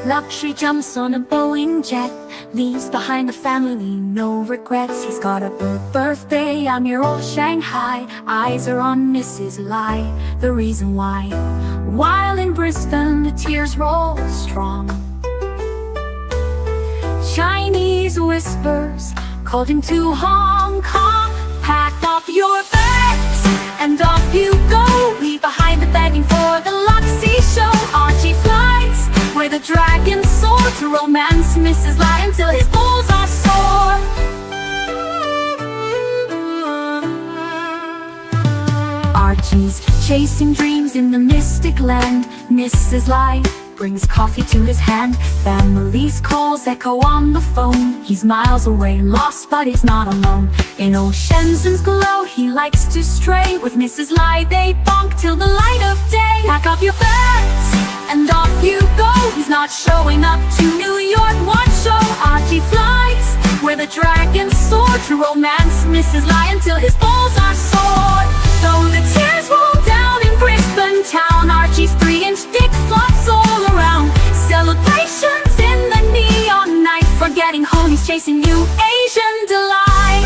Luxury jumps on a Boeing jet, leaves behind the family, no regrets. He's got a birthday, I'm your old Shanghai. Eyes are on Mrs. Lai, the reason why. While in Brisbane, the tears roll strong. Chinese whispers called him to Hong Kong. Pack up your bags and off you go. Leave behind the begging for the Luxy show. Archie flies where the dragons soar to romance Mrs. Lai until his balls are sore. Archie's chasing dreams in the mystic land. Mrs. Lai brings coffee to his hand. Family's calls echo on the phone. He's miles away, lost, but he's not alone. In old Shenzhen's glow, he likes to stray. With Mrs. Lai, they bonk till the light of day. Pack up your bags and off you go. He's not showing up to New York watch show. Archie flies where the dragons soar to romance Mrs. Lai until his balls are sore. Though the tears roll down in Brisbane town, Archie's 3-inch dick flops all around. Celebrations in the neon night, forgetting home, he's chasing new Asian delight.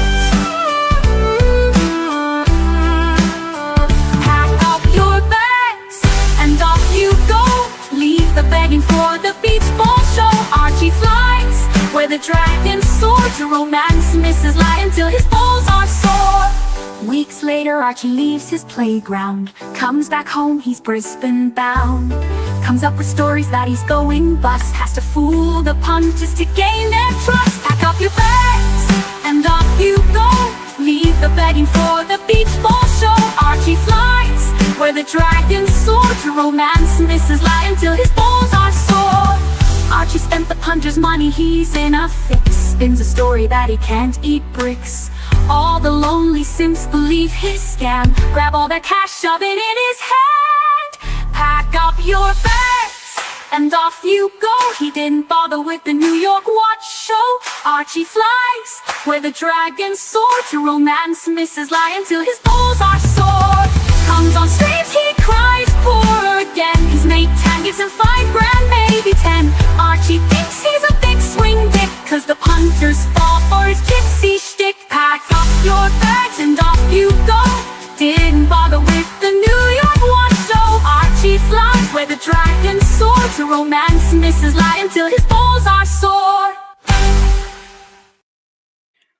Pack up your bags and off you go. Leave the begging for the beach ball show. Archie flies where the dragons soar to romance Mrs. Lai until his balls are sore. Weeks later, Archie leaves his playground, comes back home, he's Brisbane bound. Comes up with stories that he's going bust, has to fool the punters to gain their trust. Pack up your bags and off you go. Leave the begging for the beach ball show. Archie flies where the dragons soar to romance Mrs. Lai until his balls are sore. Archie spent the punter's money, he's in a fix. Spins a story that he can't eat bricks. All the lonely simps believe his scam. Grab all that cash, shove it in his hand. Pack up your bags and off you go. He didn't bother with the New York watch show. Archie flies where the dragons soar to romance Mrs. Lai until his balls are sore. Comes on streams, he cries poor again. His mate Tan gives him $5 grand, maybe 10. Archie thinks he's a big swing dick, cause the punters fall for his gypsy shtick. Pack up your bags and off you go. Didn't bother with the New York watch show. Archie flies where the dragons soar to romance Mrs. Lai until his balls are sore.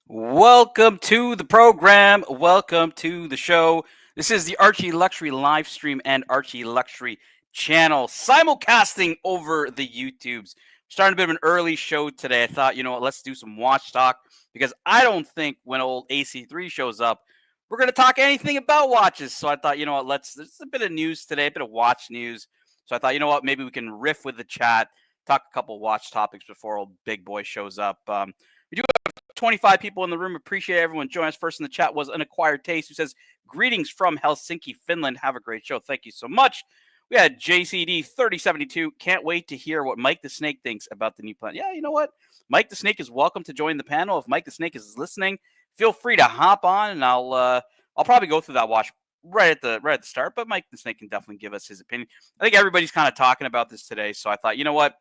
Welcome to the program. Welcome to the show. This is the Archie Luxury Livestream and Archie Luxury channel, simulcasting over the YouTubes. Starting a bit of an early show today. I thought, you know what, let's do some watch talk, because I don't think when old AC3 shows up, we're going to talk anything about watches. So I thought, you know what, there's a bit of news today, a bit of watch news. So I thought, you know what, maybe we can riff with the chat, talk a couple watch topics before old big boy shows up. We do have 25 people in the room. Appreciate everyone joining us. First in the chat was Unacquired Taste, who says, greetings from Helsinki, Finland. Have a great show. Thank you so much. We had JCD 3072. Can't wait to hear what Mike the Snake thinks about the new plan. Yeah, you know what? Mike the Snake is welcome to join the panel. If Mike the Snake is listening, feel free to hop on, and I'll probably go through that watch right at the start. But Mike the Snake can definitely give us his opinion. I think everybody's kind of talking about this today, so I thought, you know what?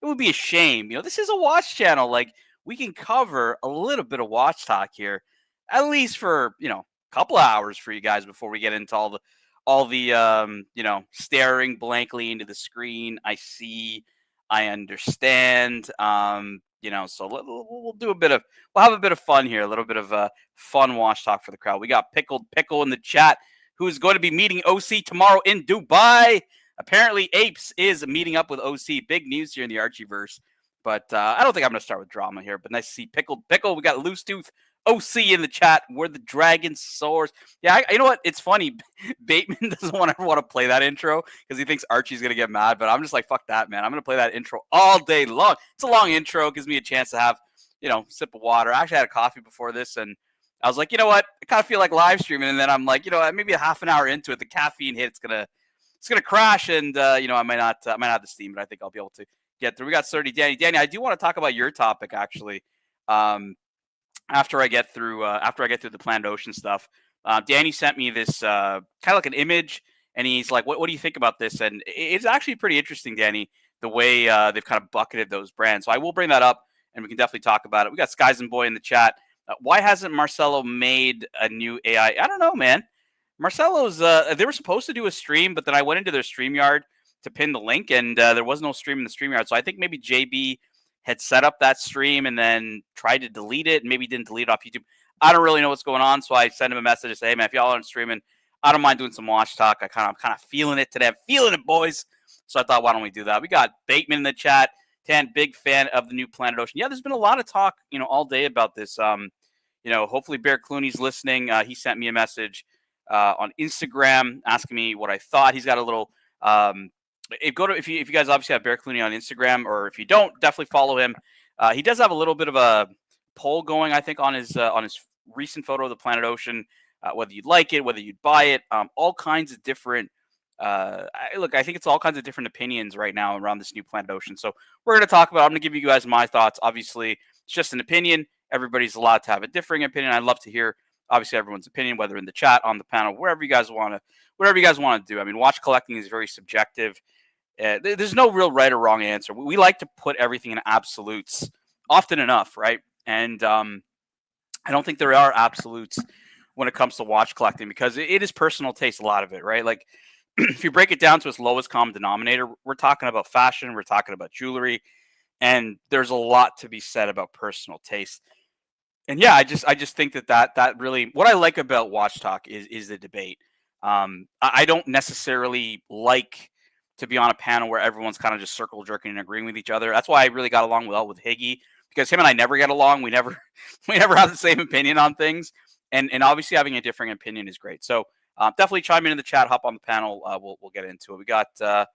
It would be a shame. You know, this is a watch channel. Like, we can cover a little bit of watch talk here, at least for, you know, a couple of hours for you guys before we get into all the you know, staring blankly into the screen. I see, I understand. You know, so we'll have a bit of fun here, a little bit of fun watch talk for the crowd. We got Pickled Pickle in the chat, who is going to be meeting OC tomorrow in Dubai. Apparently, Apes is meeting up with OC. Big news here in the Archieverse. But I don't think I'm going to start with drama here. But nice to see Pickled Pickle. We got Loose Tooth OC in the chat, where the dragon soars. Yeah, you know what? It's funny. Bateman doesn't want to play that intro because he thinks Archie's going to get mad. But I'm just like, fuck that, man. I'm going to play that intro all day long. It's a long intro. It gives me a chance to have, you know, sip of water. I actually had a coffee before this, and I was like, you know what? I kind of feel like live streaming. And then I'm like, you know, maybe a half an hour into it, the caffeine hit, it's gonna crash, and you know, I might not have the steam, but I think I'll be able to get through. We got 30 Danny, I do want to talk about your topic actually. After I get through the Planned Ocean stuff, Danny sent me this kind of like an image, and he's like, what do you think about this? And it's actually pretty interesting, Danny. the way they've kind of bucketed those brands. So I will bring that up, and we can definitely talk about it. We got Skies and Boy in the chat. Why hasn't Marcelo made a new AI? I don't know, man. Marcelo's they were supposed to do a stream, but then I went into their StreamYard to pin the link, and there was no stream in the StreamYard. So I think maybe JB had set up that stream and then tried to delete it, and maybe didn't delete it off YouTube. I don't really know what's going on, so I sent him a message to say, "Hey man, if y'all aren't streaming, I don't mind doing some watch talk. I'm kind of feeling it today. I'm feeling it, boys." So I thought, why don't we do that? We got Bateman in the chat. Tan, big fan of the new Planet Ocean. Yeah, there's been a lot of talk, all day about this. Hopefully Bear Clooney's listening. He sent me a message on Instagram asking me what I thought. He's got a little. If you guys obviously have Bear Clooney on Instagram, or if you don't, definitely follow him. He does have a little bit of a poll going, I think, on his recent photo of the Planet Ocean, whether you'd like it, whether you'd buy it, all kinds of different. I think it's all kinds of different opinions right now around this new Planet Ocean. So we're going to talk about. I'm going to give you guys my thoughts. Obviously, it's just an opinion. Everybody's allowed to have a differing opinion. I'd love to hear, obviously, everyone's opinion, whether in the chat, on the panel, whatever you guys want to do. I mean, watch collecting is very subjective. There's no real right or wrong answer. We like to put everything in absolutes often enough, right? And I don't think there are absolutes when it comes to watch collecting, because it is personal taste, a lot of it, right? Like, if you break it down to its lowest common denominator, we're talking about fashion, we're talking about jewelry, and there's a lot to be said about personal taste. And yeah, I just think that really, what I like about Watch Talk is the debate. I don't necessarily like to be on a panel where everyone's kind of just circle jerking and agreeing with each other. That's why I really got along well with Higgy, because him and I never get along. We never have the same opinion on things, and obviously having a differing opinion is great. So definitely chime in the chat, hop on the panel. We'll get into it. We got all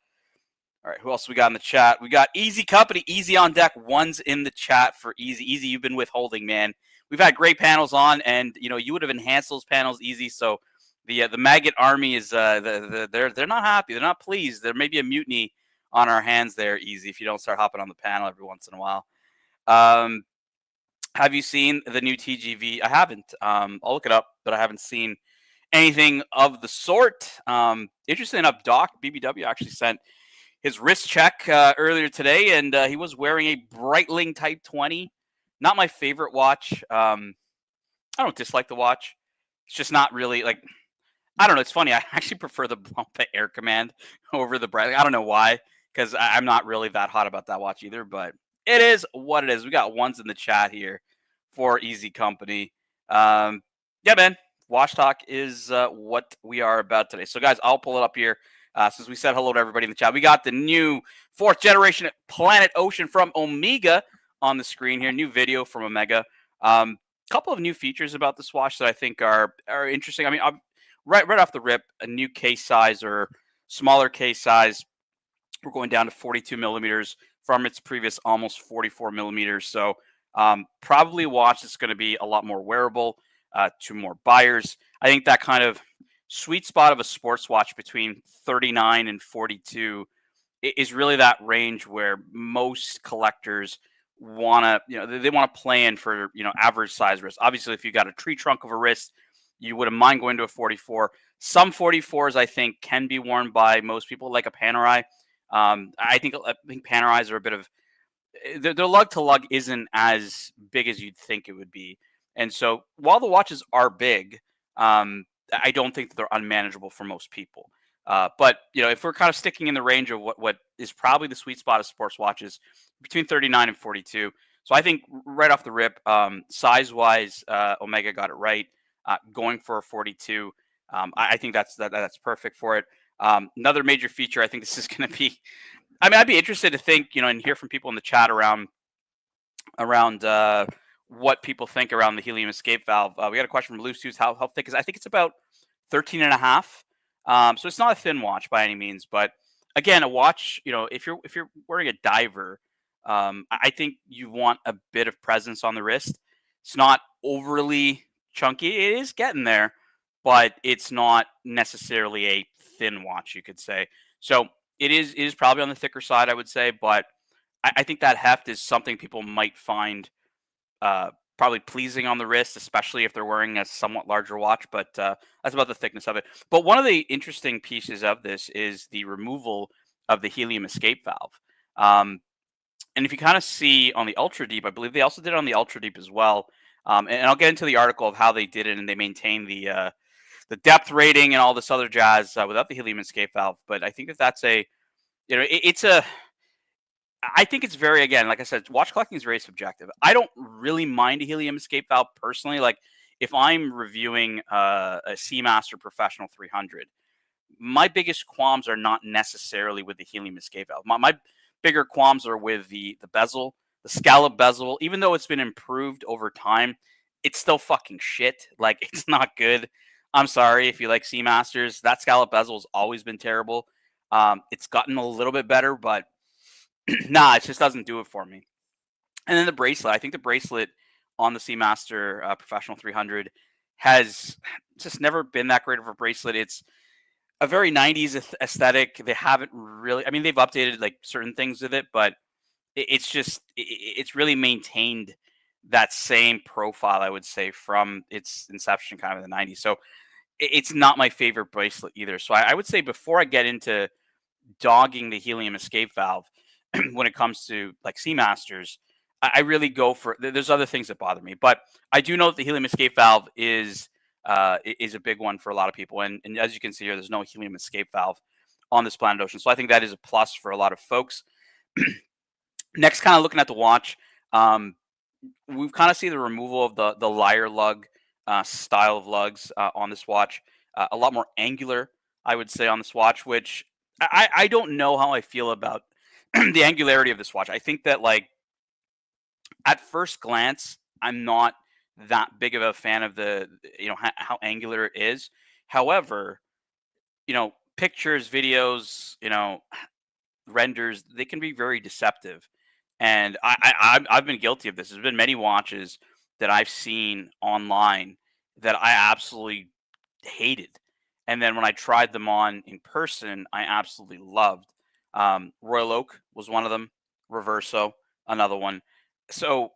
right. Who else we got in the chat? We got Easy Company, Easy on deck. One's in the chat for Easy. Easy, you've been withholding, man. We've had great panels on, and you would have enhanced those panels, Easy. So the maggot army is they're not happy. They're not pleased. There may be a mutiny on our hands there, Easy, if you don't start hopping on the panel every once in a while. Have you seen the new TGV? I haven't. I'll look it up, but I haven't seen anything of the sort. Interesting enough, Doc BBW actually sent his wrist check earlier today, and he was wearing a Breitling Type 20. Not my favorite watch. I don't dislike the watch. It's just not really, like, I don't know. It's funny. I actually prefer the Air Command over the Breitling. I don't know why, because I'm not really that hot about that watch either, but it is what it is. We got ones in the chat here for Easy Company. Yeah, man. Watch Talk is what we are about today. So, guys, I'll pull it up here. Since we said hello to everybody in the chat, we got the new 4th generation Planet Ocean from Omega on the screen here. New video from Omega. Couple of new features about this watch that I think are interesting. I mean, right off the rip, a new case size, or smaller case size. We're going down to 42 millimeters from its previous almost 44 millimeters. So probably a watch that's going to be a lot more wearable to more buyers. I think that kind of sweet spot of a sports watch between 39 and 42 is really that range where most collectors want to, they want to plan for, average size wrist. Obviously, if you got a tree trunk of a wrist, you wouldn't mind going to a 44. Some 44s, I think, can be worn by most people, like a Panerai. I think Panerais are a bit of, their lug to lug isn't as big as you'd think it would be. And so while the watches are big, I don't think that they're unmanageable for most people. But, if we're kind of sticking in the range of what is probably the sweet spot of sports watches, between 39 and 42. So I think right off the rip, size-wise, Omega got it right. Going for a 42, I think that's perfect for it. Another major feature, I think this is going to be, I mean, I'd be interested to think, and hear from people in the chat around what people think around the helium escape valve. We got a question from Loose Tooth. How thick is it? I think it's about 13 and a half. So it's not a thin watch by any means, but again, a watch, if you're wearing a diver, I think you want a bit of presence on the wrist. It's not overly chunky. It is getting there, but it's not necessarily a thin watch, you could say. So it is probably on the thicker side, I would say, but I think that heft is something people might find probably pleasing on the wrist, especially if they're wearing a somewhat larger watch, but that's about the thickness of it. But one of the interesting pieces of this is the removal of the helium escape valve. And if you kind of see on the Ultra Deep, I believe they also did it on the Ultra Deep as well. And I'll get into the article of how they did it, and they maintain the depth rating and all this other jazz without the helium escape valve. But I think that that's a, it's a, I think it's very, again, like I said, watch collecting is very subjective. I don't really mind a helium escape valve personally. Like if I'm reviewing a Seamaster Professional 300, my biggest qualms are not necessarily with the helium escape valve. My bigger qualms are with the bezel, the scallop bezel. Even though it's been improved over time, it's still fucking shit. Like it's not good. I'm sorry if you like Seamasters. That scallop bezel has always been terrible. It's gotten a little bit better, but nah, it just doesn't do it for me. And then the bracelet. I think the bracelet on the Seamaster Professional 300 has just never been that great of a bracelet. It's a very 90s aesthetic. They haven't really, I mean, they've updated like certain things with it, but it's just, it's really maintained that same profile, I would say, from its inception kind of in the 90s. So it's not my favorite bracelet either. So I would say before I get into dogging the helium escape valve when it comes to like Seamasters, I really go for, there's other things that bother me, but I do know that the helium escape valve is a big one for a lot of people. And as you can see here, there's no helium escape valve on this Planet Ocean. So I think that is a plus for a lot of folks. Next, kind of looking at the watch, we've kind of see the removal of the lyre lug style of lugs on this watch. A lot more angular, I would say, on this watch, which I don't know how I feel about the angularity of this watch. I think that, like, at first glance, I'm not that big of a fan of the, how angular it is. However, pictures, videos, renders, they can be very deceptive. And I've been guilty of this. There's been many watches that I've seen online that I absolutely hated. And then when I tried them on in person, I absolutely loved. Royal Oak was one of them. Reverso, another one. So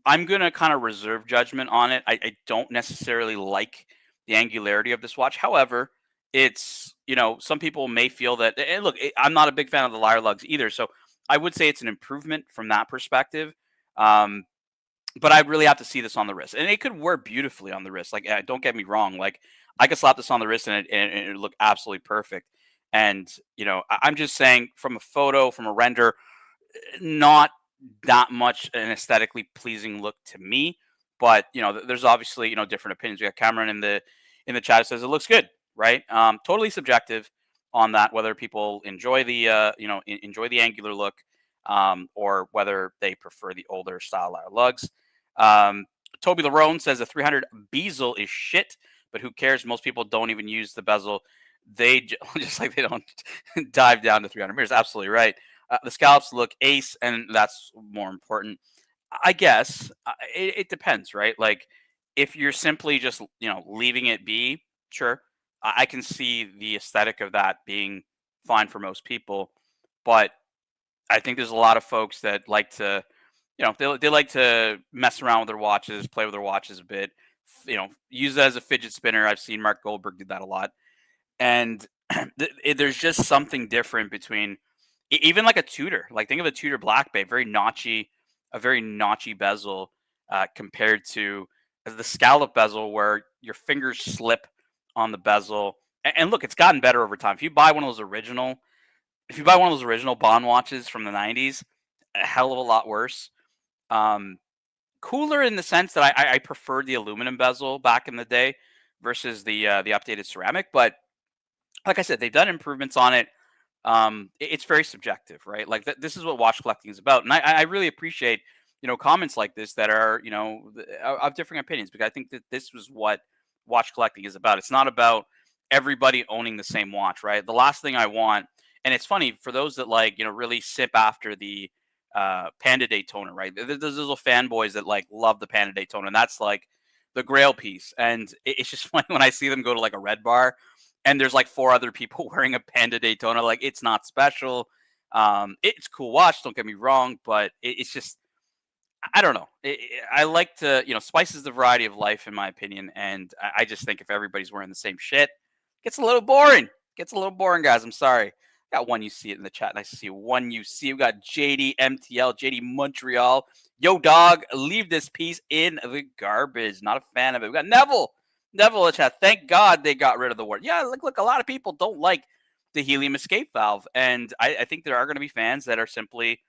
I'm gonna kind of reserve judgment on it. I don't necessarily like the angularity of this watch. However, it's, some people may feel that. And look, I'm not a big fan of the lyre lugs either. So I would say it's an improvement from that perspective. But I really have to see this on the wrist, and it could wear beautifully on the wrist. Like, don't get me wrong. Like, I could slap this on the wrist, and it look absolutely perfect. And I'm just saying, from a photo, from a render, not that much an aesthetically pleasing look to me. But there's obviously different opinions. We got Cameron in the chat who says it looks good, right? Totally subjective on that, whether people enjoy the enjoy the angular look, or whether they prefer the older style lyre lugs. Toby Larone says the 300 bezel is shit, but who cares? Most people don't even use the bezel. They just like they don't dive down to 300 meters. Absolutely right. The scallops look ace, and that's more important. I guess it depends, right? Like if you're simply just leaving it be, sure, I can see the aesthetic of that being fine for most people, but I think there's a lot of folks that like to, they like to mess around with their watches, play with their watches a bit, use it as a fidget spinner. I've seen Mark Goldberg do that a lot, and there's just something different between even like a Tudor. Like think of a Tudor Black Bay, a very notchy bezel compared to the scallop bezel where your fingers slip on the bezel. And look, it's gotten better over time. If you buy one of those original Bond watches from the 90s, a hell of a lot worse. Cooler in the sense that I preferred the aluminum bezel back in the day versus the updated ceramic. But like I said, they've done improvements on it. It's very subjective, right? Like this is what watch collecting is about, and I really appreciate comments like this that are of differing opinions, because I think that this was what watch collecting is about. It's not about everybody owning the same watch, right? The last thing I want, and it's funny for those that really sip after the Panda Daytona, right? There's little fanboys that like love the Panda Daytona, and that's like the Grail piece. And it's just funny when I see them go to like a red bar, and there's like 4 other people wearing a Panda Daytona. Like it's not special. It's a cool watch, don't get me wrong, but it's just, I don't know. I like to, spices the variety of life, in my opinion. And I just think if everybody's wearing the same shit, it gets a little boring. Guys. I'm sorry. Got one you see it in the chat. Nice to see you. One you see. We got JD MTL, JD Montreal. Yo, dog, leave this piece in the garbage. Not a fan of it. We got Neville. Neville in the chat. Thank God they got rid of the word. Yeah, look, a lot of people don't like the helium escape valve, and I think there are going to be fans that are simply,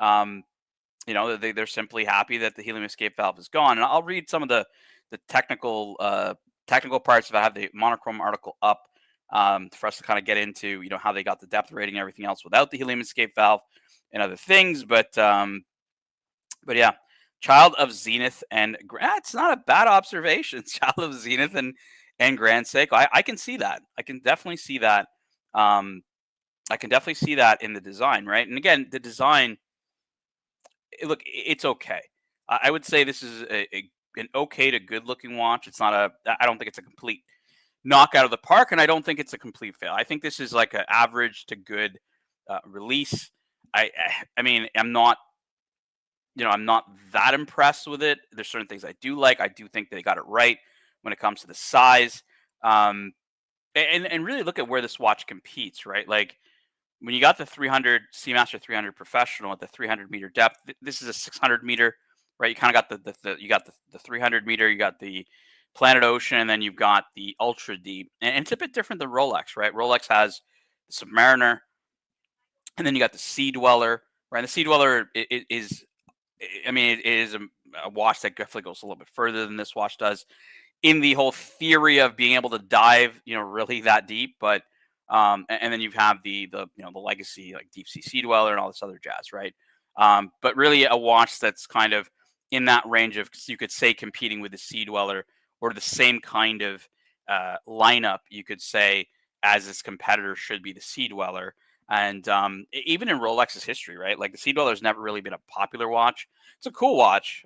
they're simply happy that the helium escape valve is gone. And I'll read some of the technical parts. If I have the monochrome article up, for us to kind of get into, how they got the depth rating and everything else without the helium escape valve and other things. But yeah, Child of Zenith and it's not a bad observation. Child of Zenith and Grand Seiko. I can see that. I can definitely see that. I can definitely see that in the design, right? And again, the design, look, it's okay. I would say this is an okay to good looking watch. It's not I don't think it's a complete knock out of the park, and I don't think it's a complete fail. I think this is like an average to good release. I mean, I'm not that impressed with it. There's certain things I do like. I do think they got it right when it comes to the size, and really look at where this watch competes, right? Like when you got the 300 Seamaster 300 Professional at the 300 meter depth, this is a 600 meter, right? You kind of got the 300 meter, you got the Planet Ocean, and then you've got the Ultra Deep, and it's a bit different than Rolex, right? Rolex has the Submariner, and then you got the Sea Dweller, right? The Sea Dweller is it is a watch that definitely goes a little bit further than this watch does in the whole theory of being able to dive, really that deep. But and then you have the legacy, like Deep Sea Dweller and all this other jazz, right? But really a watch that's kind of in that range of, you could say, competing with the Sea Dweller, or the same kind of lineup, you could say, as its competitor should be the Sea Dweller. And even in Rolex's history, right? Like the Sea Dweller's never really been a popular watch. It's a cool watch.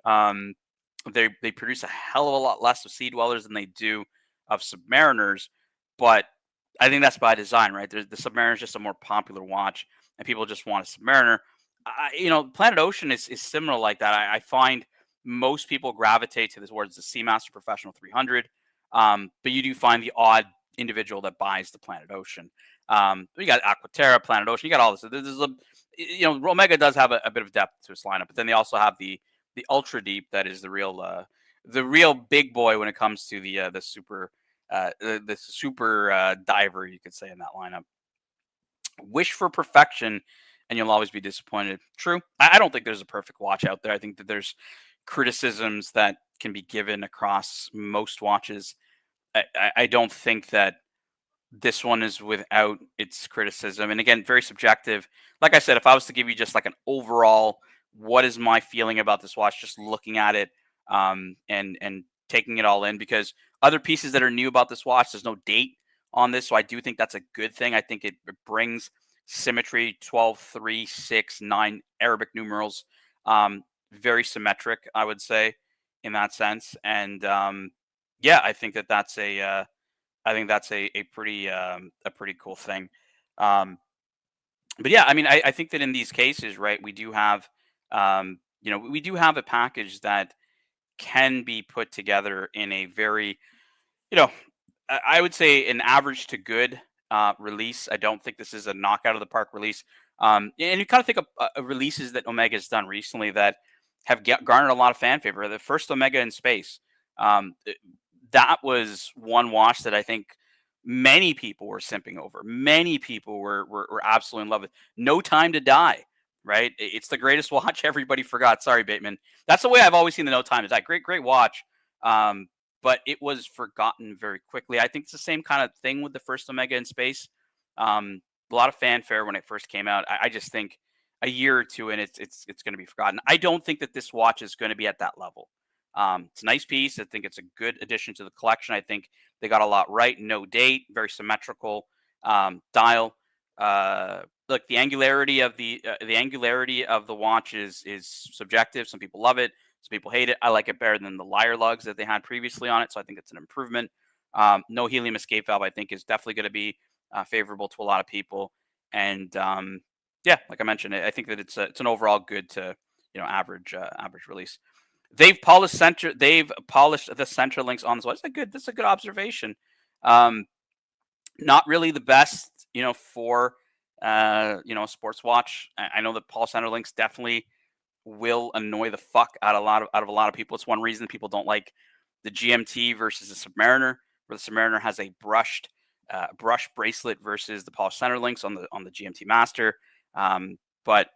They produce a hell of a lot less of Sea Dwellers than they do of Submariners, but I think that's by design, right? The Submariner is just a more popular watch, and people just want a Submariner. Planet Ocean is similar like that. I find most people gravitate towards the Seamaster Professional 300, but you do find the odd individual that buys the Planet Ocean. You got Aquaterra, Planet Ocean, you got all this. Omega does have a bit of depth to its lineup, but then they also have the Ultra Deep that is the real big boy when it comes to the super diver, you could say, in that lineup. Wish for perfection and you'll always be disappointed. True. I don't think there's a perfect watch out there. I think that there's criticisms that can be given across most watches. I don't think that this one is without its criticism. And again, very subjective. Like I said, if I was to give you just like an overall, what is my feeling about this watch, just looking at it and taking it all in, because other pieces that are new about this watch, there's no date on this. So I do think that's a good thing. I think it brings symmetry, 12, 3, 6, 9 Arabic numerals. Very symmetric, I would say, in that sense. And yeah, I think that's a pretty cool thing. But yeah, I mean, I think that in these cases, right, we do have a package that can be put together in a very, I would say, an average to good release. I don't think this is a knockout of the park release. And you kind of think of releases that Omega has done recently that have garnered a lot of fan favor. The first Omega in space, that was one watch that I think many people were simping over. Many people were absolutely in love with. No Time to Die, right? It's the greatest watch everybody forgot. Sorry, Bateman. That's the way I've always seen the No Time to Die. Great watch. But it was forgotten very quickly. I think it's the same kind of thing with the first Omega in space. A lot of fanfare when it first came out. I just think a year or two in, it's going to be forgotten. I don't think that this watch is going to be at that level. It's a nice piece. I think it's a good addition to the collection. I think they got a lot right. No date, very symmetrical dial. Look, the angularity of the watch is subjective. Some people love it. Some people hate it. I like it better than the Lyre lugs that they had previously on it. So I think it's an improvement. No helium escape valve, I think, is definitely going to be favorable to a lot of people. And yeah, like I mentioned, I think that it's an overall good to average release. They've polished the center links on this watch. That's a good observation. Not really the best, for a sports watch. I know that Paul Centerlinks definitely will annoy the fuck out of a lot of people. It's one reason people don't like the GMT versus the Submariner, where the Submariner has a brush bracelet versus the Paul Centerlinks on the GMT Master. But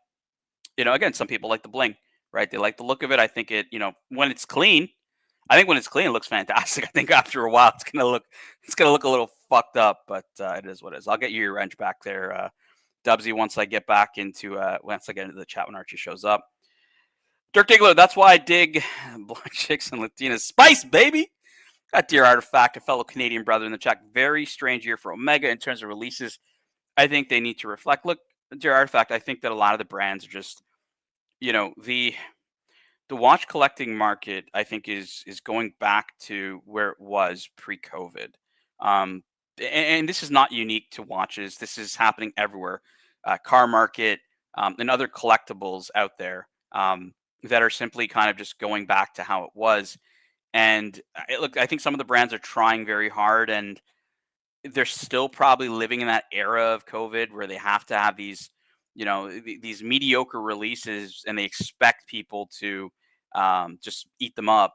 again, some people like the bling, right? They like the look of it. I think when it's clean. I think when it's clean, it looks fantastic. I think after a while, it's gonna look a little fucked up, but it is what it is. I'll get you your wrench back there, Dubsy, once I get into the chat when Archie shows up. Dirk Diggler, that's why I dig Black Chicks and Latinas. Spice, baby! Got Dear Artifact, a fellow Canadian brother in the chat. Very strange year for Omega in terms of releases. I think they need to reflect. Look, Dear Artifact, I think that a lot of the brands are just, the watch collecting market, I think, is going back to where it was pre-COVID. And this is not unique to watches. This is happening everywhere. Car market and other collectibles out there that are simply kind of just going back to how it was. And look, I think some of the brands are trying very hard, and they're still probably living in that era of COVID where they have to have these, these mediocre releases, and they expect people to just eat them up.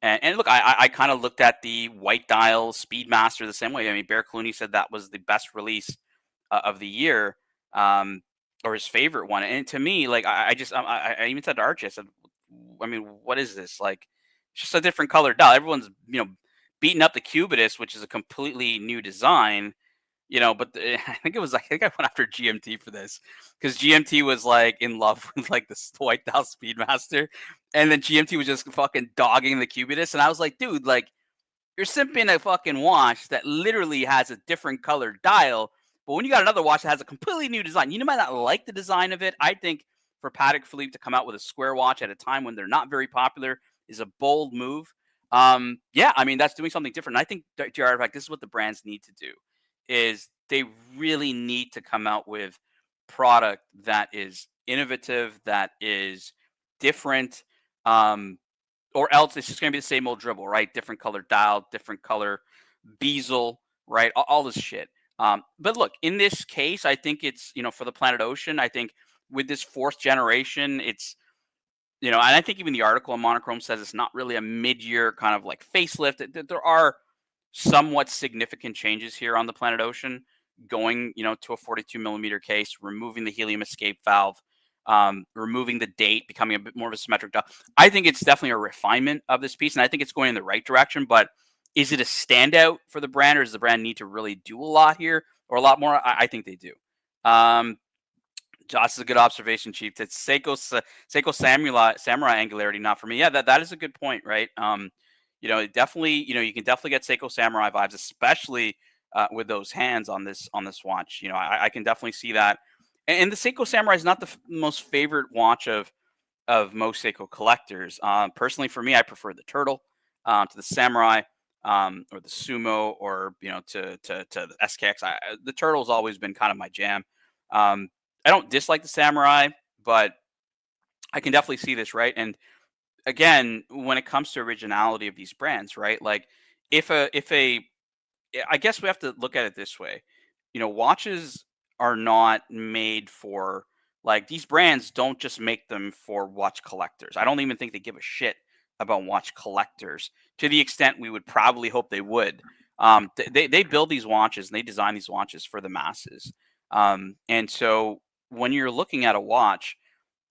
And look, I kind of looked at the White Dial Speedmaster the same way. I mean, Bear Clooney said that was the best release of the year, or his favorite one. And to me, like, I even said to Archie, I said, I mean, what is this? Like, it's just a different color dial. Everyone's, beating up the Cubitus, which is a completely new design. But I think I went after GMT for this, because GMT was like in love with like the White Dial Speedmaster, and then GMT was just fucking dogging the Cubitus, and I was like, dude, like, you're simping a fucking watch that literally has a different colored dial, but when you got another watch that has a completely new design, you might not like the design of it. I think for Patek Philippe to come out with a square watch at a time when they're not very popular is a bold move. Yeah, I mean, that's doing something different. And I think, to Artifact, this is what the brands need to do, is they really need to come out with product that is innovative, that is different, or else it's just going to be the same old dribble, right? Different color dial, different color bezel, right? All this shit. But look, in this case, I think it's, for the Planet Ocean, I think with this fourth generation, it's, and I think even the article on Monochrome says it's not really a mid-year kind of like facelift. There are somewhat significant changes here on the Planet Ocean, going, to a 42 millimeter case, removing the helium escape valve, removing the date, becoming a bit more of a symmetric dial. I think it's definitely a refinement of this piece, and I think it's going in the right direction. But is it a standout for the brand, or does the brand need to really do a lot here, or a lot more? I think they do. Josh is a good observation, Chief. It's Seiko Samurai angularity, not for me. Yeah, that is a good point, right? Definitely, you can definitely get Seiko Samurai vibes, especially with those hands on this watch. I can definitely see that. And the Seiko Samurai is not the most favorite watch of most Seiko collectors. Personally, for me, I prefer the Turtle to the Samurai, or the Sumo, or to the SKX. The Turtle's always been kind of my jam. I don't dislike the Samurai, but I can definitely see this, right? And again, when it comes to originality of these brands, right? Like, I guess we have to look at it this way. Watches are not made for, like, these brands don't just make them for watch collectors. I don't even think they give a shit about watch collectors to the extent we would probably hope they would. They build these watches and they design these watches for the masses. And so when you're looking at a watch,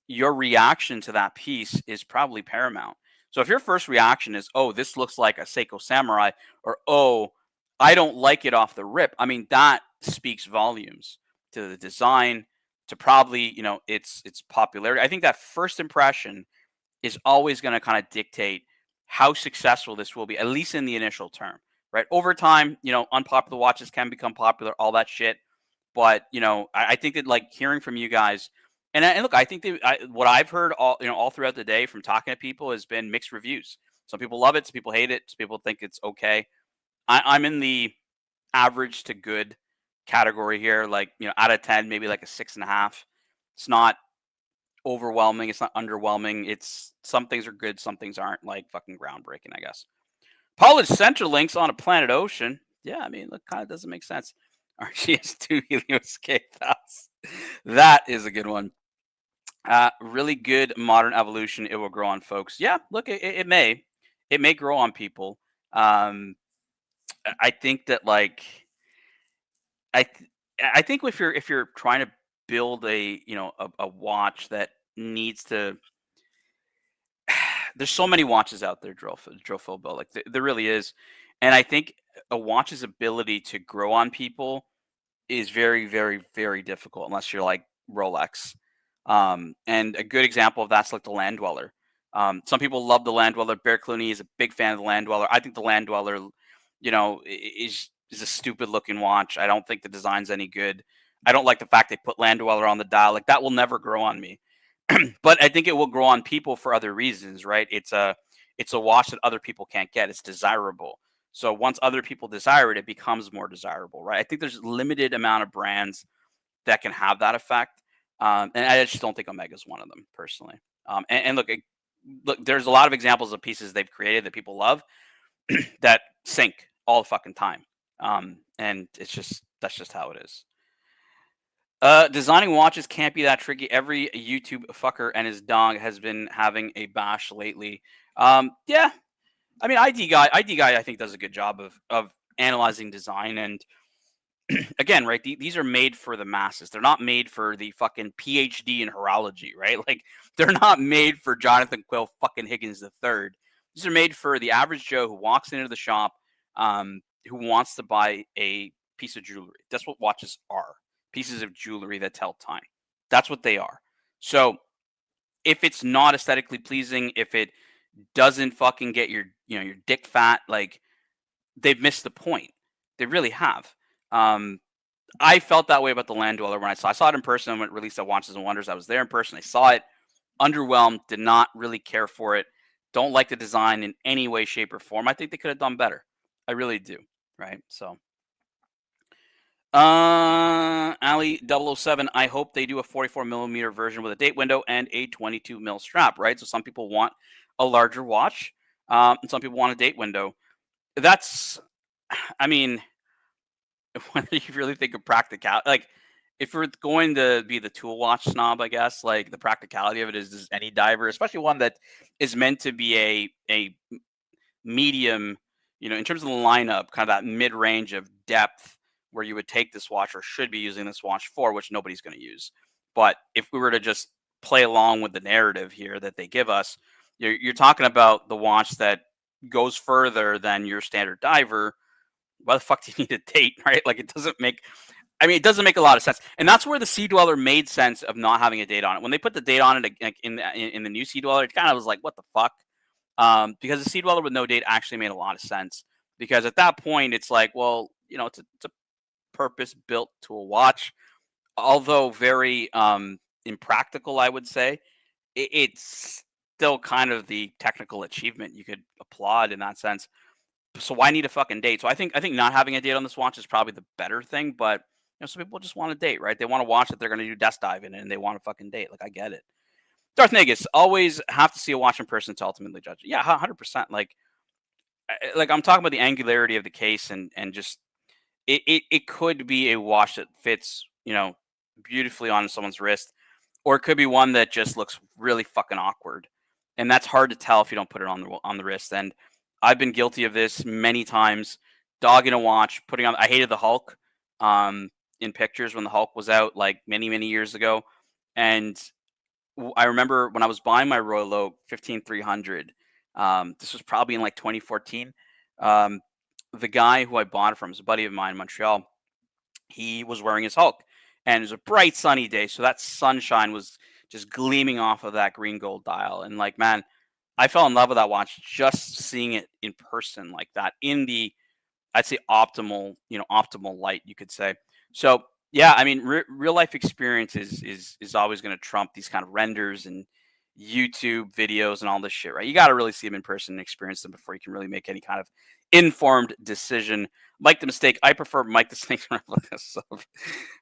your reaction to that piece is probably paramount. So if your first reaction is, oh, this looks like a Seiko Samurai, or, oh, I don't like it off the rip, I mean, that speaks volumes to the design, to probably, its popularity. I think that first impression is always going to kind of dictate how successful this will be, at least in the initial term, right? Over time, unpopular watches can become popular, all that shit. But, I think that, like, hearing from you guys, and look, I think what I've heard all throughout the day from talking to people has been mixed reviews. Some people love it, some people hate it, some people think it's okay. I'm in the average to good category here, like, out of 10, maybe like a 6.5. It's not overwhelming, it's not underwhelming. It's, some things are good, some things aren't, like, fucking groundbreaking, I guess. Polished Centerlinks on a Planet Ocean. Yeah, I mean, look, kind of doesn't make sense. Archie has 2 helium escape valves. That is a good one. Really good modern evolution. It will grow on folks. Yeah, look, it may grow on people. Um, I think that like I th- I think if you're trying to build a watch that needs to there's so many watches out there, Drofil Bill. Like there really is, and I think a watch's ability to grow on people is very, very, very difficult unless you're like Rolex. And a good example of that's like the Land Dweller. Some people love the Land Dweller. Bear Clooney is a big fan of the Land Dweller. I think the Land Dweller, is a stupid looking watch. I don't think the design's any good. I don't like the fact they put Land Dweller on the dial. Like that will never grow on me. But I think it will grow on people for other reasons, right? It's a watch that other people can't get. It's desirable. So once other people desire it, it becomes more desirable, right? I think there's limited amount of brands that can have that effect, and I just don't think Omega is one of them personally. And look, there's a lot of examples of pieces they've created that people love that sink all the fucking time, and that's just how it is. Designing watches can't be that tricky. Every YouTube fucker and his dog has been having a bash lately. Yeah, I mean, ID guy, I think does a good job of analyzing design. And again, right, these are made for the masses. They're not made for the fucking PhD in horology, right? Like they're not made for Jonathan Quill fucking Higgins the third. These are made for the average Joe who walks into the shop, who wants to buy a piece of jewelry. That's what watches are: pieces of jewelry that tell time. That's what they are. So if it's not aesthetically pleasing, if it doesn't fucking get your dick fat, like they've missed the point. They really have. Um, I felt that way about the Land Dweller when I saw it in person when it released at Watches and Wonders. I was there in person. I saw it, underwhelmed, did not really care for it. Don't like the design in any way, shape, or form. I think they could have done better. I really do. Right. So Ali 007, I hope they do a 44 millimeter version with a date window and a 22 mil strap, right? So some people want a larger watch, and some people want a date window. That's, I mean, when you really think of practicality, like if we're going to be the tool watch snob, I guess, like the practicality of it is any diver, especially one that is meant to be a medium, in terms of the lineup, kind of that mid range of depth where you would take this watch or should be using this watch for, which nobody's going to use. But if we were to just play along with the narrative here that they give us, you're talking about the watch that goes further than your standard diver. Why the fuck do you need a date, right? Like it doesn't make. I mean, it doesn't make a lot of sense, and that's where the Sea Dweller made sense of not having a date on it. When they put the date on it in the new Sea Dweller, it kind of was like, what the fuck? Because the Sea Dweller with no date actually made a lot of sense. Because at that point, it's like, well, it's a purpose built to a watch, although very impractical, I would say. It's still kind of the technical achievement you could applaud in that sense. So why need a fucking date? So I think not having a date on this watch is probably the better thing. But some people just want a date, right? They want to watch that they're going to do desk diving and they want a fucking date. Like I get it. Darth Negus, always have to see a watch in person to ultimately judge it. Yeah, 100%. Like I'm talking about the angularity of the case and just it could be a watch that fits beautifully on someone's wrist, or it could be one that just looks really fucking awkward, and that's hard to tell if you don't put it on the wrist. And I've been guilty of this many times. Dogging a watch, putting on. I hated the Hulk in pictures when the Hulk was out, like many years ago, and I remember when I was buying my Royal Oak 15300. This was probably in like 2014. Um, the guy who I bought it from is a buddy of mine in Montreal. He was wearing his Hulk, and it was a bright sunny day, so that sunshine was just gleaming off of that green gold dial. And like, man, I fell in love with that watch just seeing it in person like that in the, I'd say optimal light, you could say. So yeah, I mean, real life experience is always going to trump these kind of renders and YouTube videos and all this shit, right? You got to really see them in person and experience them before you can really make any kind of informed decision. Mike the Mistake, I prefer Mike the Snake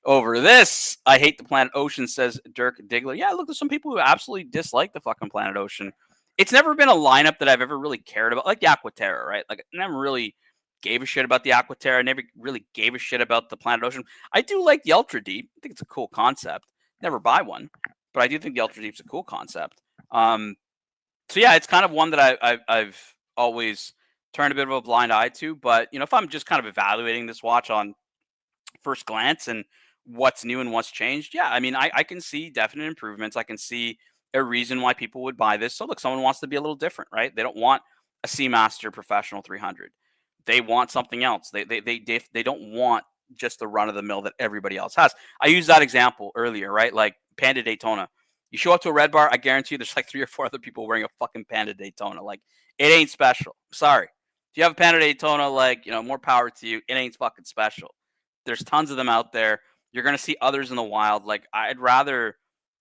over this. I hate the Planet Ocean, says Dirk Diggler. Yeah, look, there's some people who absolutely dislike the fucking Planet Ocean. It's never been a lineup that I've ever really cared about, like the Aquaterra, right? Like, I never really gave a shit about the Aquaterra. I never really gave a shit about the Planet Ocean. I do like the Ultra Deep. I think it's a cool concept. Never buy one, but I do think the Ultra Deep's a cool concept. So yeah, it's kind of one that I've always turned a bit of a blind eye to. But if I'm just kind of evaluating this watch on first glance and what's new and what's changed, yeah, I mean, I can see definite improvements. I can see a reason why people would buy this. So look, someone wants to be a little different, right? They don't want a Seamaster Professional 300. They want something else. They don't want just the run of the mill that everybody else has. I used that example earlier, right? Like Panda Daytona. You show up to a red bar, I guarantee you there's like 3 or 4 other people wearing a fucking Panda Daytona. Like, it ain't special. Sorry. If you have a Panda Daytona, like, more power to you. It ain't fucking special. There's tons of them out there. You're going to see others in the wild. Like, I'd rather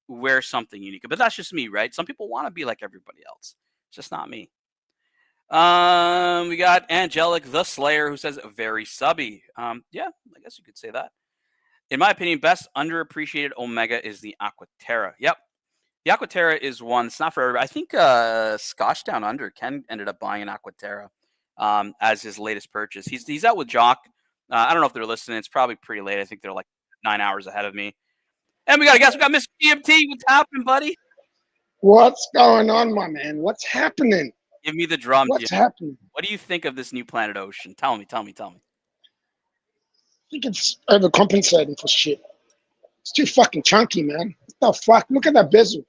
wear something unique. But that's just me, right? Some people want to be like everybody else. It's just not me. We got Angelic the Slayer, who says very subby. Yeah, I guess you could say that. In my opinion, best underappreciated Omega is the Aquaterra. Yep. The Aquaterra is one. It's not for everybody. I think Scotch Down Under, Ken ended up buying an Aquaterra as his latest purchase. He's out with Jock. I don't know if they're listening. It's probably pretty late. I think they're like 9 hours ahead of me. And we got Mr. GMT. What's happening, buddy? What's going on, my man? What's happening? Give me the drum. What's happening? What do you think of this new Planet Ocean? Tell me. I think it's overcompensating for shit. It's too fucking chunky, man. What the fuck? Look at that bezel.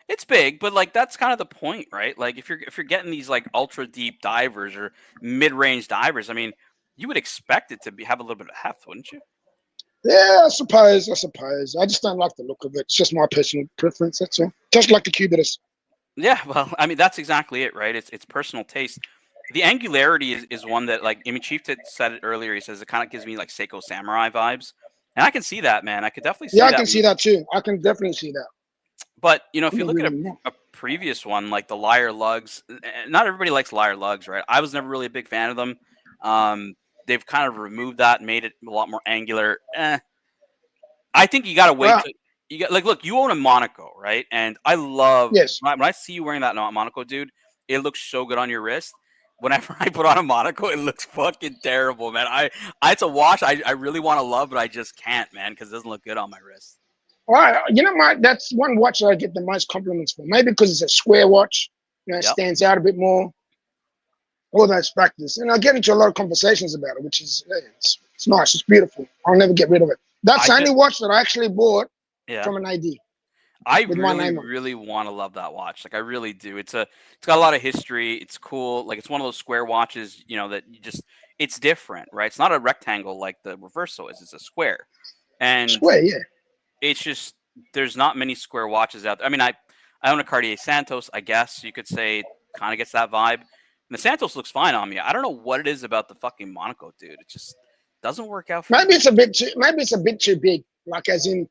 It's big, but like that's kind of the point, right? Like if you're getting these like ultra deep divers or mid range divers, I mean, you would expect it to have a little bit of heft, wouldn't you? Yeah, I suppose. I just don't like the look of it. It's just my personal preference. That's all. Just like the Curated. Yeah, well, I mean that's exactly it, right? It's personal taste. The angularity is one that, like, I mean, Chief said it earlier. He says it kind of gives me like Seiko Samurai vibes, and I can see that, man. I could definitely see that. Yeah, I can see that too. I can definitely see that. But if you look at a previous one like the Lyre lugs, not everybody likes Lyre lugs, right? I was never really a big fan of them. They've kind of removed that, made it a lot more angular. I think you got to wait. You got look. You own a Monaco, right? And I love. Yes. When I see you wearing that Monaco, dude, it looks so good on your wrist. Whenever I put on a Monaco, it looks fucking terrible, man. It's a watch I really want to love, but I just can't, man, because it doesn't look good on my wrist. Well, that's one watch that I get the most compliments for. Maybe because it's a square watch, it stands out a bit more. All those factors, and I get into a lot of conversations about it, which is it's nice, it's beautiful. I'll never get rid of it. That's the only watch that I actually bought from an AD. I really want to love that watch. Like I really do. It's got a lot of history. It's cool. Like it's one of those square watches, that it's different, right? It's not a rectangle like the Reverso is. It's a square. And square, yeah. It's just there's not many square watches out there. I mean, I own a Cartier Santos. I guess you could say it kind of gets that vibe. And the Santos looks fine on me. I don't know what it is about the fucking Monaco, dude. It just doesn't work out for me. Maybe it's a bit too big. Like as in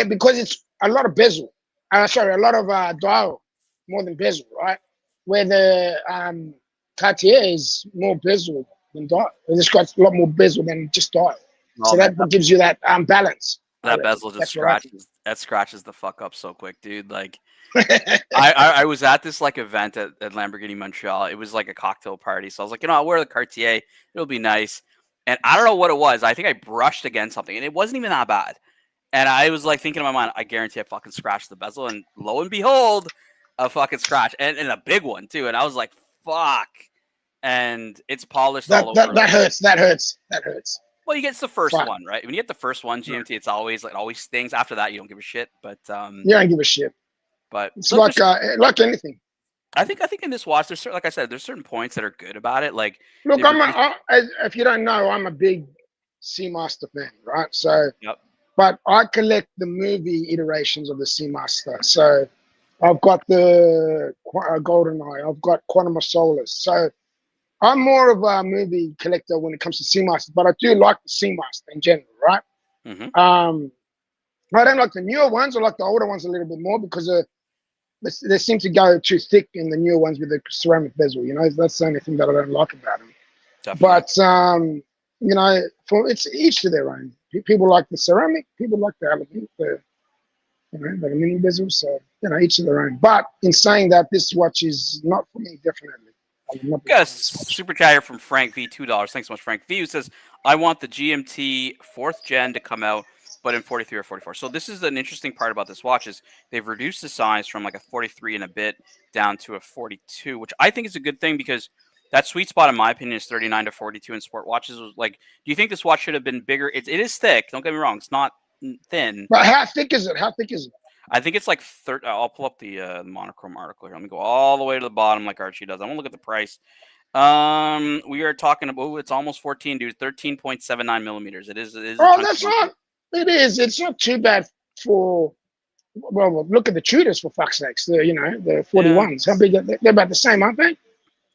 because it's a lot of bezel. A lot of dial more than bezel, right? Where the Cartier is more bezel than dial. It's got a lot more bezel than just dial. So that gives you that balance. That bezel just scratches the fuck up so quick, dude. Like I was at this like event at Lamborghini Montreal. It was like a cocktail party. So I was like, I'll wear the Cartier. It'll be nice. And I don't know what it was. I think I brushed against something and it wasn't even that bad. And I was like thinking in my mind, I guarantee I fucking scratched the bezel. And lo and behold, a fucking scratch and a big one too. And I was like, fuck. And it's polished all over. That hurts. Well, you get the first one, right? When you get the first one, GMT, it's always stings. After that, you don't give a shit. But you don't give a shit. But it's like anything. I think in this watch, there's like I said, there's certain points that are good about it. Like, look, if you don't know, I'm a big Seamaster fan, right? So, but I collect the movie iterations of the Seamaster. So, I've got the GoldenEye, I've got Quantum of Solace. So, I'm more of a movie collector when it comes to Seamaster, but I do like the Seamaster in general, right? Mm-hmm. I don't like the newer ones. I like the older ones a little bit more because they seem to go too thick in the newer ones with the ceramic bezel. That's the only thing that I don't like about them. Definitely. But it's each to their own. People like the ceramic. People like the aluminum bezel. So each to their own. But in saying that, this watch is not for me, definitely. Got a super chat here from Frank V, $2. Thanks so much, Frank V, who says, I want the GMT 4th gen to come out, but in 43 or 44. So this is an interesting part about this watch is they've reduced the size from like a 43 and a bit down to a 42, which I think is a good thing because that sweet spot, in my opinion, is 39 to 42 in sport watches. Like, do you think this watch should have been bigger? It is thick. Don't get me wrong. It's not thin. But how thick is it? How thick is it? I think it's like I'll pull up the monochrome article here. Let me go all the way to the bottom like Archie does. I want to look at the price. We are talking about it's almost 14, dude. 13.79 millimeters. It is. Oh, that's not. It is. It's not too bad for. Well, look at the Tudors for fuck's sakes. The the 41s. Yeah. How big? They're about the same, aren't they?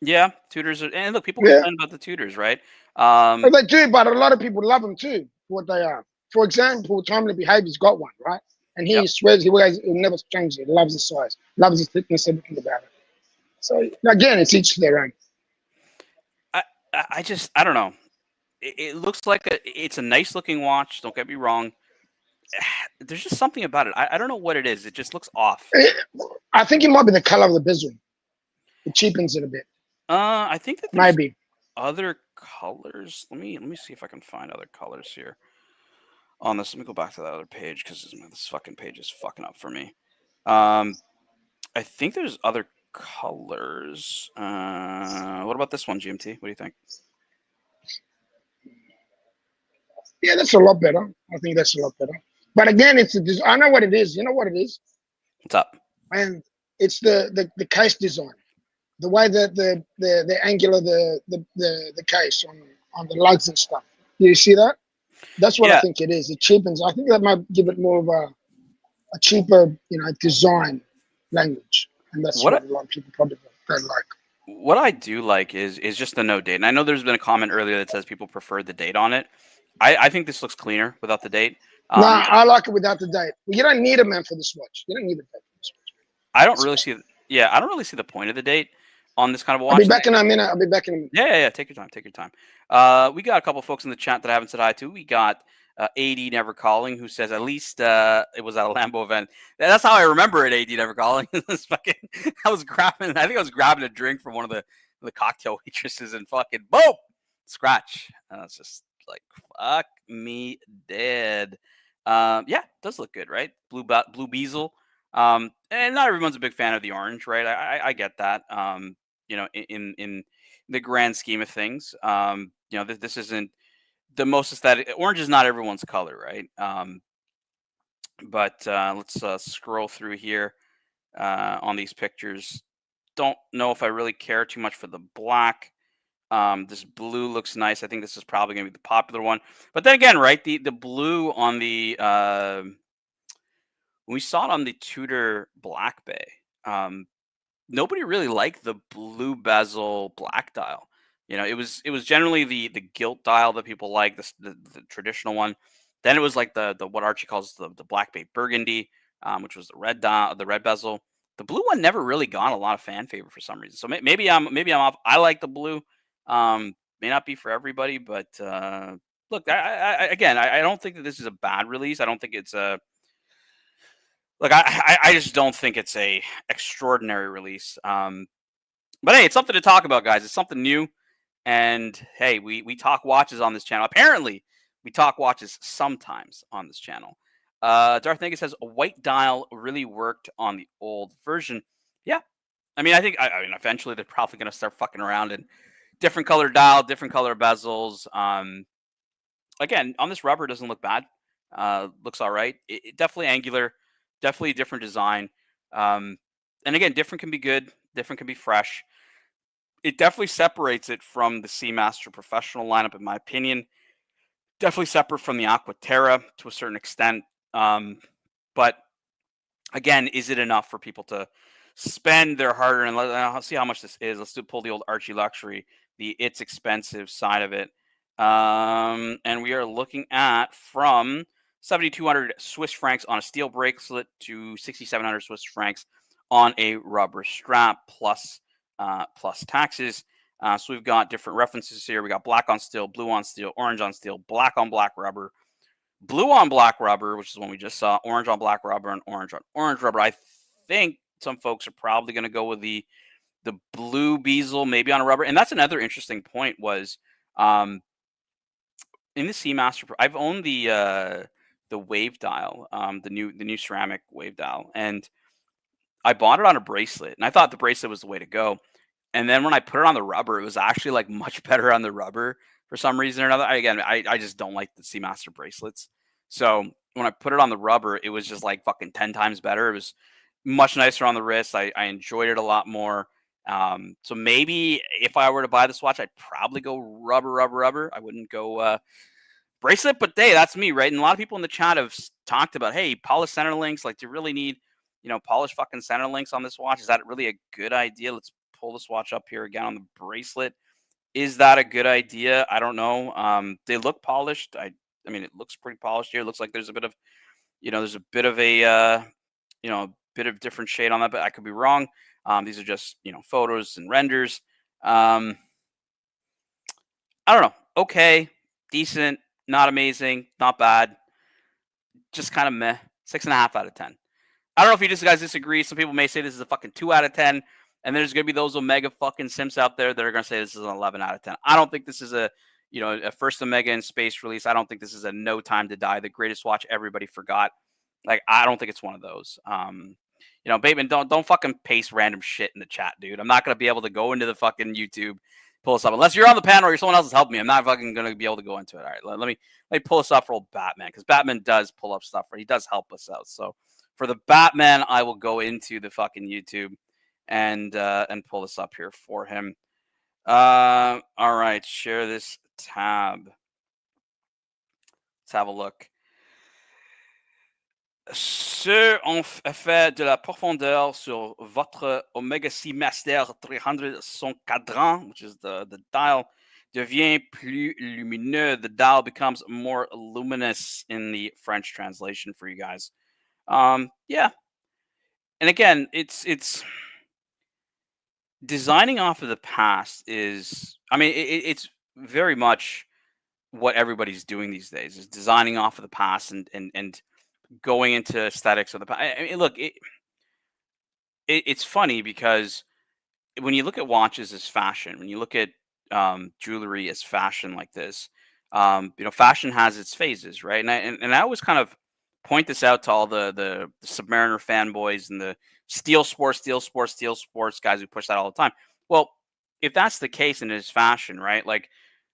Yeah, Tudors are. And look, people complain about the Tudors, right? Well, they do, but a lot of people love them too for what they are. For example, Timely Behavior's got one, right? And he swears he'll never change it. He loves the size, loves the thickness, everything about it. So again, it's each to their own. I don't know. It looks like it's a nice looking watch. Don't get me wrong. There's just something about it. I don't know what it is. It just looks off. I think it might be the color of the bezel. It cheapens it a bit. I think that there's maybe other colors. Let me see if I can find other colors here. On this, let me go back to that other page because this fucking page is fucking up for me. I think there's other colors. What about this one, GMT? What do you think? Yeah, that's a lot better. I think that's a lot better. But again, I know what it is. You know what it is? What's up? And it's the case design, the way that the angular the case on the lugs and stuff. Do you see that? That's what I think it is. It cheapens. I think that might give it more of a cheaper, design language, and that's what a lot of people probably don't like. What I do like is just the no date. And I know there's been a comment earlier that says people prefer the date on it. I think this looks cleaner without the date. No, I like it without the date. You don't need a man for this watch. You don't need a date for this watch. I don't really see. Yeah, I don't really see the point of the date on this kind of watch. I'll be back in a minute. Yeah. Take your time. Take your time. We got a couple folks in the chat that I haven't said hi to. We got AD Never Calling, who says at least it was at a Lambo event. That's how I remember it. AD Never Calling. I was grabbing a drink from one of the cocktail waitresses and fucking boom, scratch. It's just like fuck me dead. It does look good, right? Blue bezel. And not everyone's a big fan of the orange, right? I get that. In the grand scheme of things, this isn't the most aesthetic. Orange is not everyone's color, right? But let's scroll through here on these pictures. Don't know if I really care too much for the black. This blue looks nice. I think this is probably going to be the popular one. But then again, right, the blue on the when we saw it on the Tudor Black Bay, nobody really liked the blue bezel black dial. It was generally the gilt dial that people like, the traditional one. Then it was like the what Archie calls the Black Bay Burgundy, which was the red dial, the red bezel. The blue one never really got a lot of fan favor for some reason. So maybe I'm off. I like the blue. May not be for everybody, but look, I don't think that this is a bad release. I don't think it's a I just don't think it's a extraordinary release. But hey, it's something to talk about, guys. It's something new. And hey, we talk watches on this channel. Apparently, we talk watches sometimes on this channel. Darth Nega says a white dial really worked on the old version. Yeah, I mean, I think eventually they're probably going to start fucking around and different color dial, different color bezels. Again, on this rubber, doesn't look bad. Looks all right. It definitely angular, definitely a different design. And again, different can be good, different can be fresh. It definitely separates it from the Seamaster Professional lineup, in my opinion. Definitely separate from the Aquaterra to a certain extent. But again, is it enough for people to spend their hard-earned? Let's see how much this is. Let's pull the old Archie Luxury, it's expensive side of it. And we are looking at from 7,200 Swiss francs on a steel bracelet to 6,700 Swiss francs on a rubber strap plus taxes. So we've got different references here. We got black on steel, blue on steel, orange on steel, black on black rubber, blue on black rubber, which is one we just saw, orange on black rubber, and orange on orange rubber. I think some folks are probably going to go with the the blue bezel maybe on a rubber. And that's another interesting point was in the Seamaster Pro, I've owned the wave dial, the new ceramic wave dial, and I bought it on a bracelet, and I thought the bracelet was the way to go. And then when I put it on the rubber, it was actually like much better on the rubber for some reason or another. I just don't like the Seamaster bracelets. So when I put it on the rubber, it was just like fucking 10 times better. It was much nicer on the wrist. I enjoyed it a lot more. So maybe if I were to buy this watch, I'd probably go rubber. I wouldn't go bracelet, but hey, that's me, right? And a lot of people in the chat have talked about, hey, polished center links. Like, do you really need, polished fucking center links on this watch? Is that really a good idea? Let's pull this watch up here again on the bracelet. Is that a good idea? I don't know. They look polished. I mean, it looks pretty polished here. It looks like there's a bit of, there's a bit of a bit of different shade on that, but I could be wrong. These are just, photos and renders. I don't know. Okay, decent, not amazing, not bad, just kind of meh. 6.5 out of 10. I don't know if you guys disagree. Some people may say this is a fucking 2 out of 10, and there's gonna be those Omega fucking simps out there that are gonna say this is an 11 out of 10. I don't think this is a first Omega in space release. I don't think this is a No Time to Die, the greatest watch everybody forgot. Like, I don't think it's one of those. Bateman, don't fucking paste random shit in the chat, dude. I'm not gonna be able to go into the fucking YouTube, pull this up unless you're on the panel or someone else is helping me. I'm not fucking gonna be able to go into it. All right, let me pull this up for old Batman, because Batman does pull up stuff, right? He does help us out. So for the Batman, I will go into the fucking YouTube and pull this up here for him. All right, share this tab. Let's have a look. Ce on fait de la profondeur sur votre Omega Seamaster 300, son cadran, which is the dial, devient plus lumineux. The dial becomes more luminous in the French translation for you guys. Yeah. And again, it's designing off of the past is, I mean, it's very much what everybody's doing these days, is designing off of the past and going into aesthetics of the past. I mean, look, it's funny because when you look at watches as fashion, when you look at jewelry as fashion like this, fashion has its phases, right? And I always kind of point this out to all the Submariner fanboys and the steel sports guys who push that all the time. Well, if that's the case and it is fashion, right? Like,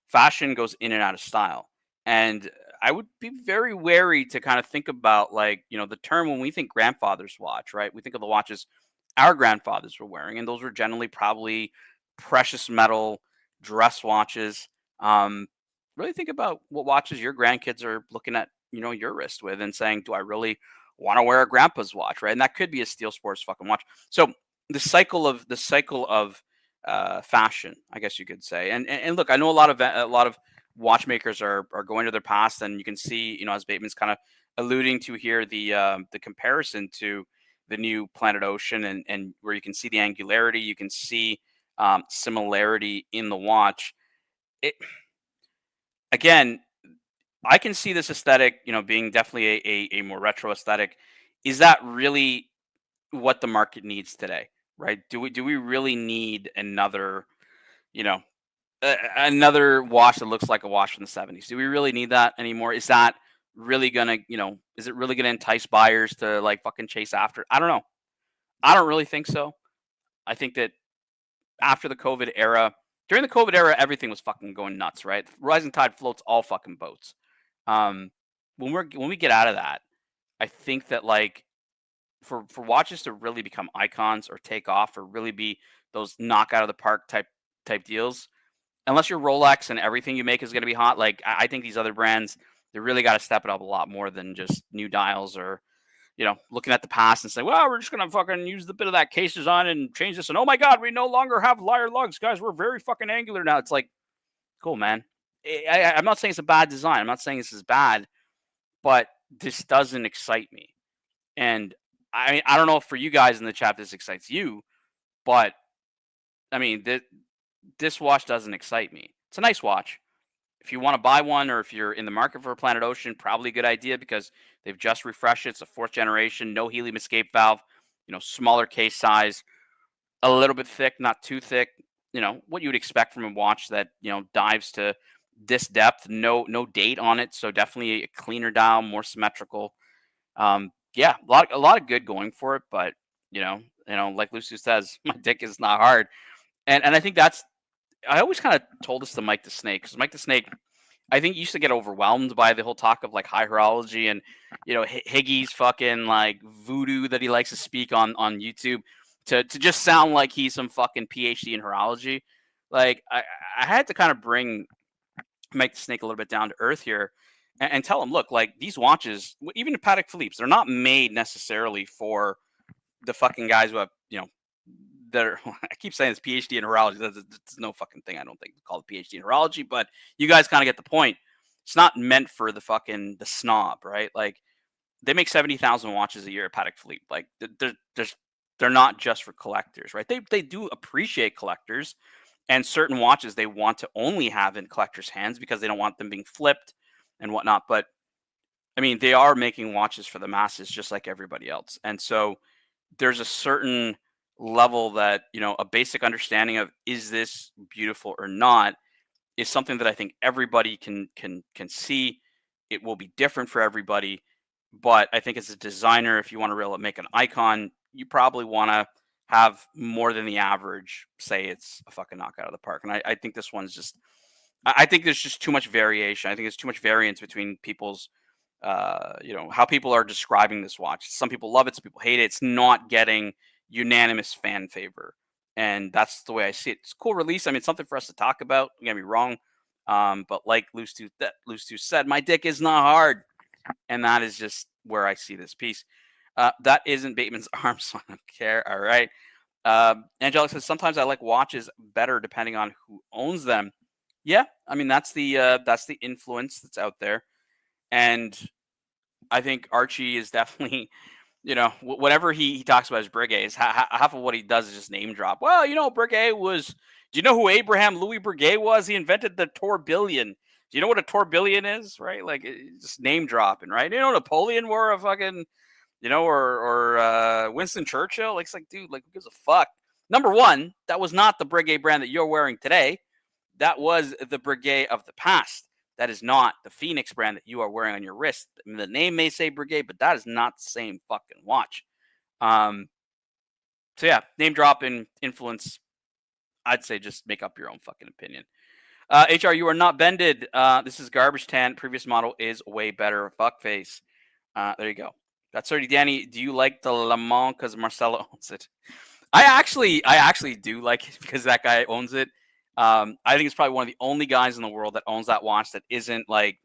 fashion goes in and out of style. And I would be very wary to kind of think about, like, the term when we think grandfather's watch, right? We think of the watches our grandfathers were wearing, and those were generally probably precious metal dress watches. Really think about what watches your grandkids are looking at, your wrist with, and saying, do I really want to wear a grandpa's watch, right? And that could be a steel sports fucking watch. So the cycle of fashion, I guess you could say. And look, I know a lot of watchmakers are going to their past, and you can see, as Bateman's kind of alluding to here, the comparison to the new Planet Ocean, and where you can see the angularity, you can see similarity in the watch. Again, I can see this aesthetic, being definitely a more retro aesthetic. Is that really what the market needs today, right? Do we really need another, another watch that looks like a watch from the 70s? Do we really need that anymore? Is that really gonna, is it really gonna entice buyers to like fucking chase after it? I don't know. I don't really think so. I think that after the COVID era, during the COVID era, everything was fucking going nuts, right? Rising tide floats all fucking boats. When we get out of that, I think that, like, for watches to really become icons or take off or really be those knock out of the park type deals, unless you're Rolex and everything you make is going to be hot, like, I think these other brands, they really got to step it up a lot more than just new dials or, looking at the past and say, well, we're just going to fucking use the bit of that case design and change this. And oh my God, we no longer have lyre lugs, guys. We're very fucking angular now. It's like, cool, man. I'm not saying it's a bad design. I'm not saying this is bad, but this doesn't excite me. And I mean, I don't know if for you guys in the chat this excites you, but I mean, this watch doesn't excite me. It's a nice watch. If you want to buy one, or if you're in the market for a Planet Ocean, probably a good idea because they've just refreshed it. It's a 4th generation, no helium escape valve, smaller case size. a little bit thick, not too thick. What you would expect from a watch that dives to this depth. No date on it, so definitely a cleaner dial, more symmetrical. Yeah, a lot of good going for it, but like Lucy says, my dick is not hard, and I think that's. I always kind of told this to Mike the Snake, because Mike the Snake, I think, used to get overwhelmed by the whole talk of like high horology and Higgy's fucking like voodoo that he likes to speak on YouTube to just sound like he's some fucking PhD in horology. Like I had to kind of bring Mike the Snake a little bit down to earth here and tell him, look, like these watches, even the Patek Philippe's, they're not made necessarily for the fucking guys who have that are, I keep saying this PhD in horology. That's no fucking thing. I don't think called a PhD in horology, but you guys kind of get the point. It's not meant for the snob, right? Like they make 70,000 watches a year at Patek Philippe. Like they're not just for collectors, right? They do appreciate collectors, and certain watches they want to only have in collectors' hands because they don't want them being flipped and whatnot. But I mean, they are making watches for the masses just like everybody else, and so there's a certain level that a basic understanding of, is this beautiful or not, is something that I think everybody can see. It will be different for everybody, but I think as a designer, if you want to really make an icon, you probably want to have more than the average say it's a fucking knockout of the park. And I think this one's just, I think there's just too much variation. I think there's too much variance between people's how people are describing this watch. Some people love it, some people hate it. It's not getting unanimous fan favor, and that's the way I see it. It's a cool release. I mean, it's something for us to talk about. Don't get me wrong, but like Loose Tooth said, my dick is not hard, and that is just where I see this piece. That isn't Bateman's arm, so I don't care. All right. Angelica says, sometimes I like watches better depending on who owns them. Yeah, I mean that's the influence that's out there, and I think Archie is definitely. Whatever he talks about his Breguet, half of what he does is just name drop. Well, Breguet was. Do you know who Abraham Louis Breguet was? He invented the tourbillon. Do you know what a tourbillon is? Right, like just name dropping. Right? Napoleon wore a fucking, or Winston Churchill. Like, it's like, dude, like, who gives a fuck? Number one, that was not the Breguet brand that you're wearing today. That was the Breguet of the past. That is not the Phoenix brand that you are wearing on your wrist. I mean, the name may say Breguet, but that is not the same fucking watch. So yeah, name drop and influence. I'd say just make up your own fucking opinion. HR, you are not bended. This is garbage tan. Previous model is way better. Fuckface. There you go. That's 30. Danny, do you like the Le Mans because Marcelo owns it? I actually do like it because that guy owns it. I think it's probably one of the only guys in the world that owns that watch that isn't like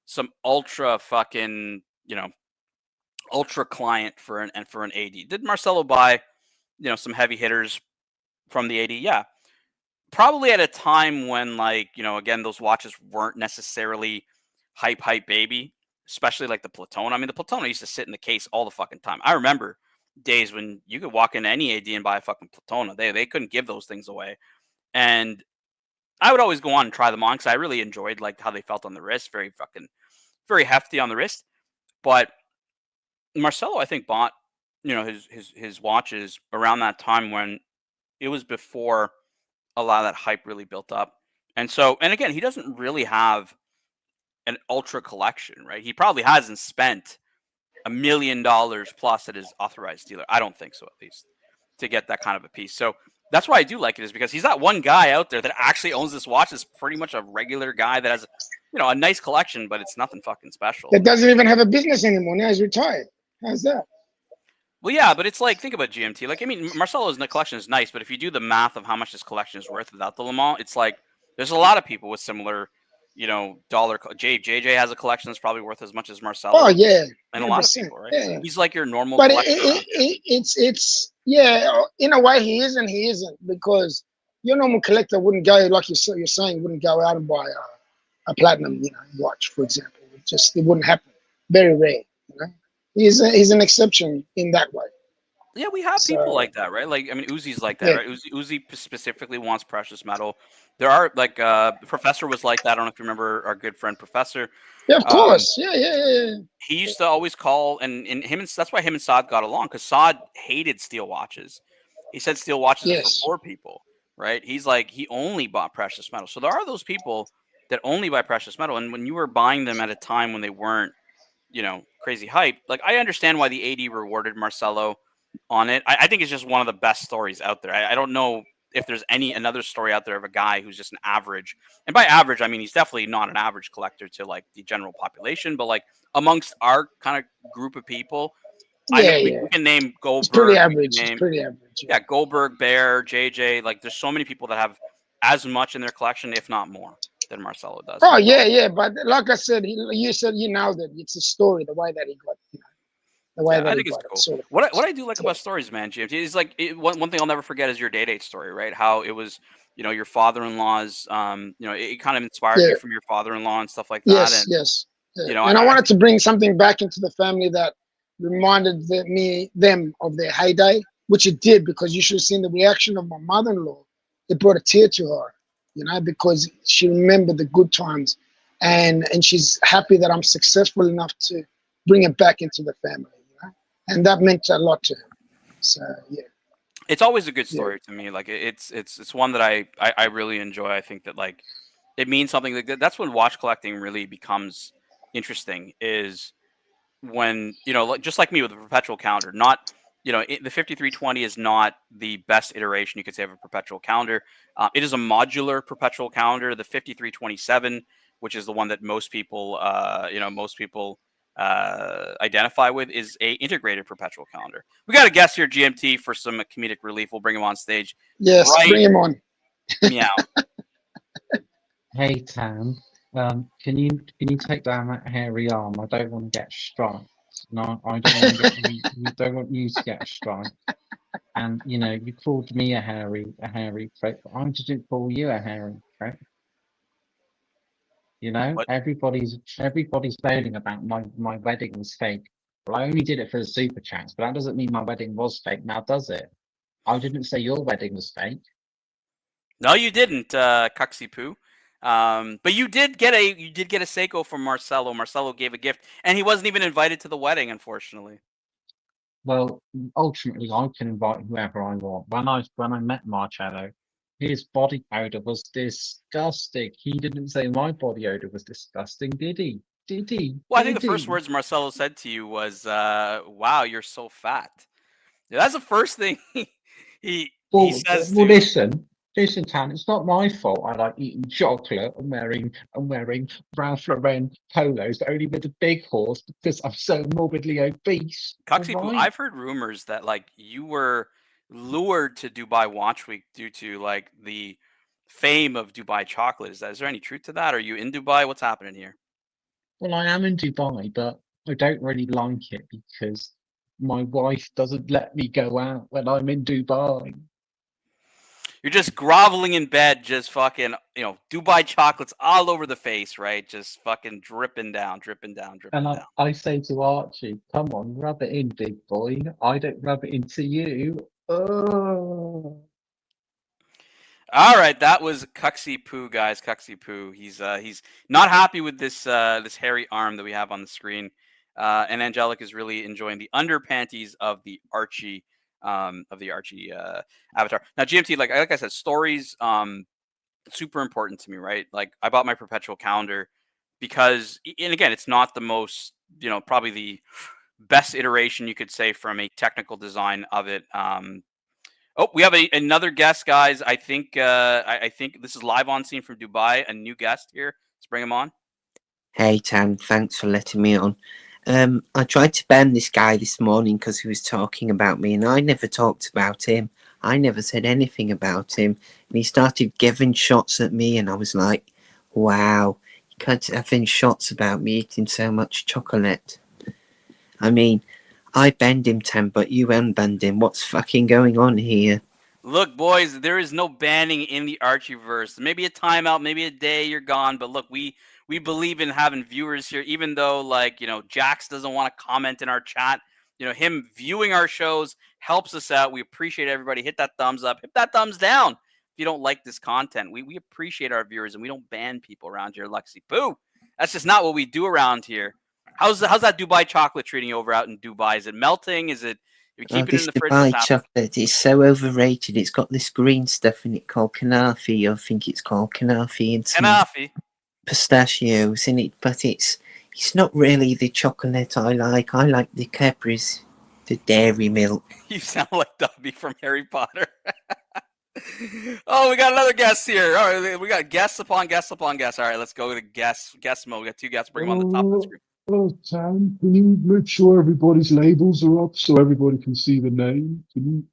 some ultra fucking, ultra client for an AD. Did Marcelo buy, some heavy hitters from the AD? Yeah. Probably at a time when, like, again, those watches weren't necessarily hype baby, especially like the Platona. I mean, the Platona used to sit in the case all the fucking time. I remember days when you could walk into any AD and buy a fucking Platona. They couldn't give those things away. And I would always go on and try them on because I really enjoyed like how they felt on the wrist. Very hefty on the wrist. But Marcelo, I think, bought his watches around that time when it was before a lot of that hype really built up. And again, he doesn't really have an ultra collection, right? He probably hasn't spent $1 million plus at his authorized dealer. I don't think so, at least, to get that kind of a piece. So that's why I do like it, is because he's that one guy out there that actually owns this watch. Is pretty much a regular guy that has, a nice collection, but it's nothing fucking special. That doesn't even have a business anymore. Now he's retired. How's that? Well, yeah, but it's like, think about GMT. Like, I mean, Marcelo's collection is nice, but if you do the math of how much this collection is worth without the Le Mans, it's like there's a lot of people with similar, dollar. JJ has a collection that's probably worth as much as Marcelo. Oh yeah, and a lot of people, right? Yeah. He's like your normal. But it's yeah, in a way he is and he isn't, because your normal collector wouldn't go, like you're saying, wouldn't go out and buy a platinum, watch, for example. It wouldn't happen. Very rare. He's an exception in that way. Yeah, we have people like that, right? Like, I mean, Uzi's like that, right? Uzi specifically wants precious metal. There are, like, Professor was like that. I don't know if you remember our good friend Professor. Yeah, of course. Yeah. He used to always call, and that's why him and Saad got along, because Saad hated steel watches. He said steel watches are for Yes. poor people, right? He's like, he only bought precious metal. So there are those people that only buy precious metal. And when you were buying them at a time when they weren't, crazy hype, like I understand why the AD rewarded Marcelo on it. I think it's just one of the best stories out there. I don't know if there's another story out there of a guy who's just an average, and by average I mean he's definitely not an average collector to like the general population, but like amongst our kind of group of people, I know Yeah, we, yeah. we can name It's pretty Goldberg, we can average. It's name pretty average. yeah Goldberg, Bear, JJ. Like there's so many people that have as much in their collection, if not more, than Marcelo does. Oh yeah, yeah. But like I said, you said you nailed it. It's a story, the way that he got, the way Yeah, that I he think it's got it, cool. sort of. What I do like Yeah. about stories, man, GMT, is like one thing I'll never forget is your date story, right? How it was, your father-in-law's, it kind of inspired Yeah. you from your father-in-law and stuff like that. Yes, And yes. Yeah. I, And I I wanted think to bring something back into the family that reminded them of their heyday, which it did, because you should have seen the reaction of my mother-in-law. It brought a tear to her, because she remembered the good times, and she's happy that I'm successful enough to bring it back into the family, and that meant a lot to her. So yeah, it's always a good yeah, story to me. Like it's one that I really enjoy. I think that like it means something. Like that's when watch collecting really becomes interesting. Is when like, just like me with the perpetual calendar, not the 5320 is not the best iteration you could say of a perpetual calendar. It is a modular perpetual calendar. The 5327, which is the one that most people identify with, is a integrated perpetual calendar. We got a guest here, GMT, for some comedic relief. We'll bring him on stage yes, right bring him on. meow. Hey Tam, can you take down that hairy arm? I don't want to get striked. No, I don't want to get you. We don't want you to get striked. And you called me a hairy prick, but I didn't call you a hairy prick. What? Everybody's moaning about my wedding was fake. Well, I only did it for the super chats, but that doesn't mean my wedding was fake. Now, does it? I didn't say your wedding was fake. No, you didn't, Cuxy Poo. But you did get a Seiko from Marcelo. Marcelo gave a gift, and he wasn't even invited to the wedding, unfortunately. Well, ultimately, I can invite whoever I want. When I met Marcello, his body odor was disgusting. He didn't say my body odor was disgusting, did he? Did he? Well, I think the first words Marcelo said to you was, "Wow, you're so fat." Yeah, that's the first thing he says to you. Listen, Tan. It's not my fault. I like eating chocolate and wearing Ralph Lauren polos, only with a big horse because I'm so morbidly obese. Cuxy Poo, Right? I've heard rumors that like you were lured to Dubai Watch Week due to like the fame of Dubai chocolate. Is there any truth to that? Are you in Dubai? What's happening here? Well, I am in Dubai, but I don't really like it because my wife doesn't let me go out when I'm in Dubai. You're just groveling in bed, just fucking, Dubai chocolates all over the face, right? Just fucking dripping down, dripping down, dripping And down. I say to Archie, come on, rub it in, big boy. I don't rub it into you. Oh. All right, that was Cuxy Poo, guys. Cuxy Poo. He's not happy with this hairy arm that we have on the screen. And Angelic is really enjoying the underpanties of the Archie avatar. Now, GMT, like I said, stories super important to me, right? Like I bought my perpetual calendar because, and again, it's not the most, probably the best iteration you could say from a technical design of it. Oh, we have another guest, guys. I think I think this is live on scene from Dubai. A new guest here. Let's bring him on. Hey Tan, thanks for letting me on. I tried to ban this guy this morning because he was talking about me, and I never talked about him. I never said anything about him, and he started giving shots at me, and I was like, "Wow, you can't having shots about me eating so much chocolate." I mean, I banned him, Tan, but you unbanned him. What's fucking going on here? Look, boys, there is no banning in the Archieverse. Maybe a timeout, maybe a day you're gone, but look, we believe in having viewers here, even though like, Jax doesn't want to comment in our chat. Him viewing our shows helps us out. We appreciate everybody. Hit that thumbs up, hit that thumbs down if you don't like this content. We appreciate our viewers, and we don't ban people around here, Luxy Poo. That's just not what we do around here. How's that Dubai chocolate treating you over out in Dubai? Is it melting? Is it You keep it This in the fridge. What's Dubai happening? chocolate is so overrated. It's got this green stuff in it called kanafi. I think it's called kanafi and some Kanafi. pistachios in it, but it's not really the chocolate I like. I like the Cadbury's, the dairy milk. You sound like Dobby from Harry Potter. Oh, we got another guest here. All right, we got guests upon guests upon guests. All right, let's go to guest mode. We got 2 guests. Bring them on the top of the screen. Tam, can you make sure everybody's labels are up so everybody can see the name? Can you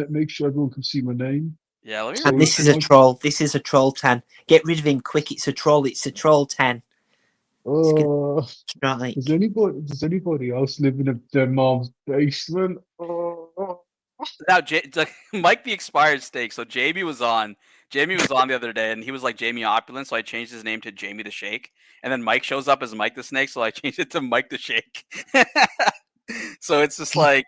make sure everyone can see my name? Yeah, let me. And this is a troll. This is a troll, Tan. Get rid of him quick. It's a troll. It's a troll, Tan. Strike. Does anybody else live in their mom's basement? Now, Mike the Expired Steak. So Jamie was on the other day, and he was like Jamie Opulent, so I changed his name to Jamie the Shake. And then Mike shows up as Mike the Snake, so I changed it to Mike the Shake. So it's just like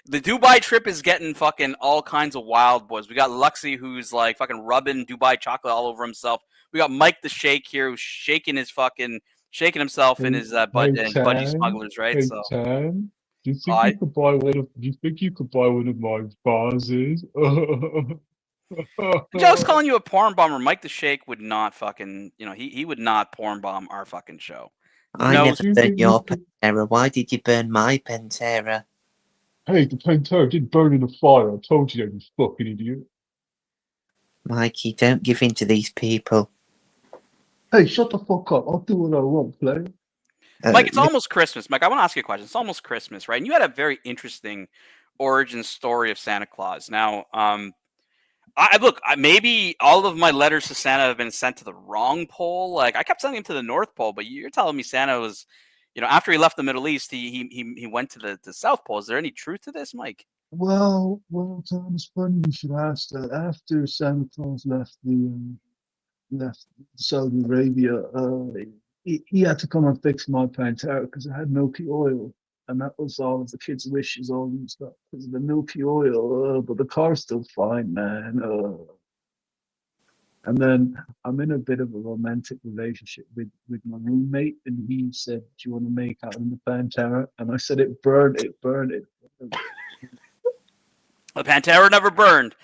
the Dubai trip is getting fucking all kinds of wild, boys. We got Luxy, who's like fucking rubbing Dubai chocolate all over himself. We got Mike the Shake here, who's shaking himself in his budgie smugglers, right? Hey, So Tam, do you think you could buy one of my vases? Joe's calling you a porn bomber. Mike the Shake would not fucking, he would not porn bomb our fucking show. I never burned your Pantera. Why did you burn my Pantera? Hey, the Pantera didn't burn in a fire. I told you that, you fucking idiot. Mikey, don't give in to these people. Hey, shut the fuck up. I'll do what I want, play. Mike, it's almost Christmas. Mike, I want to ask you a question. It's almost Christmas, right? And you had a very interesting origin story of Santa Claus. Now, maybe all of my letters to Santa have been sent to the wrong pole. Like I kept sending him to the North Pole, but you're telling me Santa was, after he left the Middle East, he went to the South Pole. Is there any truth to this, Mike? Well, Tom, it's funny you should ask that. After Santa Claus left Saudi Arabia, he had to come and fix my Pantera because it had milky oil. And that was all of the kids' wishes, all and stuff, because of the milky oil. But the car's still fine, man. And then I'm in a bit of a romantic relationship with my roommate, and he said, "Do you want to make out in the Pantera?" And I said, "It burned. The Pantera never burned.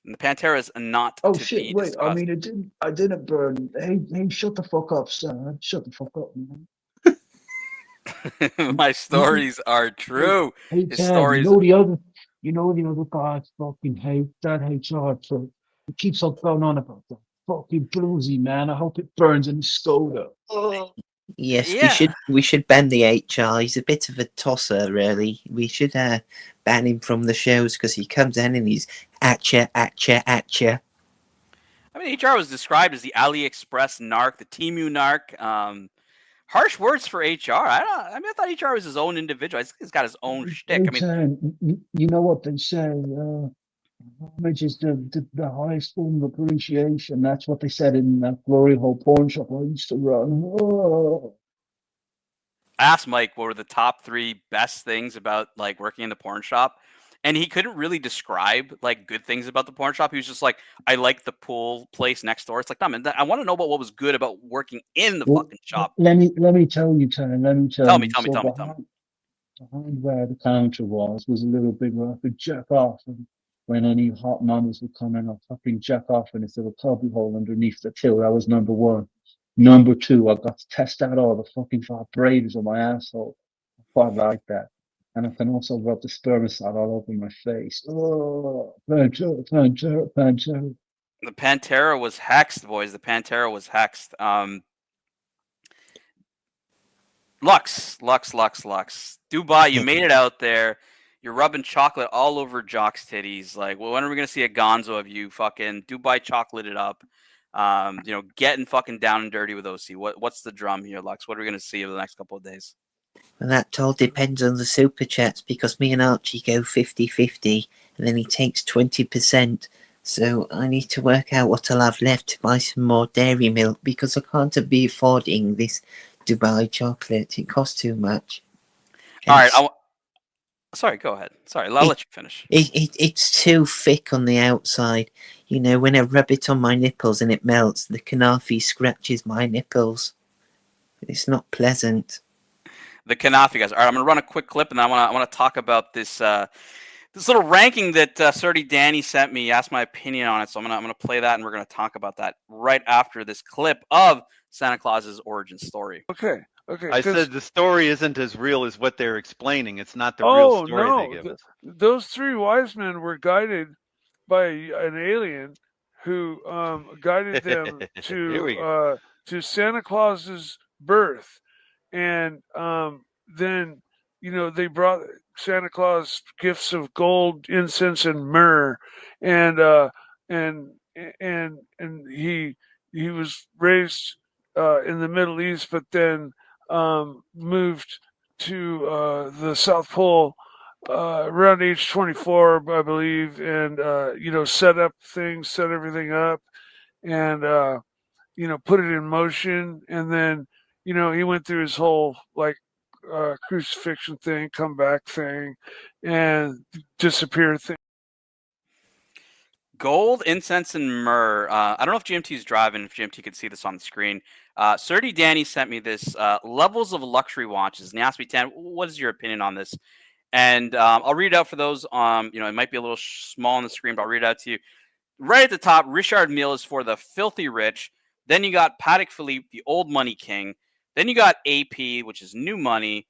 And the Pantera is not. Oh to shit! be Wait, discussed. I mean, it didn't. I didn't burn. Hey, shut the fuck up, son. Shut the fuck up, man. My stories are true. Hey, His Ted, stories. you know the other guys fucking hate that HR truck. It keeps on going on about that fucking bluesy, man. I hope it burns in the Skoda. Yes, Yeah. we should ban the HR. He's a bit of a tosser, really. We should ban him from the shows because he comes in and he's at ya. I mean, HR was described as the AliExpress narc, the Temu narc. Harsh words for HR. I thought HR was his own individual. I think he's got his own shtick. You know what they say? Homage is the highest form of appreciation. That's what they said in that glory hole porn shop I used to run. Oh. I asked Mike what were the top 3 best things about like working in the porn shop, and he couldn't really describe like good things about the porn shop. He was just like, I like the pool place next door. It's like, no, man, I want to know about what was good about working in the fucking shop. Let me tell you, Tan. Tell me. Behind where the counter was a little bit where I could jack off, and when any hot mamas would come in, I'd fucking jack off, and if there was a cubby hole underneath the till, that was number 1. Number 2, I got to test out all the fucking vibrators on my asshole. I quite like that. And I can also rub the spermicide all over my face. Oh, Pantera. The Pantera was hexed, boys. The Pantera was hexed. Lux. Dubai, you made it out there. You're rubbing chocolate all over Jock's titties. Like, well, when are we gonna see a gonzo of you fucking Dubai chocolate it up? Getting fucking down and dirty with OC. What's the drum here, Lux? What are we gonna see over the next couple of days? And that all depends on the super chats because me and Archie go 50-50 and then he takes 20%. So I need to work out what I'll have left to buy some more dairy milk because I can't be affording this Dubai chocolate. It costs too much. All right. Sorry, go ahead. Sorry, I'll let you finish. It's too thick on the outside. When I rub it on my nipples and it melts, the kanafi scratches my nipples. It's not pleasant. The Kanafi guys. All right, I'm gonna run a quick clip, and then I want to talk about this this little ranking that Surdy Danny sent me. He asked my opinion on it, so I'm gonna play that, and we're gonna talk about that right after this clip of Santa Claus's origin story. Okay. I said the story isn't as real as what they're explaining. It's not the real Oh story they no, give us. those three wise men were guided by an alien who guided them Here we go. to Santa Claus's birth, and then they brought Santa Claus gifts of gold, incense, and myrrh, and and and he was raised in the Middle East, but then moved to the South Pole around age 24, I believe, and set everything up, and put it in motion, and then he went through his whole crucifixion thing, comeback thing, and disappear thing. Gold, incense, and myrrh. I don't know if GMT's driving, if GMT could see this on the screen. Surdy Danny sent me this levels of luxury watches, and he asked me, Tan, what is your opinion on this? And I'll read it out for those. It might be a little small on the screen, but I'll read it out to you. Right at the top, Richard Mille is for the filthy rich. Then you got Patek Philippe, the old money king. Then you got AP, which is new money.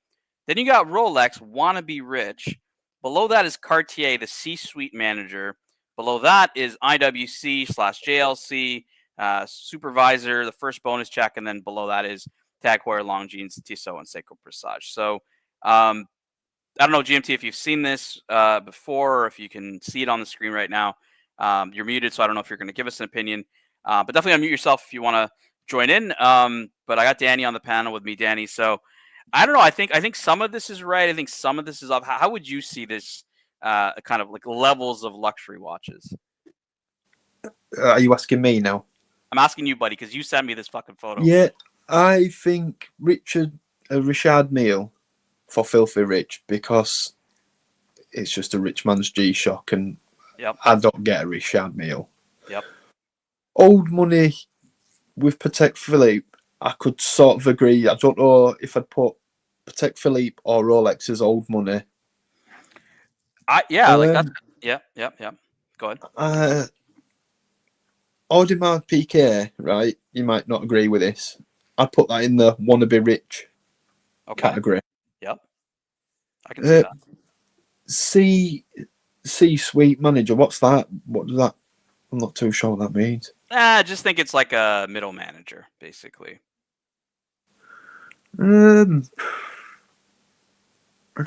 Then you got Rolex, wannabe rich. Below that is Cartier, the C-suite manager. Below that is IWC/JLC, supervisor, the first bonus check. And then below that is Tag Heuer, Longines, Tissot, and Seiko Presage. So I don't know, GMT, if you've seen this before or if you can see it on the screen right now. You're muted, so I don't know if you're going to give us an opinion. But definitely unmute yourself if you want to join in. But I got Danny on the panel with me, Danny. So I don't know. I think some of this is right. I think some of this is off. How would you see this kind of like levels of luxury watches? Are you asking me now? I'm asking you, buddy, because you sent me this fucking photo. Yeah, I think Richard Mille for filthy rich, because it's just a rich man's G-Shock, and I don't get a Richard Mille. Yep. Old money with Patek Philippe, I could sort of agree. I don't know if I'd put Patek Philippe or Rolex as old money. Like that. Yeah. Go ahead. Audemars Piguet, right? You might not agree with this. I'd put that in the wannabe rich category. Yep. I can see that. C-suite manager. What's that? What does that? I'm not too sure what that means. I just think it's like a middle manager, basically. I don't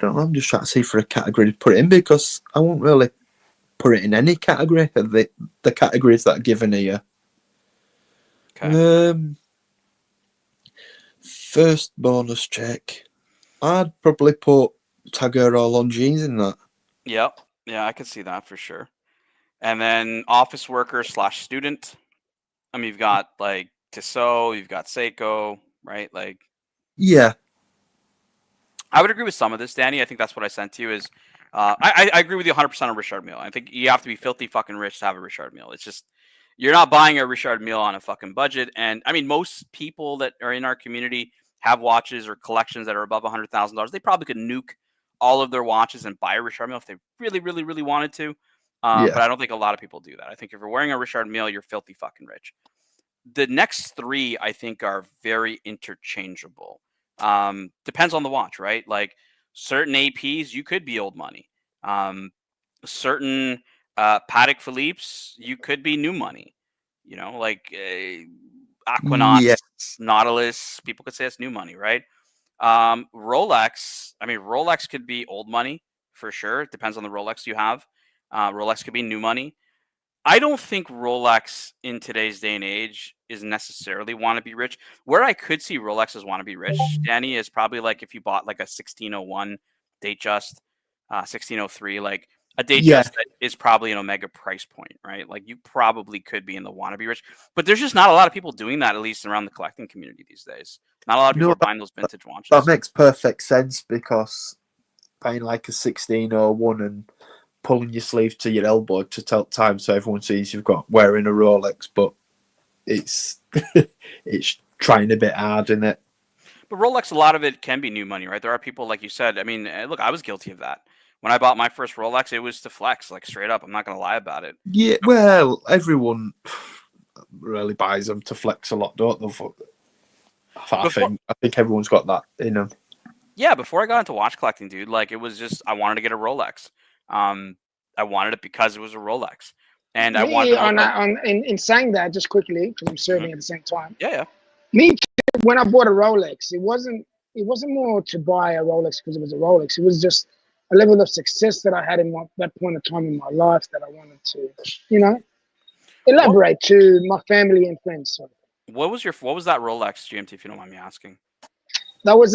know. I'm just trying to see for a category to put it in, because I won't really put it in any category of the categories that are given here. Okay. First bonus check. I'd probably put Tag Heuer or Longines in that. Yep. Yeah, I can see that for sure. And then office worker / student. I mean, you've got like Tissot, you've got Seiko, right? Like, yeah. I would agree with some of this, Danny. I think that's what I sent to you is I agree with you 100% on Richard Mille. I think you have to be filthy fucking rich to have a Richard Mille. It's just, you're not buying a Richard Mille on a fucking budget. And I mean, most people that are in our community have watches or collections that are above $100,000. They probably could nuke all of their watches and buy a Richard Mille if they really, really, really wanted to. But I don't think a lot of people do that. I think if you're wearing a Richard Mille, you're filthy fucking rich. The next three, I think, are very interchangeable. Depends on the watch, right? Like certain APs, you could be old money. Certain Patek Philippe's, you could be new money. Like Aquanaut, Nautilus, people could say it's new money, right? Rolex, I mean, Rolex could be old money for sure. It depends on the Rolex you have. Rolex could be new money. I don't think Rolex in today's day and age is necessarily want to be rich. Where I could see Rolex as want to be rich, Danny, is probably like if you bought like a 1601 Datejust, 1603, like a Datejust that is probably an Omega price point, right? Like you probably could be in the want to be rich, but there's just not a lot of people doing that, at least around the collecting community these days. Not a lot of people are buying those vintage watches. That makes perfect sense, because buying like a 1601 and pulling your sleeve to your elbow to tell time so everyone sees you've got wearing a Rolex, but it's it's trying a bit hard, isn't it? But Rolex, a lot of it can be new money, right? There are people, like you said, I mean, look, I was guilty of that. when I bought my first Rolex, it was to flex, like straight up. I'm not gonna lie about it. Yeah, well, everyone really buys them to flex a lot, don't they? I think everyone's got that in them. Yeah, before I got into watch collecting, dude, like it was just I wanted to get a Rolex. I wanted it because it was a Rolex, and I wanted to look in saying that, just quickly, because I'm serving Mhm. at the same time. Yeah. Me too, when I bought a Rolex, it wasn't more to buy a Rolex because it was a Rolex. It was just a level of success that I had in that point of time in my life that I wanted to, elaborate to my family and friends. So What was that Rolex GMT, if you don't mind me asking? that was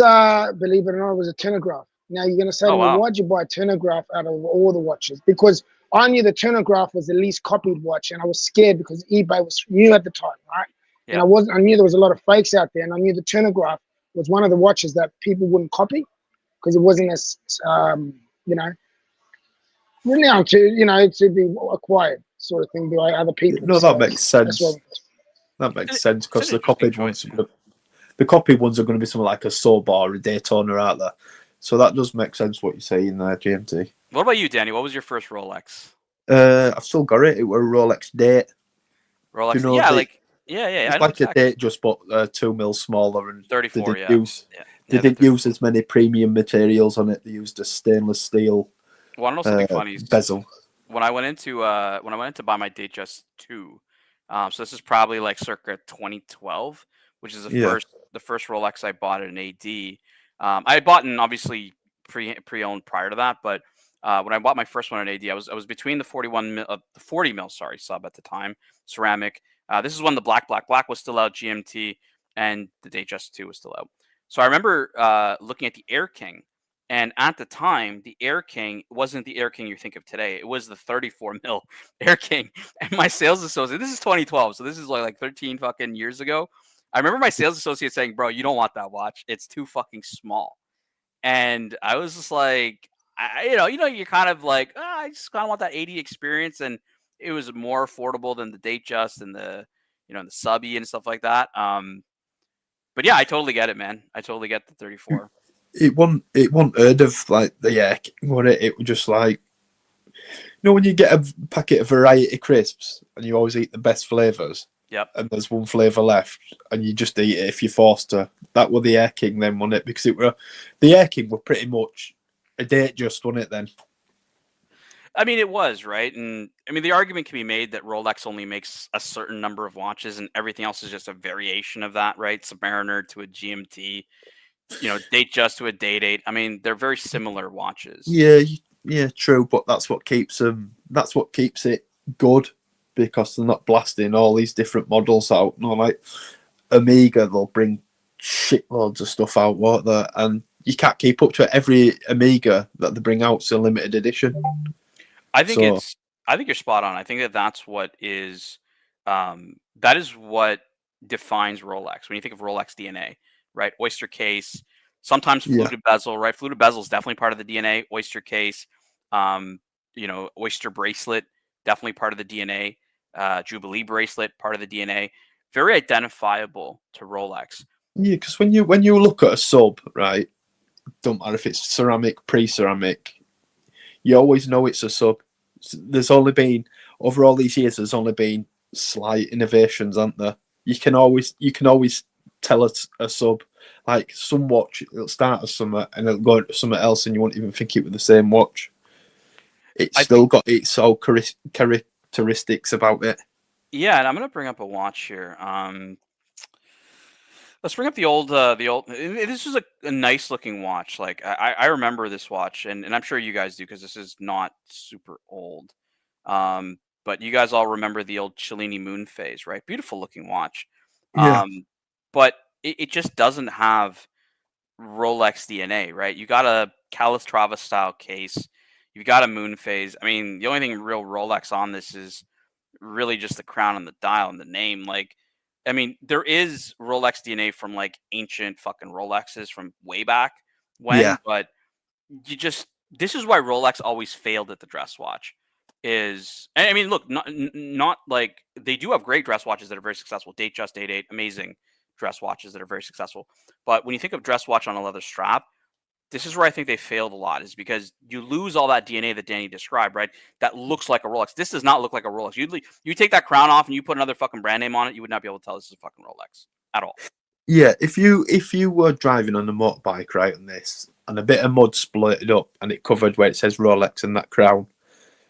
believe it or not, it was a Turnograph. Now you're gonna say to me, wow. why'd you buy a Turnograph out of all the watches? Because I knew the Turnograph was the least copied watch, and I was scared because eBay was new at the time, right? Yeah. And I knew there was a lot of fakes out there, and I knew the Turnograph was one of the watches that people wouldn't copy because it wasn't as renowned to be acquired sort of thing by other people. No, so that makes sense. That makes sense because the copied ones, the copied ones are going to be something like a Soba or a Daytona out there. So that does make sense what you're saying there, GMT. What about you, Danny? What was your first Rolex? I've still got it. It was a Rolex Date. Rolex, you know, yeah, it's I know like exactly. a Date, just but 2 mil smaller, and 34, they didn't use as many premium materials on it. They used a stainless steel Well, I know something funny. bezel. When I went into buy my Datejust 2, so this is probably like circa 2012, which is the first Rolex I bought at an AD. I had bought obviously pre-owned prior to that, but when I bought my first one at AD, I was between the 40 mil sub at the time, ceramic. This is when the black was still out, GMT, and the Datejust 2 was still out. So I remember looking at the Air King. And at the time, the Air King wasn't the Air King you think of today. It was the 34 mil Air King. And my sales associate, this is 2012, so this is like 13 fucking years ago. I remember my sales associate saying, "Bro, you don't want that watch. It's too fucking small." And I was just like, you're kind of like, I just kind of want that 80 experience, and it was more affordable than the Datejust and the the subby and stuff like that. But yeah, I totally get it, man. I totally get the 34. It wasn't heard of like the Air King, was it? It was just like, when you get a packet of variety crisps and you always eat the best flavors. Yep. And there's one flavor left, and you just eat it if you're forced to. That was the Air King then, wasn't it? Because the Air King were pretty much a Datejust, wasn't it then? I mean, it was, right? And I mean, the argument can be made that Rolex only makes a certain number of watches, and everything else is just a variation of that, right? Submariner to a GMT, Datejust to a Date-8. I mean, they're very similar watches. Yeah, true. But that's what keeps them. That's what keeps it good, because they're not blasting all these different models out. Like Omega, they'll bring shitloads of stuff out, won't they? And you can't keep up to it. Every Omega that they bring out is a limited edition. I think you're spot on. I think that's what is that is what defines Rolex. When you think of Rolex DNA, right? Oyster case, sometimes fluted bezel, right? Fluted bezel is definitely part of the DNA. Oyster case, oyster bracelet, definitely part of the DNA. Jubilee bracelet, part of the DNA. Very identifiable to Rolex. Yeah, because when you look at a sub, right, don't matter if it's ceramic, pre-ceramic, you always know it's a sub. There's only been, over all these years, there's only been slight innovations, aren't there? You can always tell a sub, like some watch, it'll start as something and it'll go into something else, and you won't even think it was the same watch. It's still got its own characteristics about it. Yeah, and I'm gonna bring up a watch here. Let's bring up the old. This is a nice looking watch. Like I remember this watch, and I'm sure you guys do because this is not super old. But you guys all remember the old Cellini Moon phase, right? Beautiful looking watch. Yeah. But it just doesn't have Rolex DNA, right? You got a Calatrava style case. You've got a moon phase. I mean, the only thing real Rolex on this is really just the crown and the dial and the name. Like, I mean, there is Rolex DNA from like ancient fucking Rolexes from way back when, but this is why Rolex always failed at the dress watch. I mean, look, not like they do have great dress watches that are very successful. Datejust, Date-8, amazing dress watches that are very successful. But when you think of dress watch on a leather strap, this is where I think they failed a lot, is because you lose all that DNA that Danny described, right? That looks like a Rolex. This does not look like a Rolex. You take that crown off and you put another fucking brand name on it, you would not be able to tell this is a fucking Rolex at all. Yeah, if you were driving on a motorbike, right, on this, and a bit of mud splurted up and it covered where it says Rolex and that crown,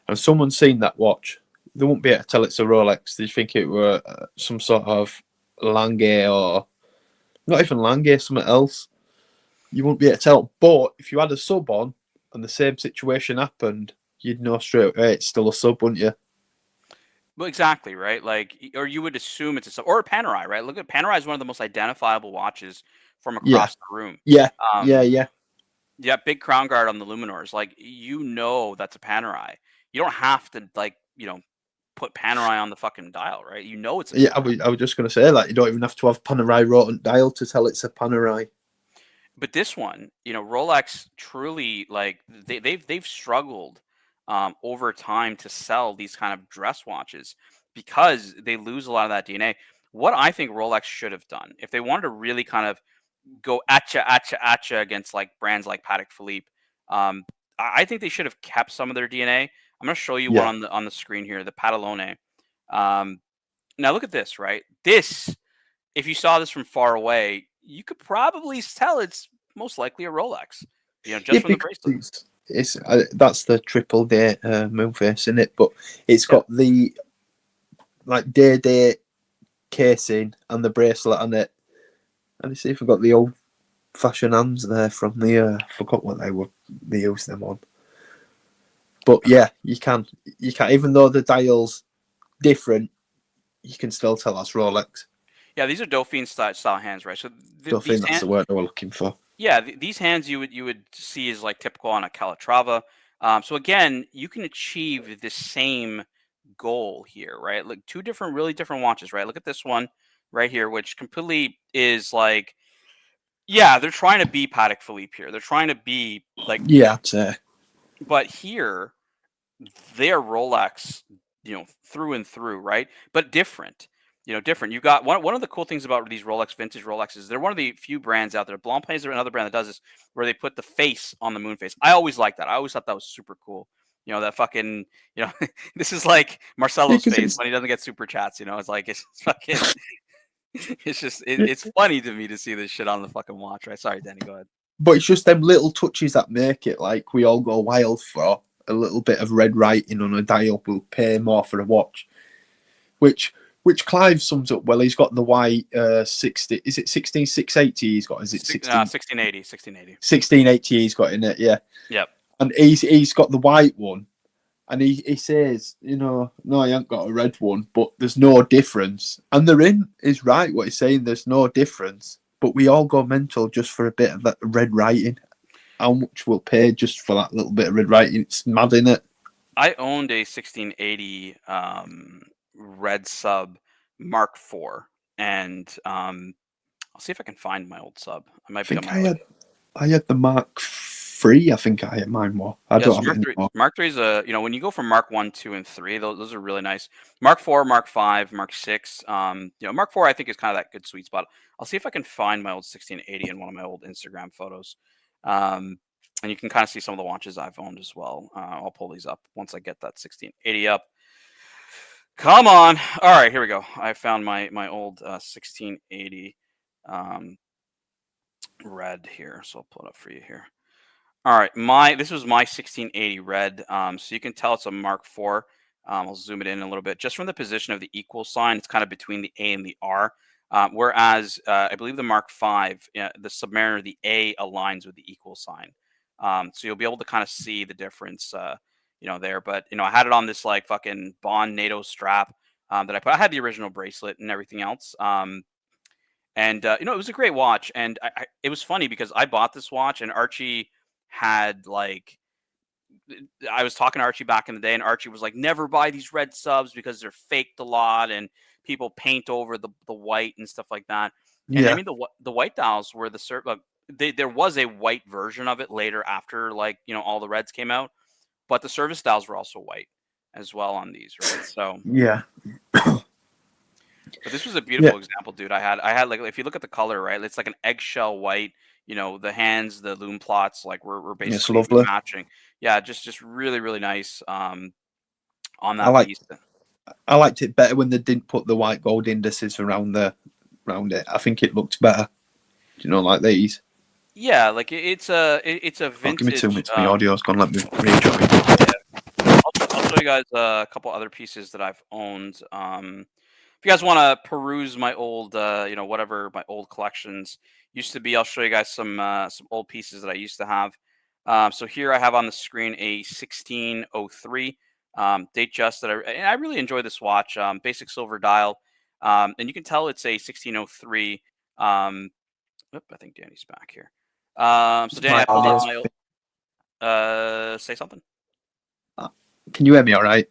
and someone's seen that watch, they won't be able to tell it's a Rolex. They think it were some sort of Lange, or not even Lange, something else. You wouldn't be able to tell. But if you had a sub on and the same situation happened, you'd know straight away it's still a sub, wouldn't you? Well, exactly, right? Like, or you would assume it's a sub, or a Panerai, right? Look at Panerai is one of the most identifiable watches from across the room. Yeah, Um, yeah. Yeah, big crown guard on the Luminors. Like, that's a Panerai. You don't have to, like, put Panerai on the fucking dial, right? It's a Yeah, Panerai. I was just going to say that. You don't even have to have Panerai Rotent dial to tell it's a Panerai. But this one, Rolex truly, like, they've struggled over time to sell these kind of dress watches because they lose a lot of that DNA. What I think Rolex should have done, if they wanted to really kind of go atcha against like brands like Patek Philippe, I think they should have kept some of their DNA. I'm going to show you Yeah. one on the screen here, the Patalone. Now look at this, right? This, if you saw this from far away, you could probably tell it's most likely a Rolex. Just from the bracelet. It's that's the triple day moon face, isn't it? But it's got the like day casing and the bracelet on it. And you see if I've got the old fashioned hands there from the forgot what they used them on. But yeah, you can even though the dial's different, you can still tell that's Rolex. Yeah, these are Dauphine style hands, right? So Dauphine, that's the word they were looking for. Yeah, these hands you would see is like typical on a Calatrava. So again, you can achieve the same goal here, right? Like two really different watches, right? Look at this one right here, which completely is like, yeah, they're trying to be Patek Philippe here. They're trying to be like, yeah, I'd say. But here, they're Rolex, through and through, right? But different. Different. You got one of the cool things about these vintage Rolexes. They're one of the few brands out there. Blancpain is another brand that does this, where they put the face on the moon face. I always liked that. I always thought that was super cool. That fucking, this is like Marcelo's face when he doesn't get super chats. It's like it's fucking. It's just it's funny to me to see this shit on the fucking watch, right? Sorry, Danny, go ahead. But it's just them little touches that make it like we all go wild for. A little bit of red writing on a dial will pay more for a watch, which Clive sums up well. He's got the white 60. Is it 16680? He's got. Is it 1680? 1680. He's got in it. Yeah. Yep. And he's got the white one, and he says, no, I haven't got a red one, but there's no difference. And therein is right what he's saying. There's no difference, but we all go mental just for a bit of that red writing. How much we'll pay just for that little bit of red writing? It's mad, isn't it? I owned a 1680 red sub Mark IV, and I'll see if I can find my old sub. I had the Mark III. I think I had mine more. I don't have it anymore. Mark III is when you go from Mark 1, 2, and 3, those are really nice. Mark IV, Mark 5, Mark 6. Mark IV I think is kind of that good sweet spot. I'll see if I can find my old 1680 in one of my old Instagram photos. And you can kind of see some of the watches I've owned as well. I'll pull these up once I get that 1680 up. Come on. All right, here we go. I found my old 1680 red here. So I'll pull it up for you here. All right, this was my 1680 red. So you can tell it's a Mark IV. I'll zoom it in a little bit. Just from the position of the equal sign, it's kind of between the A and the R. Whereas I believe the Mark V, the Submariner, the A aligns with the equal sign. So you'll be able to kind of see the difference, there. But, I had it on this like fucking Bond NATO strap that I put. I had the original bracelet and everything else. It was a great watch. And it was funny because I bought this watch and Archie had like, I was talking to Archie back in the day, and Archie was like, never buy these red subs because they're faked a lot and people paint over the white and stuff like that. And I mean, the white dials were there was a white version of it later after all the reds came out, but the service dials were also white as well on these, right? So yeah. But this was a beautiful example, dude. I had like, if you look at the color, right, it's like an eggshell white. You know, the hands, the loom plots, like we're It's basically lovely. matching. Yeah, just really really nice. On I that like. piece. I liked it better when they didn't put the white gold indices around it. I think it looked better. You know, like these. Yeah, like it's a Oh, vintage. give me 2 minutes. My audio's gone. Let me rejoin. I'll show you guys a couple other pieces that I've owned. If you guys want to peruse my old, whatever my old collections used to be, I'll show you guys some old pieces that I used to have. So here I have on the screen a 1603 date just that I really enjoy this watch. Basic silver dial, and you can tell it's a 1603. I think Danny's back here. So Danny, I pulled up my say something. Can you hear me all right?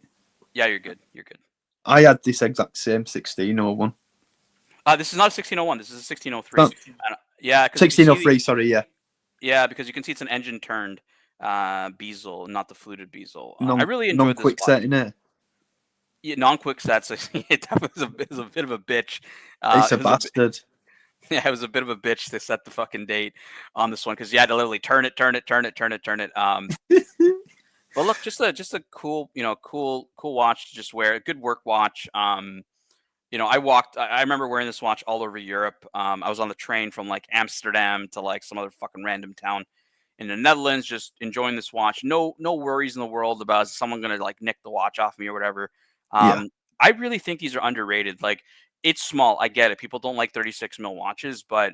Yeah, you're good. You're good. I had this exact same 1601. This is not a 1601. This is a 1603. Oh. Yeah, 1603. Sorry, yeah. Yeah, because you can see it's an engine turned bezel, not the fluted bezel. I really enjoyed this non-quick watch. set in it. Yeah, non-quick sets. It definitely is a bit of a bitch. It's a bastard. Yeah, it was a bit of a bitch to set the fucking date on this one because you had to literally turn it. But look, just a cool, cool watch to just wear. A good work watch. I remember wearing this watch all over Europe. I was on the train from like Amsterdam to like some other fucking random town in the Netherlands, just enjoying this watch. No worries in the world about is someone gonna like nick the watch off me or whatever. I really think these are underrated. Like, it's small. I get it. People don't like 36 mil watches, but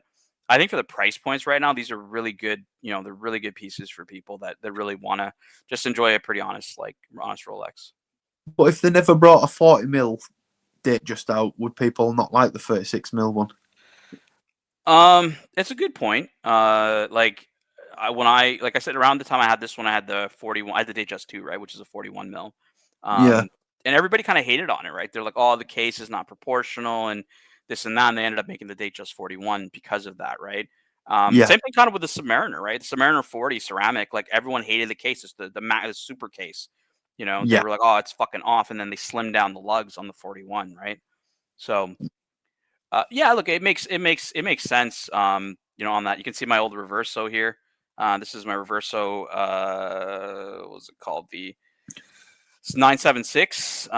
I think for the price points right now, these are really good. They're really good pieces for people that really want to just enjoy a pretty honest Rolex. But if they never brought a 40 mil date just out, would people not like the 36 mil one? It's a good point. Like I said, around the time I had this one, I had the 41. I had the Datejust 2, right, which is a 41 mil. And everybody kind of hated on it, right? They're like, "Oh, the case is not proportional," and this and that. And they ended up making the Datejust 41 because of that, right? Same thing kind of with the Submariner, right? The Submariner 40 ceramic, like everyone hated the case. It's the super case. They were like, "Oh, it's fucking off," and then they slimmed down the lugs on the 41, right? So, look, it makes sense. On that, you can see my old Reverso here. This is my Reverso. What was it called? It's 976.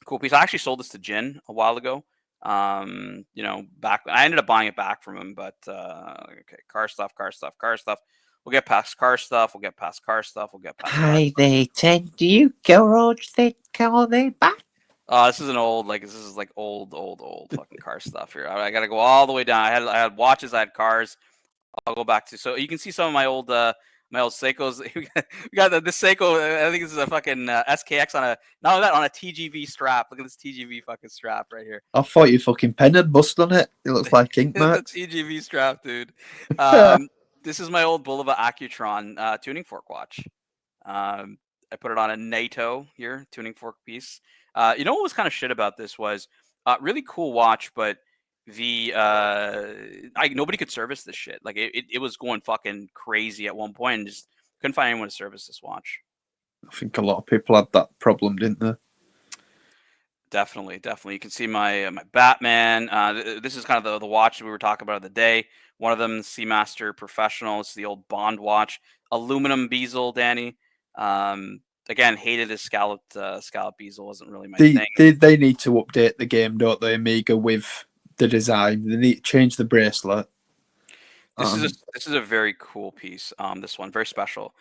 Cool piece. I actually sold this to Jin a while ago. Back I ended up buying it back from him, but okay, car stuff. We'll get past car stuff. We'll get past car stuff. Hi there, Ted. Do you garage that car there back? This is old fucking car stuff here. I gotta go all the way down. I had watches. I had cars. I'll go back to, so you can see some of my old Seikos. We got this Seiko. I think this is a fucking SKX on a TGV strap. Look at this TGV fucking strap right here. I thought you fucking pen had bust on it. It looks like ink marks. It's a TGV strap, dude. This is my old Bulova Accutron tuning fork watch. I put it on a NATO here, tuning fork piece. What was kind of shit about this was really cool watch, but nobody could service this shit. Like it was going fucking crazy at one point and just couldn't find anyone to service this watch. I think a lot of people had that problem, didn't they? Definitely. You can see my Batman. This is kind of the watch we were talking about of the day. One of them, Seamaster Professional. It's the old Bond watch, aluminum bezel, Danny. Again, hated his scalloped bezel. Wasn't really my thing. They need to update the game, don't they, Amiga, with the design. They need to change the bracelet. This is a very cool piece. This one, very special.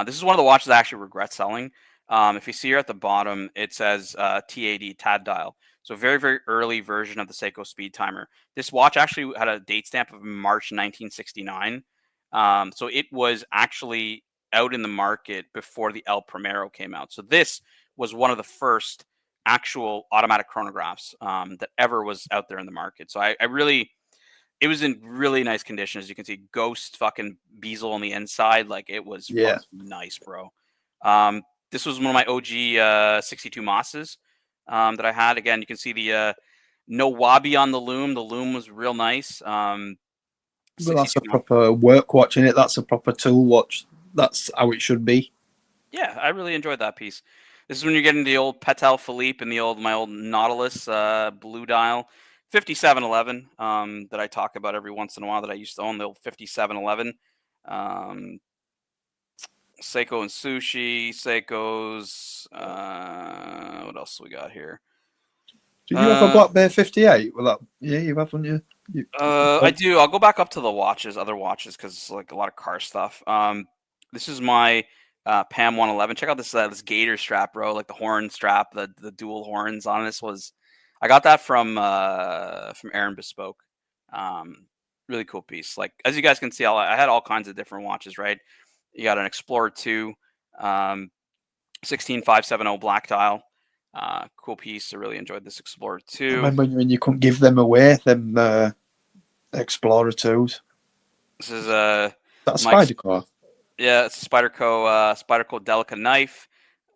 This is one of the watches I actually regret selling. If you see here at the bottom, it says TAD, TAD dial. So very, very early version of the Seiko speed timer. This watch actually had a date stamp of March 1969. So it was actually out in the market before the El Primero came out. So this was one of the first actual automatic chronographs that ever was out there in the market. So it was in really nice condition. As you can see, ghost fucking bezel on the inside. Like it was nice, bro. This was one of my OG 62 Mosses that I had. Again, you can see the no wabi on the loom. The loom was real nice. Well, that's a proper work watch, innit? That's a proper tool watch. That's how it should be. Yeah, I really enjoyed that piece. This is when you're getting the old Patel Philippe and my old Nautilus blue dial. 5711 that I talk about every once in a while that I used to own, the old 5711. Seiko and Sushi, Seiko's, what else we got here? Did you have a Black Bear 58? Well, yeah, you have, haven't you? I do. I'll go back up to the watches, other watches, because it's like a lot of car stuff. This is my Pam 111. Check out this gator strap, bro. Like the horn strap, the dual horns on this I got that from Aaron Bespoke. Really cool piece. Like as you guys can see, I had all kinds of different watches, right? You got an Explorer 2, 16570 black dial. Cool piece. I really enjoyed this Explorer 2. I remember when you couldn't give them away, them Explorer 2s. This is That's Spyderco. Yeah, it's a Spyderco Delica knife,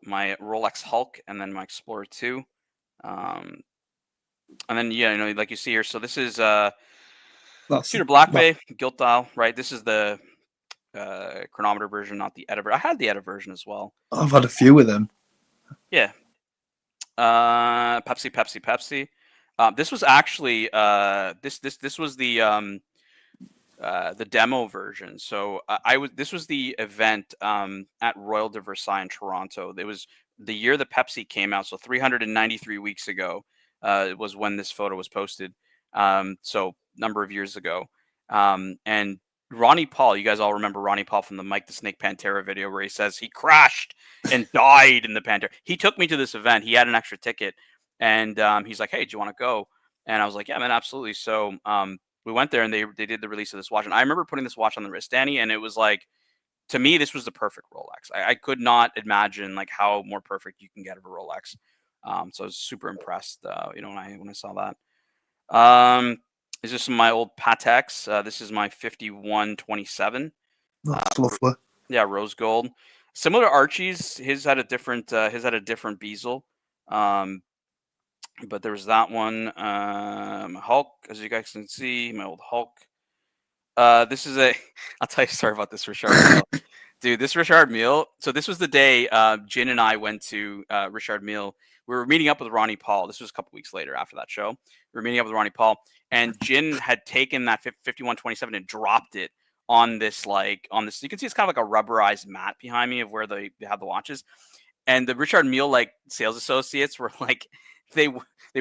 my Rolex Hulk, and then my Explorer 2. And then like you see here. So this is Tudor Black Bay gilt dial, right? This is the chronometer version, not the ETA. I had the ETA version as well. I've had a few of them. Yeah. Pepsi. This was actually this was the demo version. So this was the event at Royal de Versailles in Toronto. It was the year the Pepsi came out, so 393 weeks ago was when this photo was posted. So number of years ago. And Ronnie Paul, you guys all remember Ronnie Paul from the Mike the Snake Pantera video where he says he crashed and died in the Pantera. He took me to this event. He had an extra ticket, and he's like, "Hey, do you want to go?" And I was like, "Yeah, man, absolutely." So we went there, and they did the release of this watch. And I remember putting this watch on the wrist, Danny, and it was like, to me, this was the perfect Rolex. I could not imagine like how more perfect you can get of a Rolex. So I was super impressed, when I saw that. Is this my old Pateks? This is my 5127. That's lovely. Yeah, rose gold. Similar to Archie's, his had a different bezel. But there was that one. My Hulk, as you guys can see, my old Hulk. This is I'll tell you a story about this Richard Mille. Dude, this Richard Mille. So this was the day Jin and I went to Richard Mille. We were meeting up with Ronnie Paul. This was a couple weeks later after that show. We were meeting up with Ronnie Paul, and Jin had taken that 5127 and dropped it on this. You can see it's kind of like a rubberized mat behind me of where they have the watches. And the Richard Mille sales associates were like, they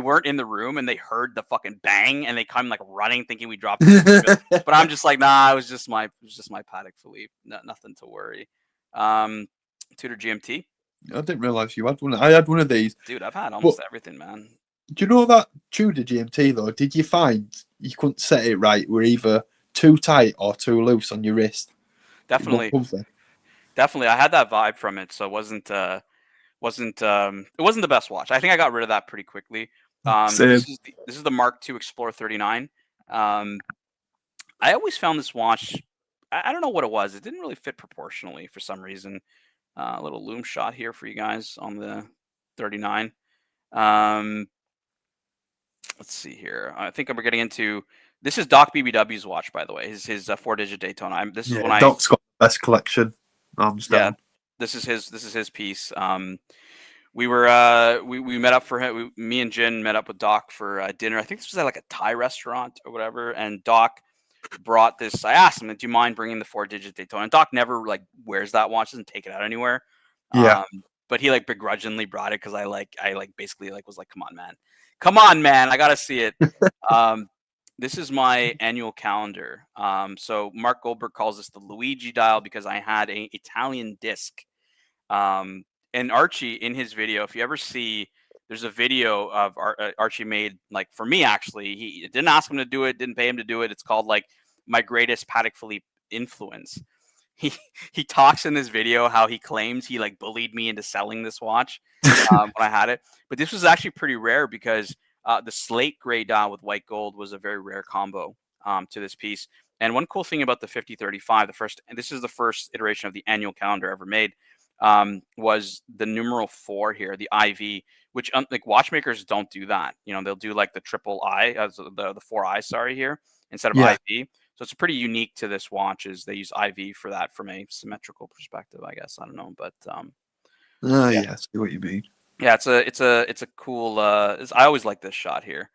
weren't in the room, and they heard the fucking bang, and they come running thinking we dropped it. But I'm just like, nah, it was just my Patek Philippe. Nothing to worry. Tudor GMT. I didn't realize you had one. I had one of these. Dude, I've had almost everything, man. Do you know that Tudor GMT though? Did you find you couldn't set it right? Were either too tight or too loose on your wrist? Definitely. I had that vibe from it, so it wasn't the best watch. I think I got rid of that pretty quickly. This is the Mark II Explorer 39. I always found this watch, I don't know what it was. It didn't really fit proportionally for some reason. A little loom shot here for you guys on the 39. Let's see here. I think we're getting into. This is Doc BBW's watch, by the way. His 4-digit Daytona. Doc's got the best collection. Yeah, this is his piece. We were we met up for him. Me and Jin met up with Doc for dinner. I think this was at like a Thai restaurant or whatever. And Doc brought this. I asked him, "Do you mind bringing the 4-digit Daytona?" And Doc never wears that watch, doesn't take it out anywhere. Yeah. But he begrudgingly brought it because I basically was like, come on, man, I gotta see it. This is my annual calendar. So Mark Goldberg calls this the Luigi dial because I had a Italian disc. And Archie, in his video, if you ever see, there's a video of Archie made for me actually. He didn't ask him to do it, didn't pay him to do it. It's called My Greatest Patek Philippe Influence. He talks in this video how he claims he bullied me into selling this watch when I had it. But this was actually pretty rare because the slate gray dial with white gold was a very rare combo to this piece. And one cool thing about the 5035, this is the first iteration of the annual calendar ever made, was the numeral 4 here, the IV, which watchmakers don't do that. They'll do the triple I, the 4 I, sorry, here instead of IV. So it's pretty unique to this watch is they use IV for that from a symmetrical perspective, I guess. I don't know, but Oh yeah, I see what you mean. Yeah, it's a cool. I always like this shot here.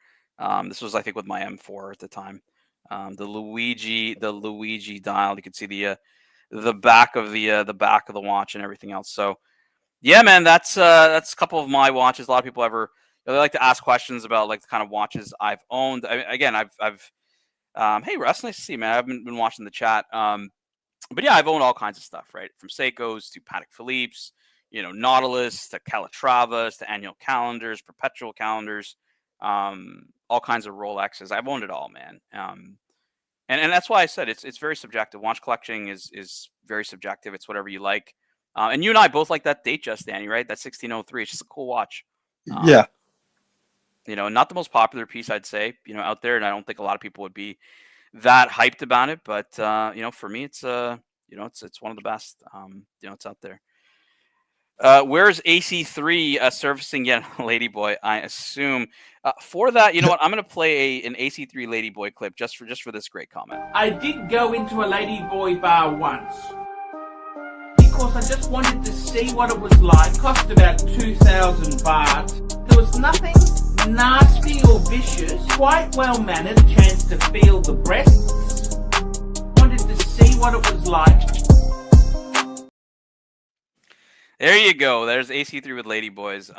This was, I think, with my M4 at the time. The Luigi dial. You can see the back of the watch and everything else. So yeah, man, that's a couple of my watches. A lot of people they like to ask questions about like the kind of watches I've owned. Again, I've hey Russ, nice to see you, man. I haven't been watching the chat. But yeah, I've owned all kinds of stuff, right? From Seikos to Patek Philippe's, Nautilus to Calatravas to annual calendars, perpetual calendars, all kinds of Rolexes. I've owned it all, man. And that's why I said it's very subjective. Watch collecting is very subjective. It's whatever you like. And you and I both like that Datejust, Danny, right? That 1603. It's just a cool watch. Yeah. Not the most popular piece, I'd say, out there, and I don't think a lot of people would be that hyped about it. But for me, it's it's one of the best. It's out there. Where's AC3 servicing yet, Ladyboy? I assume. For that, you know what? I'm gonna play an AC3 Ladyboy clip just for this great comment. I did go into a Ladyboy bar once because I just wanted to see what it was like. Cost about 2,000 baht. There was nothing nasty or vicious. Quite well mannered. Chance to feel the breasts. Wanted to see what it was like. There you go. There's AC3 with Ladyboys.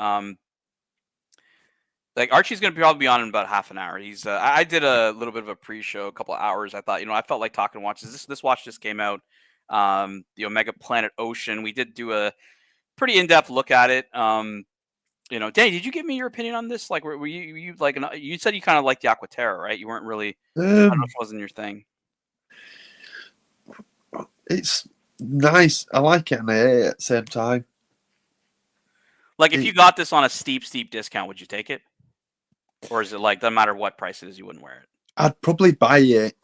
Like Archie's gonna probably be on in about half an hour. He's I did a little bit of a pre-show, a couple of hours. I thought, I felt like talking watches. This watch just came out. The Omega Planet Ocean. We did do a pretty in-depth look at it. Danny, did you give me your opinion on this? Like, were you like you said you kind of liked the Aquaterra, right? You weren't really. I don't know if it wasn't your thing. It's nice. I like it and I hate it at the same time. Like, if you got this on a steep discount, would you take it? Or is it like, doesn't matter what price it is, you wouldn't wear it? I'd probably buy it,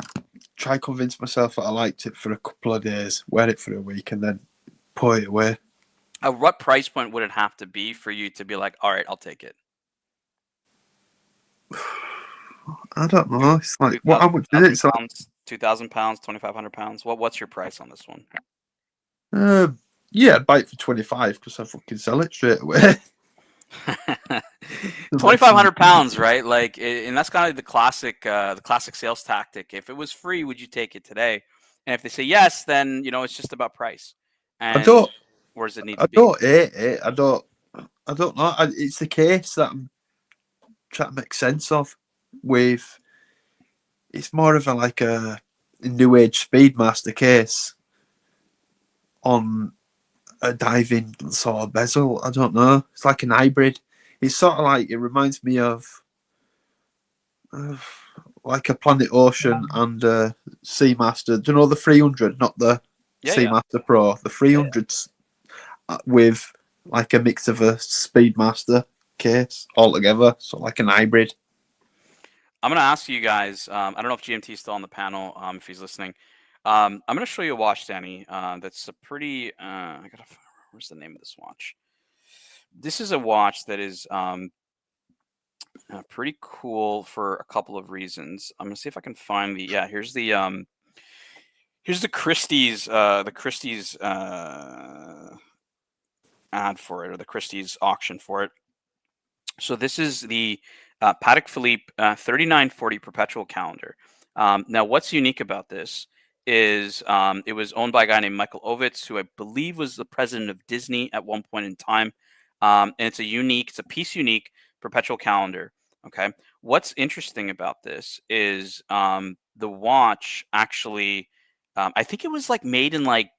try convince myself that I liked it for a couple of days, wear it for a week, and then put it away. At what price point would it have to be for you to be like, all right, I'll take it? I don't know. It's like, how much is it? So, 2,000 pounds, 2,500 pounds. What's your price on this one? yeah, I'd buy it for 25 because I fucking sell it straight away. 2,500 pounds, right? Like, and that's kind of the classic sales tactic. If it was free, would you take it today? And if they say yes, then it's just about price. And where does it need to be? I don't hate it. I don't know. It's the case that I'm trying to make sense of. It's more of a new age Speedmaster case on a diving sort of bezel. I don't know. It's like an hybrid. It's sort of like, it reminds me of like a Planet Ocean and Seamaster. Do you know the 300? Not the Seamaster Pro. The 300's with like a mix of a Speedmaster case altogether. So like an hybrid. I'm going to ask you guys, I don't know if GMT is still on the panel, if he's listening. I'm going to show you a watch, Danny, that's a pretty, where's the name of this watch? This is a watch that is pretty cool for a couple of reasons. I'm going to see if I can find here's the Christie's, ad for it, or the Christie's auction for it. So this is the Patek Philippe 3940 perpetual calendar. Now, what's unique about this is it was owned by a guy named Michael Ovitz, who I believe was the president of Disney at one point in time. And it's a piece unique perpetual calendar. Okay. What's interesting about this is the watch actually, I think it was like made in like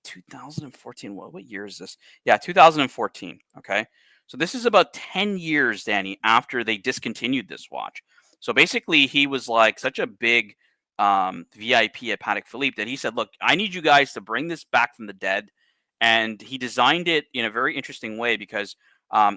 2014. What year is this? Yeah, 2014. Okay. So this is about 10 years, Danny, after they discontinued this watch. So basically, he was like such a big VIP at Patek Philippe that he said, look, I need you guys to bring this back from the dead. And he designed it in a very interesting way because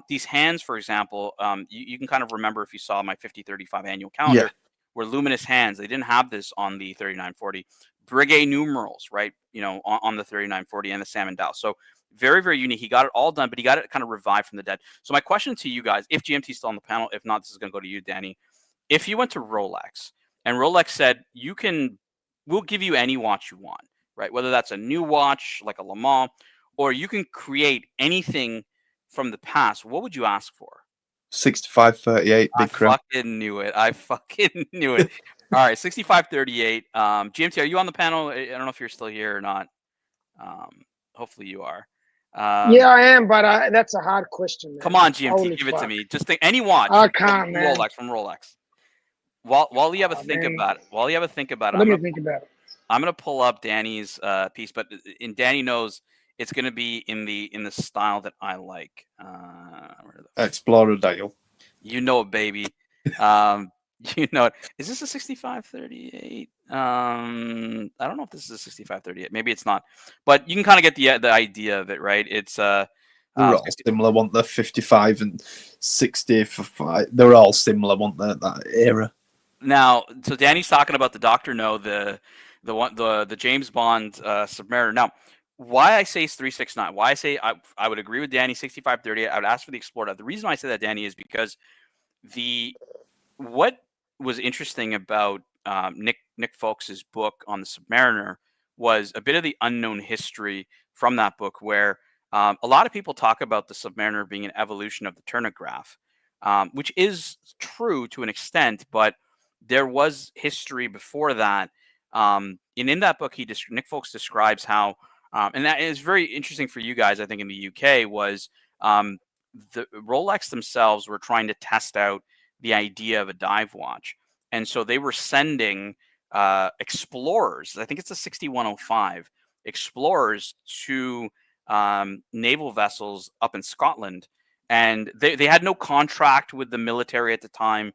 these hands, for example, you can kind of remember if you saw my 5035 annual calendar, were luminous hands. They didn't have this on the 3940. Breguet numerals, right? On the 3940 and the salmon dial. So very, very unique. He got it all done, but he got it kind of revived from the dead. So my question to you guys, if GMT's still on the panel, if not, this is going to go to you, Danny. If you went to Rolex and Rolex said, we'll give you any watch you want, right? Whether that's a new watch like a Le Mans or you can create anything from the past, what would you ask for? 6538, I big crown. fucking knew it. I fucking knew it. All right, 6538. GMT, are you on the panel? I don't know if you're still here or not. Hopefully you are. Yeah, I am, but that's a hard question, man. Come on, GMT, Holy give it to fuck. me. Just think any watch. I can't, man. From Rolex. While you have a think man. about it, Let me think about it. I'm gonna pull up Danny's piece, but Danny knows it's gonna be in the style that I like. Explorer dial. You know it, baby. You know it. Is this a 6538? I don't know if this is a 6538. Maybe it's not, but you can kind of get the idea of it, right? It's they're all similar, weren't they? 55 and 60 for 5. They're all similar, weren't they, that era? Now, so Danny's talking about the Dr. No, the James Bond Submariner. Now, why I say it's 369, why I say I would agree with Danny 6538. I would ask for the Explorer. The reason I say that, Danny, is because what was interesting about Nick Folks's book on the Submariner was a bit of the unknown history from that book, where a lot of people talk about the Submariner being an evolution of the turnograph, which is true to an extent, but there was history before that. And in that book, Nick Folks describes how, and that is very interesting for you guys, I think, in the UK, was the Rolex themselves were trying to test out the idea of a dive watch. And so they were sending explorers, I think it's a 6105, explorers to naval vessels up in Scotland. And they had no contract with the military at the time.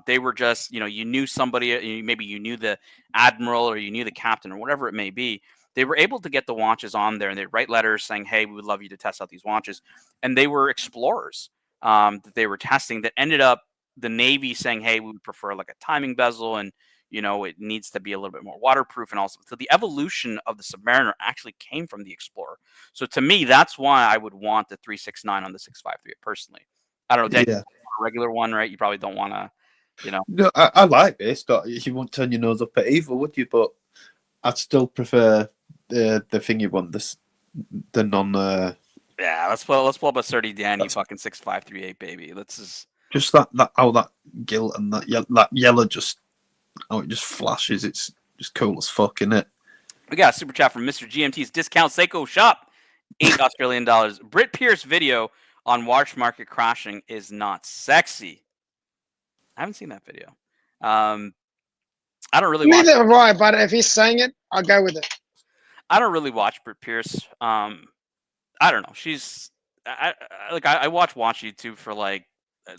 They were just, you knew somebody, maybe you knew the admiral or you knew the captain or whatever it may be. They were able to get the watches on there, and they'd write letters saying, hey, we would love you to test out these watches. And they were explorers that they were testing that ended up the Navy saying, hey, we would prefer like a timing bezel, and it needs to be a little bit more waterproof. And also, so the evolution of the Submariner actually came from the Explorer. So to me, that's why I would want the 369 on the 653 personally. I don't know, Dan, a regular one, right? You probably don't want to, No, I like this. You won't turn your nose up at either, would you? But I'd still prefer the thingy one, the non. Yeah, let's pull up a 30 Danny fucking 6538, baby. Let's just that gilt and that yellow just it just flashes. It's just cool as fuck, isn't it? We got a super chat from Mr. GMT's Discount Seiko Shop, $8 Australian. Britt Pierce video on watch market crashing is not sexy. I haven't seen that video. I don't really watch. Neither have I, but if he's saying it, I'll go with it. I don't really watch Britt Pierce. I don't know. She's I watch YouTube for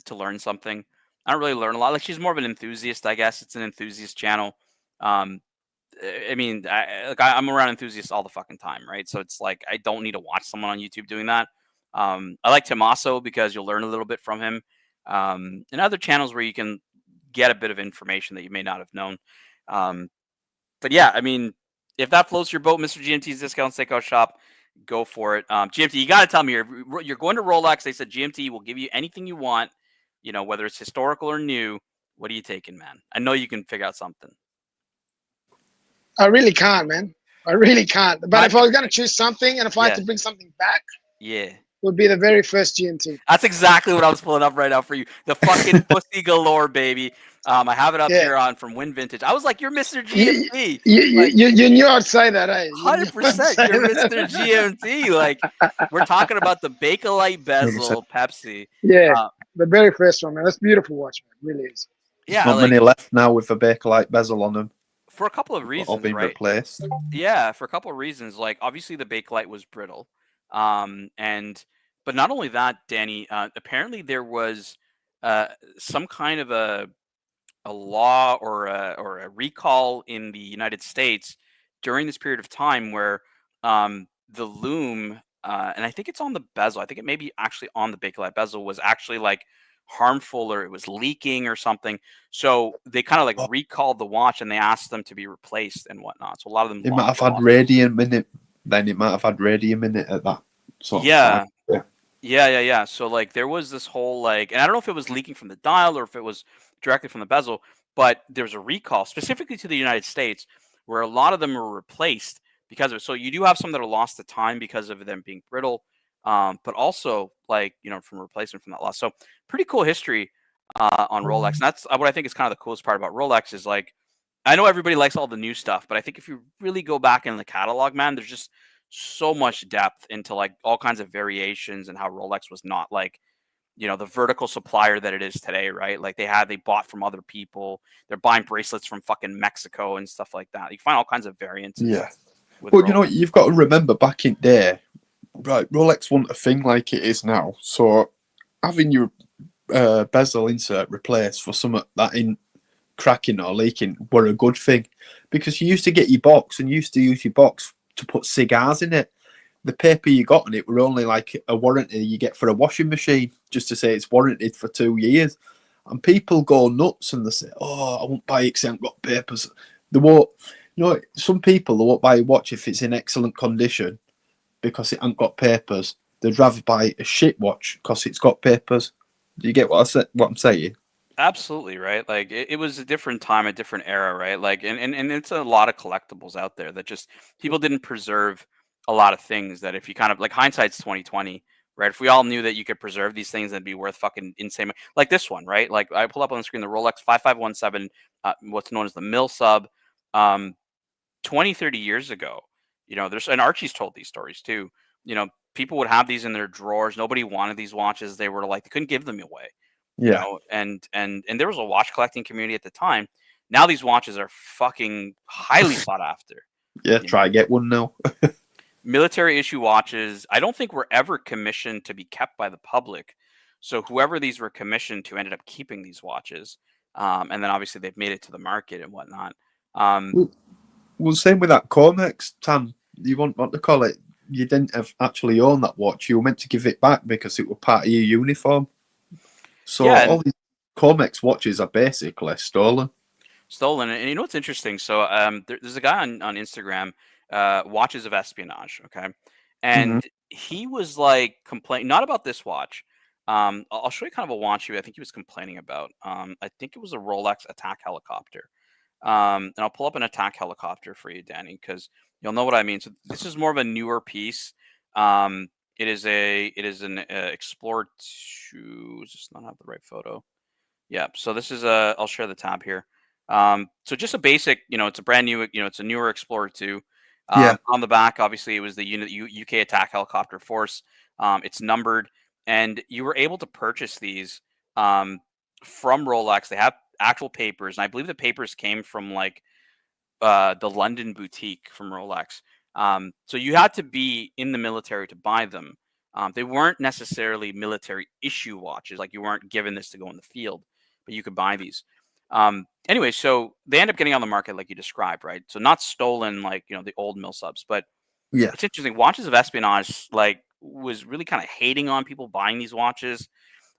to learn something. I don't really learn a lot. She's more of an enthusiast, I guess. It's an enthusiast channel. I mean, I'm around enthusiasts all the fucking time, right? So it's like I don't need to watch someone on YouTube doing that. I like Tommaso because you'll learn a little bit from him. And other channels where you can get a bit of information that you may not have known. But yeah, I mean, if that floats your boat, Mr. GMT's Discount Seiko Shop, go for it. GMT, you got to tell me, you're going to Rolex. They said GMT will give you anything you want, whether it's historical or new. What are you taking, man? I know you can figure out something. I really can't, man. I really can't. But if I was going to choose something, and if I had to bring something back, it would be the very first GMT. That's exactly what I was pulling up right now for you. The fucking pussy galore, baby. I have it up here on from Win Vintage. I was like, you're Mr. GMT. You knew I'd say that, eh? 100%. You're Mr. GMT. We're talking about the Bakelite bezel Pepsi. Yeah, the very first one, man. That's a beautiful watch, man. It really is. Yeah, not many left now with a Bakelite bezel on them. For a couple of reasons, all being replaced. Yeah, for a couple of reasons. Obviously the Bakelite was brittle. But not only that, Danny, apparently there was some kind of a law or a recall in the United States during this period of time where the lume, and I think it's on the bezel, I think it may be actually on the Bakelite bezel, was actually harmful, or it was leaking or something. So they kind of recalled the watch and they asked them to be replaced and whatnot. So a lot of them. It might have had radium in it. Then it might have had radium in it at that sort of time. Yeah. So there was this whole and I don't know if it was leaking from the dial or if it was directly from the bezel, but there was a recall specifically to the United States where a lot of them were replaced because of it. So you do have some that are lost to time because of them being brittle, but also like from replacement from that loss. So pretty cool history on Rolex. And that's what I think is kind of the coolest part about Rolex is like, I know everybody likes all the new stuff, but I think if you really go back in the catalog, man, there's just so much depth into like all kinds of variations and how Rolex was not like, the vertical supplier that it is today, right? Like they bought from other people. They're buying bracelets from fucking Mexico and stuff like that. You find all kinds of variances. Yeah. with But Rolex. you've got to remember back in there, right? Rolex wasn't a thing like it is now. So having your bezel insert replaced for some that in cracking or leaking were a good thing, because you used to get your box and you used to use your box to put cigars in it. The paper you got on it were only like a warranty you get for a washing machine, just to say it's warranted for 2 years. And people go nuts and they say, "Oh, I won't buy it because I haven't got papers." They won't. Some people, they won't buy a watch if it's in excellent condition because it hasn't got papers. They'd rather buy a shit watch because it's got papers. Do you get what I'm saying? Absolutely, right? Like it was a different time, a different era, right? Like and it's a lot of collectibles out there that just people didn't preserve a lot of things that if you kind of like hindsight's 2020, right? If we all knew that you could preserve these things, that'd be worth fucking insane. Like this one, right? Like I pull up on the screen the Rolex 5517, what's known as the mill sub, 20, 30 years ago. There's and Archie's told these stories too. People would have these in their drawers. Nobody wanted these watches. They were like they couldn't give them away. Yeah. And there was a watch collecting community at the time. Now these watches are fucking highly sought after. Yeah, try get one now. Military issue watches, I don't think were ever commissioned to be kept by the public. So whoever these were commissioned to ended up keeping these watches. And then obviously they've made it to the market and whatnot. Well, same with that Cormex, Tan. You want to call it? You didn't actually own that watch. You were meant to give it back because it was part of your uniform. So Yeah, all these Cormex watches are basically stolen. And you know what's interesting? So there's a guy on Instagram, Watches of Espionage, okay? And he was like complaining, not about this watch. I'll show you kind of a watch I think he was complaining about. I think it was a Rolex attack helicopter. And I'll pull up an attack helicopter for you, Danny, because you'll know what I mean. So this is more of a newer piece. It is an Explorer 2. Does this not have the right photo? Yeah. So this is I'll share the tab here. So just a basic, it's a brand new, it's a newer Explorer 2. On the back, obviously, it was the UK Attack Helicopter Force. It's numbered, and you were able to purchase these from Rolex. They have actual papers, and I believe the papers came from like the London boutique from Rolex. So you had to be in the military to buy them. They weren't necessarily military issue watches, like you weren't given this to go in the field, but you could buy these. Anyway, so they end up getting on the market like you described, right? So not stolen like, the old mill subs, but Yeah. it's interesting. Watches of Espionage like was really kind of hating on people buying these watches.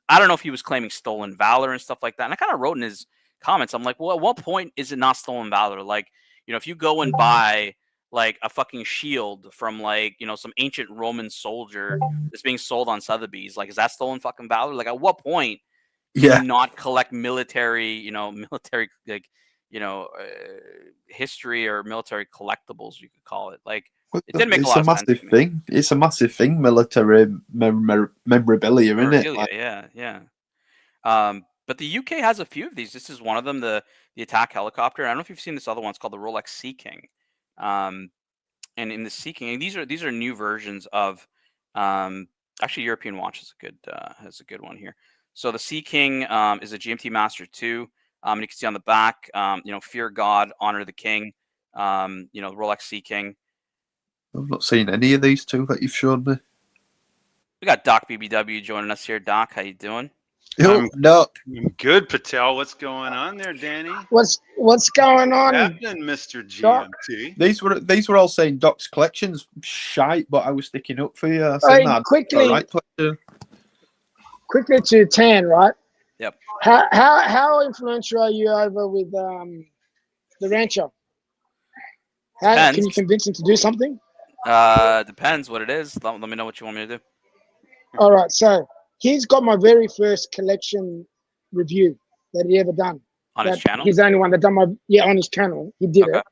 I don't know if he was claiming stolen valor and stuff like that. And I kind of wrote in his comments, I'm like, well, at what point is it not stolen valor? Like, if you go and buy like a fucking shield from like, some ancient Roman soldier that's being sold on Sotheby's, like, is that stolen fucking valor? Like, at what point Yeah. not collect military, military like, history or military collectibles, you could call it. Like, it didn't make a lot of sense. It's a massive thing. It's a massive thing. Military memorabilia, isn't it? Like, Yeah. But the UK has a few of these. This is one of them, the attack helicopter. I don't know if you've seen this other one. It's called the Rolex Sea King. And in the Sea King, these are new versions of. Actually, European Watch has a good one here. So the Sea King is a GMT Master 2. And you can see on the back, fear God, honor the King. Rolex Sea King. I've not seen any of these two that you've shown me. We got Doc BBW joining us here. Doc, how you doing? No. I'm good, Patel. What's going on there, Danny? What's going on? Happening, Mr. GMT. These were all saying Doc's collection's shite, but I was sticking up for you. I said, Hey, quickly to Tan, right? Yep. How influential are you over with the rancher? Can you convince him to do something? Depends what it is. Let me know what you want me to do. All right, so he's got my very first collection review that he ever done on his channel. He's the only one that done on his channel. He did it.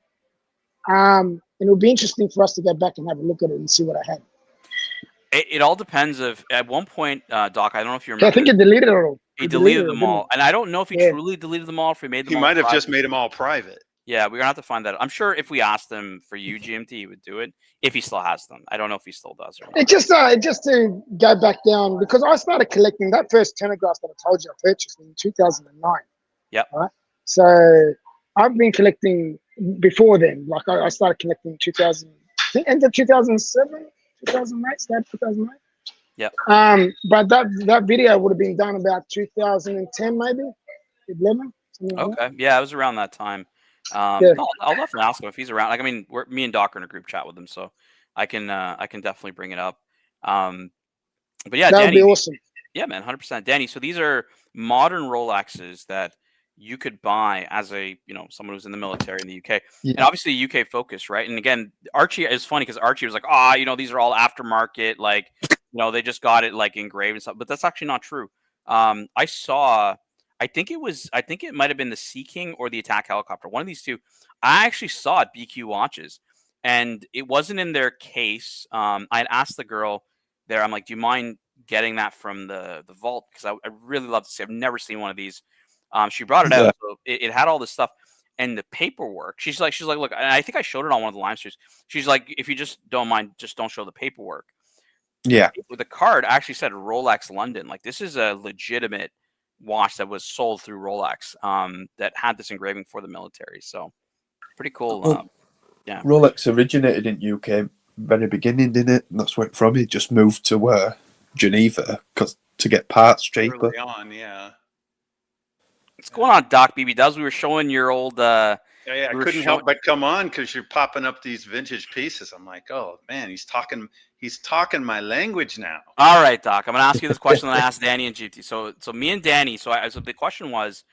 And it would be interesting for us to go back and have a look at it and see what I had. It all depends. Of at one point, Doc, I don't know if you Okay, I remember. think he deleted it all. He deleted them didn't all, and I don't know if he Yeah. truly deleted them all. If he made them He all might have private. just made them all private. Yeah, we're gonna have to find that. I'm sure if we asked him for you, GMT, he would do it if he still has them. I don't know if he still does or not. It just to go back down, because I started collecting that first tenograph that I told you I purchased in 2009. Yep. Right. So I've been collecting before then. Like I started collecting 2000, I think end of 2007, 2008, start 2008. Yeah. But that video would have been done about 2010, maybe 11. Something like Okay. Yeah, it was around that time. Yeah. No, I'll definitely ask him if he's around. Like, I mean, me and Doc are in a group chat with him, so I can definitely bring it up. But yeah, that would Danny, be awesome. yeah, man, 100%. Danny, so these are modern Rolexes that you could buy as a, someone who's in the military in the UK. Yeah. And obviously UK focused, right? And again, Archie is funny because Archie was like, these are all aftermarket, like, they just got it like engraved and stuff. But that's actually not true. I think it might have been the Sea King or the Attack Helicopter. One of these two. I actually saw it BQ Watches, and it wasn't in their case. I had asked the girl there, I'm like, do you mind getting that from the vault? Because I really love to see. I've never seen one of these. She brought it out. So it had all this stuff and the paperwork. She's like, look, and I think I showed it on one of the live streams. She's like, if you just don't mind, just don't show the paperwork. Yeah. The card actually said Rolex London. Like, this is a legitimate watch that was sold through Rolex that had this engraving for the military. So pretty cool. Yeah. Rolex originated in UK very beginning, didn't it? And that's where from. It just moved to Geneva to get parts cheaper. Early on, yeah. What's going on, Doc BB Dubs? We were showing your old. I couldn't help but come on because you're popping up these vintage pieces. I'm like, oh man, he's talking my language now. All right, Doc. I'm gonna ask you this question that I asked Danny and GT. So me and Danny. So the question was,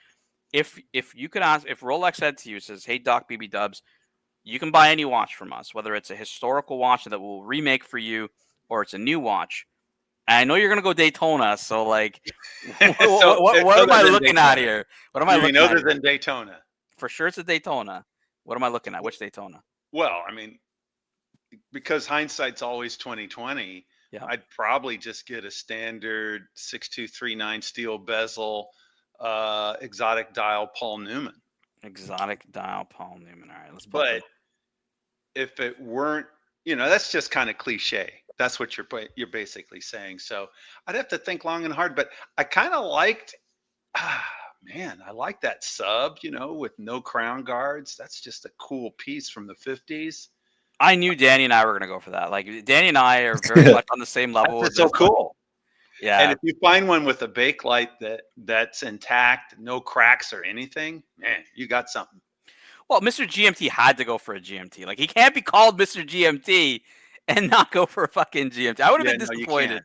if you could ask, if Rolex said to you, says, "Hey, Doc BB Dubs, you can buy any watch from us, whether it's a historical watch that we'll remake for you, or it's a new watch." And I know you're gonna go Daytona, so like, what am I looking at here? What am I looking at? Other than Daytona? For sure, it's a Daytona. What am I looking at? Which Daytona? Well, I mean, because hindsight's always 2020. Yeah. I'd probably just get a standard 6239 steel bezel, exotic dial Paul Newman. Exotic dial Paul Newman. All right, let's. But if it weren't, that's just kind of cliche. That's what you're basically saying. So I'd have to think long and hard. But I kind of liked. I like that sub, with no crown guards. That's just a cool piece from the 50s. I knew Danny and I were going to go for that. Like, Danny and I are very much on the same level. That's so cool. Yeah. And if you find one with a bakelite that's intact, no cracks or anything, man, you got something. Well, Mr. GMT had to go for a GMT. Like, he can't be called Mr. GMT and not go for a fucking GMT. I would have been disappointed.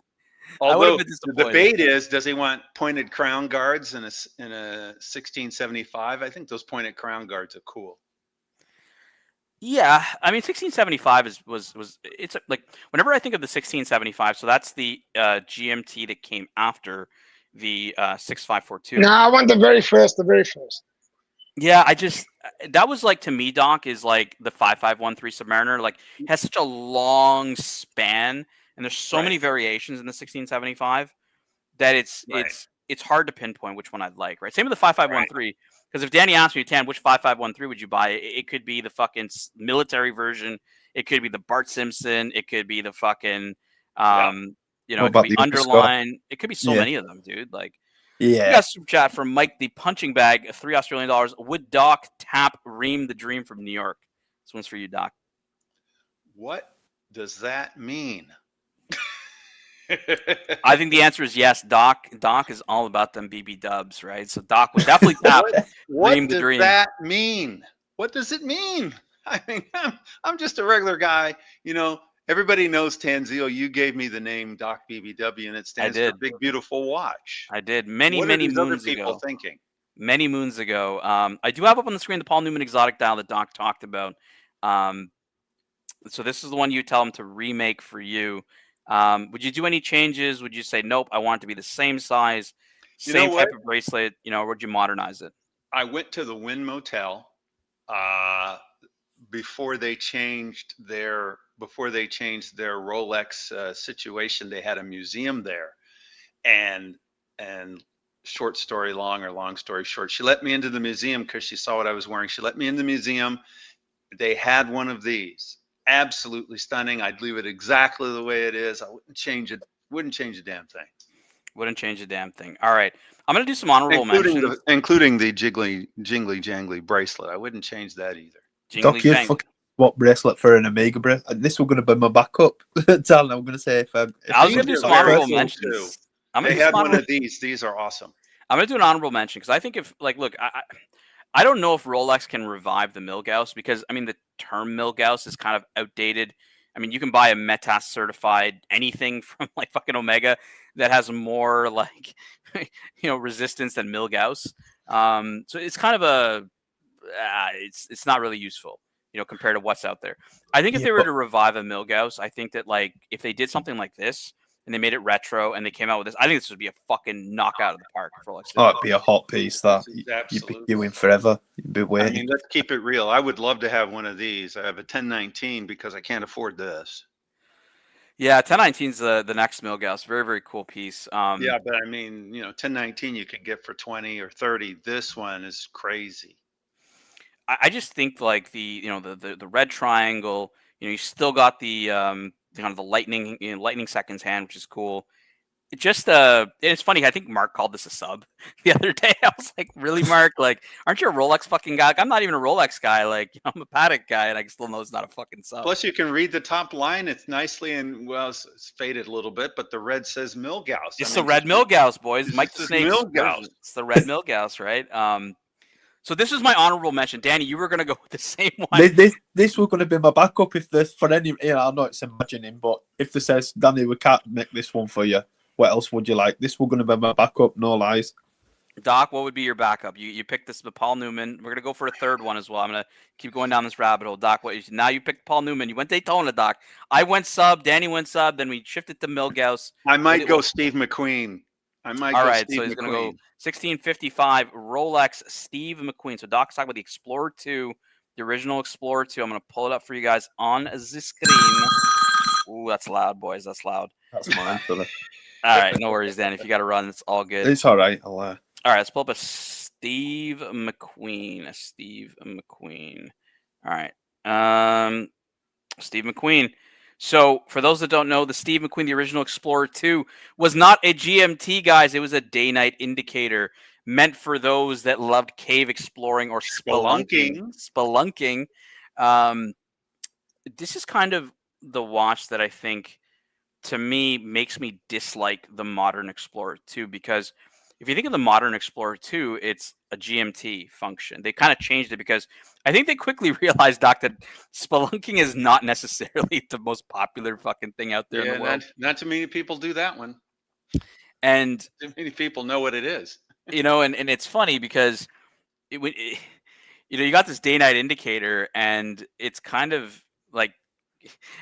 Although the debate is, does he want pointed crown guards in a 1675? I think those pointed crown guards are cool. Yeah, I mean, 1675 it's like, whenever I think of the 1675, so that's the GMT that came after the 6542. No, I want the very first. Yeah, that was like, to me, Doc, is like the 5513 Submariner. Like, it has such a long span, and there's so many variations in the 1675 that it's hard to pinpoint which one I'd like. Right, same with the 5513. Because if Danny asked me, Tan, which 5513 would you buy? It could be the fucking military version. It could be the Bart Simpson. It could be the fucking, it could be Underline. It could be so many of them, dude. Like, we got a super chat from Mike the Punching Bag, $3 Australian. Would Doc tap Ream the Dream from New York? This one's for you, Doc. What does that mean? I think the answer is yes. Doc is all about them BB Dubs, right? So Doc would definitely tap Ream the Dream. What does that mean? What does it mean? I mean, I'm just a regular guy. Everybody knows, Tanzio, you gave me the name Doc BBW, and it stands for Big Beautiful Watch. I did many moons ago. What are these other people thinking? Many moons ago. I do have up on the screen the Paul Newman exotic dial that Doc talked about. So this is the one you tell him to remake for you. Would you do any changes? Would you say, nope, I want it to be the same size, same type of bracelet, or would you modernize it? I went to the Wynn Motel before they changed their Rolex situation, they had a museum there, and short story long or long story short, she let me into the museum because she saw what I was wearing. She let me in the museum. They had one of these, absolutely stunning. I'd leave it exactly the way it is. I wouldn't change it. Wouldn't change a damn thing. Wouldn't change a damn thing. All right, I'm gonna do some honorable mentions. Including the jingly jangly bracelet. I wouldn't change that either. Jingly Doc, you jang. fucking what bracelet for an Omega bracelet? This was going to be my backup. Talon, I'm going to say if I was gonna do some honorable mentions. They had one of these. These are awesome. I'm gonna do an honorable mention because I think if look, I don't know if Rolex can revive the Milgauss because I mean the term Milgauss is kind of outdated. I mean you can buy a Metas certified anything from like fucking Omega that has more like resistance than Milgauss. So it's kind of a it's not really useful, compared to what's out there. I think if they were to revive a Milgauss, I think that like if they did something like this and they made it retro and they came out with this, I think this would be a fucking knockout of the park for Rolex. Oh, it'd be a hot piece that you'd be queuing forever. You'd be waiting. I mean, let's keep it real. I would love to have one of these. I have a 1019 because I can't afford this. Yeah, 1019 is the next Milgauss. Very, very cool piece. Yeah, but I mean, 1019 you could get for 20 or 30. This one is crazy. I just think like the red triangle. You still got the kind of the lightning seconds hand, which is cool. It just it's funny. I think Mark called this a sub the other day. I was like, really, Mark? Like, aren't you a Rolex fucking guy? Like, I'm not even a Rolex guy. Like, I'm a Patek guy, and I still know it's not a fucking sub. Plus, you can read the top line. It's nicely and it's faded a little bit, but the red says Milgauss. It's the red Milgauss, boys. Mike the Snake. It's the red Milgauss, right? So this is my honorable mention. Danny, you were going to go with the same one. This was going to be my backup if this for any. I know it's imagining, but if this says, Danny, we can't make this one for you. What else would you like? This was going to be my backup. No lies. Doc, what would be your backup? You picked this with Paul Newman. We're going to go for a third one as well. I'm going to keep going down this rabbit hole. Doc, now you picked Paul Newman. You went Daytona, Doc. I went sub. Danny went sub. Then we shifted to Milgauss. I might go Steve McQueen. All right, so he's going to go 1655 Rolex Steve McQueen. So Doc's talking about the Explorer 2, the original Explorer 2. I'm going to pull it up for you guys on the screen. Ooh, that's loud, boys. That's loud. That's mine for the. All right, no worries, Dan. If you got to run, it's all good. It's all right. All right, let's pull up a Steve McQueen. All right, Steve McQueen. So, for those that don't know, the Steve McQueen, the original Explorer 2, was not a GMT, guys. It was a day-night indicator meant for those that loved cave exploring or spelunking. This is kind of the watch that I think, to me, makes me dislike the modern Explorer 2, because if you think of the modern Explorer 2, it's a GMT function. They kind of changed it because I think they quickly realized, Doc, that spelunking is not necessarily the most popular fucking thing out there in the world. Not too many people do that one. And too many people know what it is. And it's funny because you got this day-night indicator, and it's kind of like,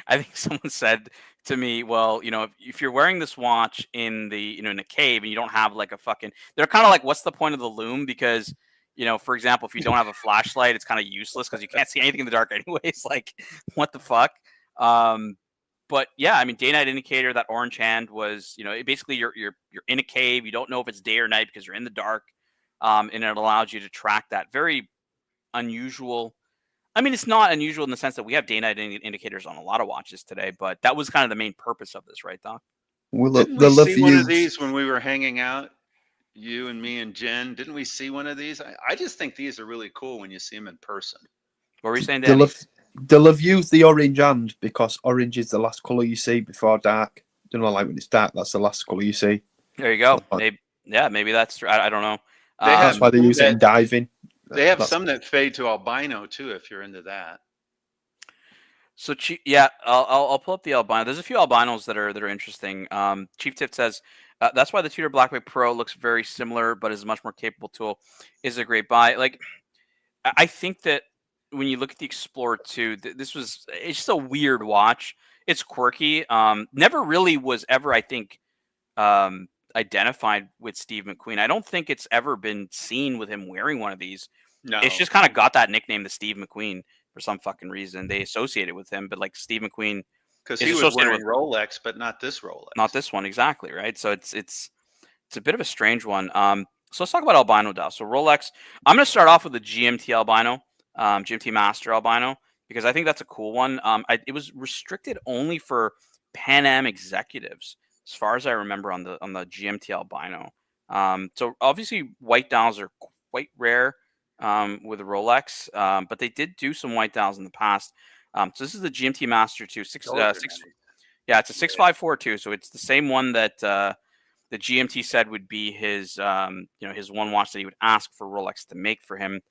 I think someone said to me, well, if you're wearing this watch in the, in a cave and you don't have like a fucking, they're kind of like, what's the point of the lume? Because, for example, if you don't have a flashlight, it's kind of useless because you can't see anything in the dark anyways. Like, what the fuck? But yeah, I mean, day-night indicator, that orange hand was, basically you're in a cave. You don't know if it's day or night because you're in the dark. And it allows you to track that. Very unusual. I mean, it's not unusual in the sense that we have day-night indicators on a lot of watches today, but that was kind of the main purpose of this, right, Doc? Didn't we see one of these when we were hanging out, you and me and Jen? Didn't we see one of these? I just think these are really cool when you see them in person. What were you saying, Danny? They'll have used the orange hand because orange is the last colour you see before dark. Like when it's dark, that's the last colour you see. There you go. Maybe that's true. I don't know. That's why they use it in diving. They have some that fade to albino too, if you're into that. So yeah, I'll pull up the albino. There's a few albinos that are interesting. Chief Tip says that's why the Tudor Blacklight Pro looks very similar, but is a much more capable tool. Is a great buy. Like, I think that when you look at the Explorer 2, it's just a weird watch. It's quirky. Never really was ever, I think, identified with Steve McQueen. I don't think it's ever been seen with him wearing one of these. No. It's just kind of got that nickname, the Steve McQueen, for some fucking reason. They associate it with him, but like Steve McQueen Because is he was associated wearing with Rolex, but not this Rolex. not this one exactly, right? So it's a bit of a strange one. So let's talk about albino dials. So Rolex, I'm going to start off with the GMT albino, GMT Master albino, because I think that's a cool one. It was restricted only for Pan Am executives, as far as I remember, on the GMT albino. So obviously white dials are quite rare with Rolex, but they did do some white dials in the past. So this is the GMT Master 2, Those are six. nice. Yeah, it's a 6542. So it's the same one that the GMT said would be his his one watch that he would ask for Rolex to make for him.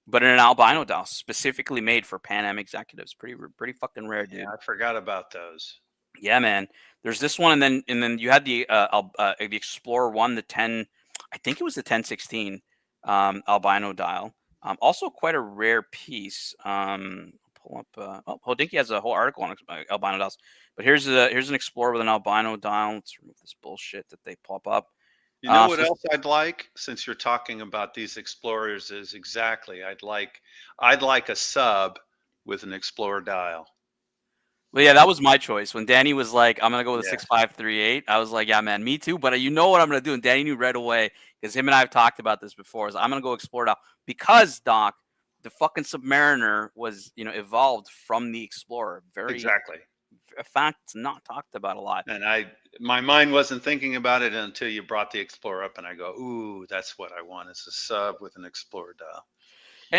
But in an albino dial, specifically made for Pan Am executives. Pretty fucking rare, dude. Yeah, I forgot about those. Yeah, man. There's this one, and then you had the Explorer 1, the 10. I think it was the 1016 albino dial. Also quite a rare piece. Pull up. Hodinky has a whole article on albino dials. But here's an Explorer with an albino dial. Let's remove this bullshit that they pop up. You know what else I'd like, since you're talking about these Explorers, is exactly I'd like a sub with an Explorer dial. Well, yeah, that was my choice. When Danny was like, "I'm gonna go with a Yeah. 6538," I was like, "Yeah, man, me too." But you know what I'm gonna do, and Danny knew right away because him and I have talked about this before. Is I'm gonna go Explorer now because Doc, the fucking Submariner was evolved from the Explorer. Exactly. A fact it's not talked about a lot. And my mind wasn't thinking about it until you brought the Explorer up, and I go, "Ooh, that's what I want. It's a sub with an Explorer dial."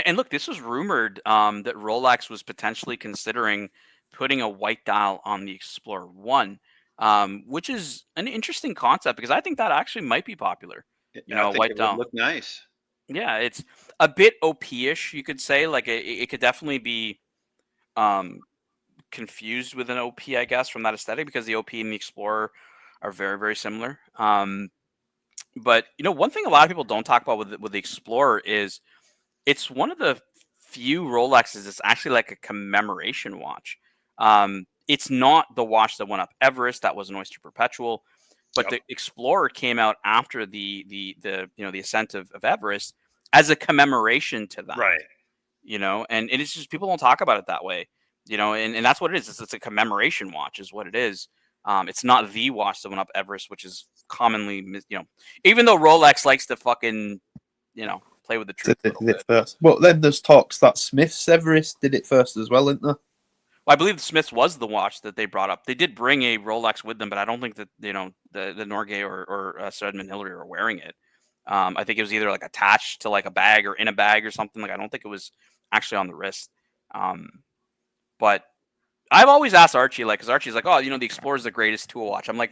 And look, this was rumored that Rolex was potentially considering putting a white dial on the Explorer 1, which is an interesting concept because I think that actually might be popular. I think White it dial. would look nice. Yeah, it's a bit OP-ish, you could say. Like it could definitely be confused with an OP, I guess, from that aesthetic, because the OP and the Explorer are very, very similar. But one thing a lot of people don't talk about with the Explorer is it's one of the few Rolexes that's actually like a commemoration watch. It's not the watch that went up Everest. That was an Oyster Perpetual, but the Explorer came out after the ascent of Everest as a commemoration to that. Right. And it's just people don't talk about it that way. And that's what it is. It's a commemoration watch, is what it is. It's not the watch that went up Everest, which is commonly, even though Rolex likes to fucking, play with the truth. Did it first. Well, then there's talks that Smith's Everest did it first as well, isn't there? Well, I believe the Smiths was the watch that they brought up. They did bring a Rolex with them, but I don't think that the Norgay or Sir Edmund Hillary are wearing it. I think it was either like attached to like a bag or in a bag or something. Like I don't think it was actually on the wrist. But I've always asked Archie, because Archie's like, "Oh, the Explorer is the greatest tool watch." I'm like,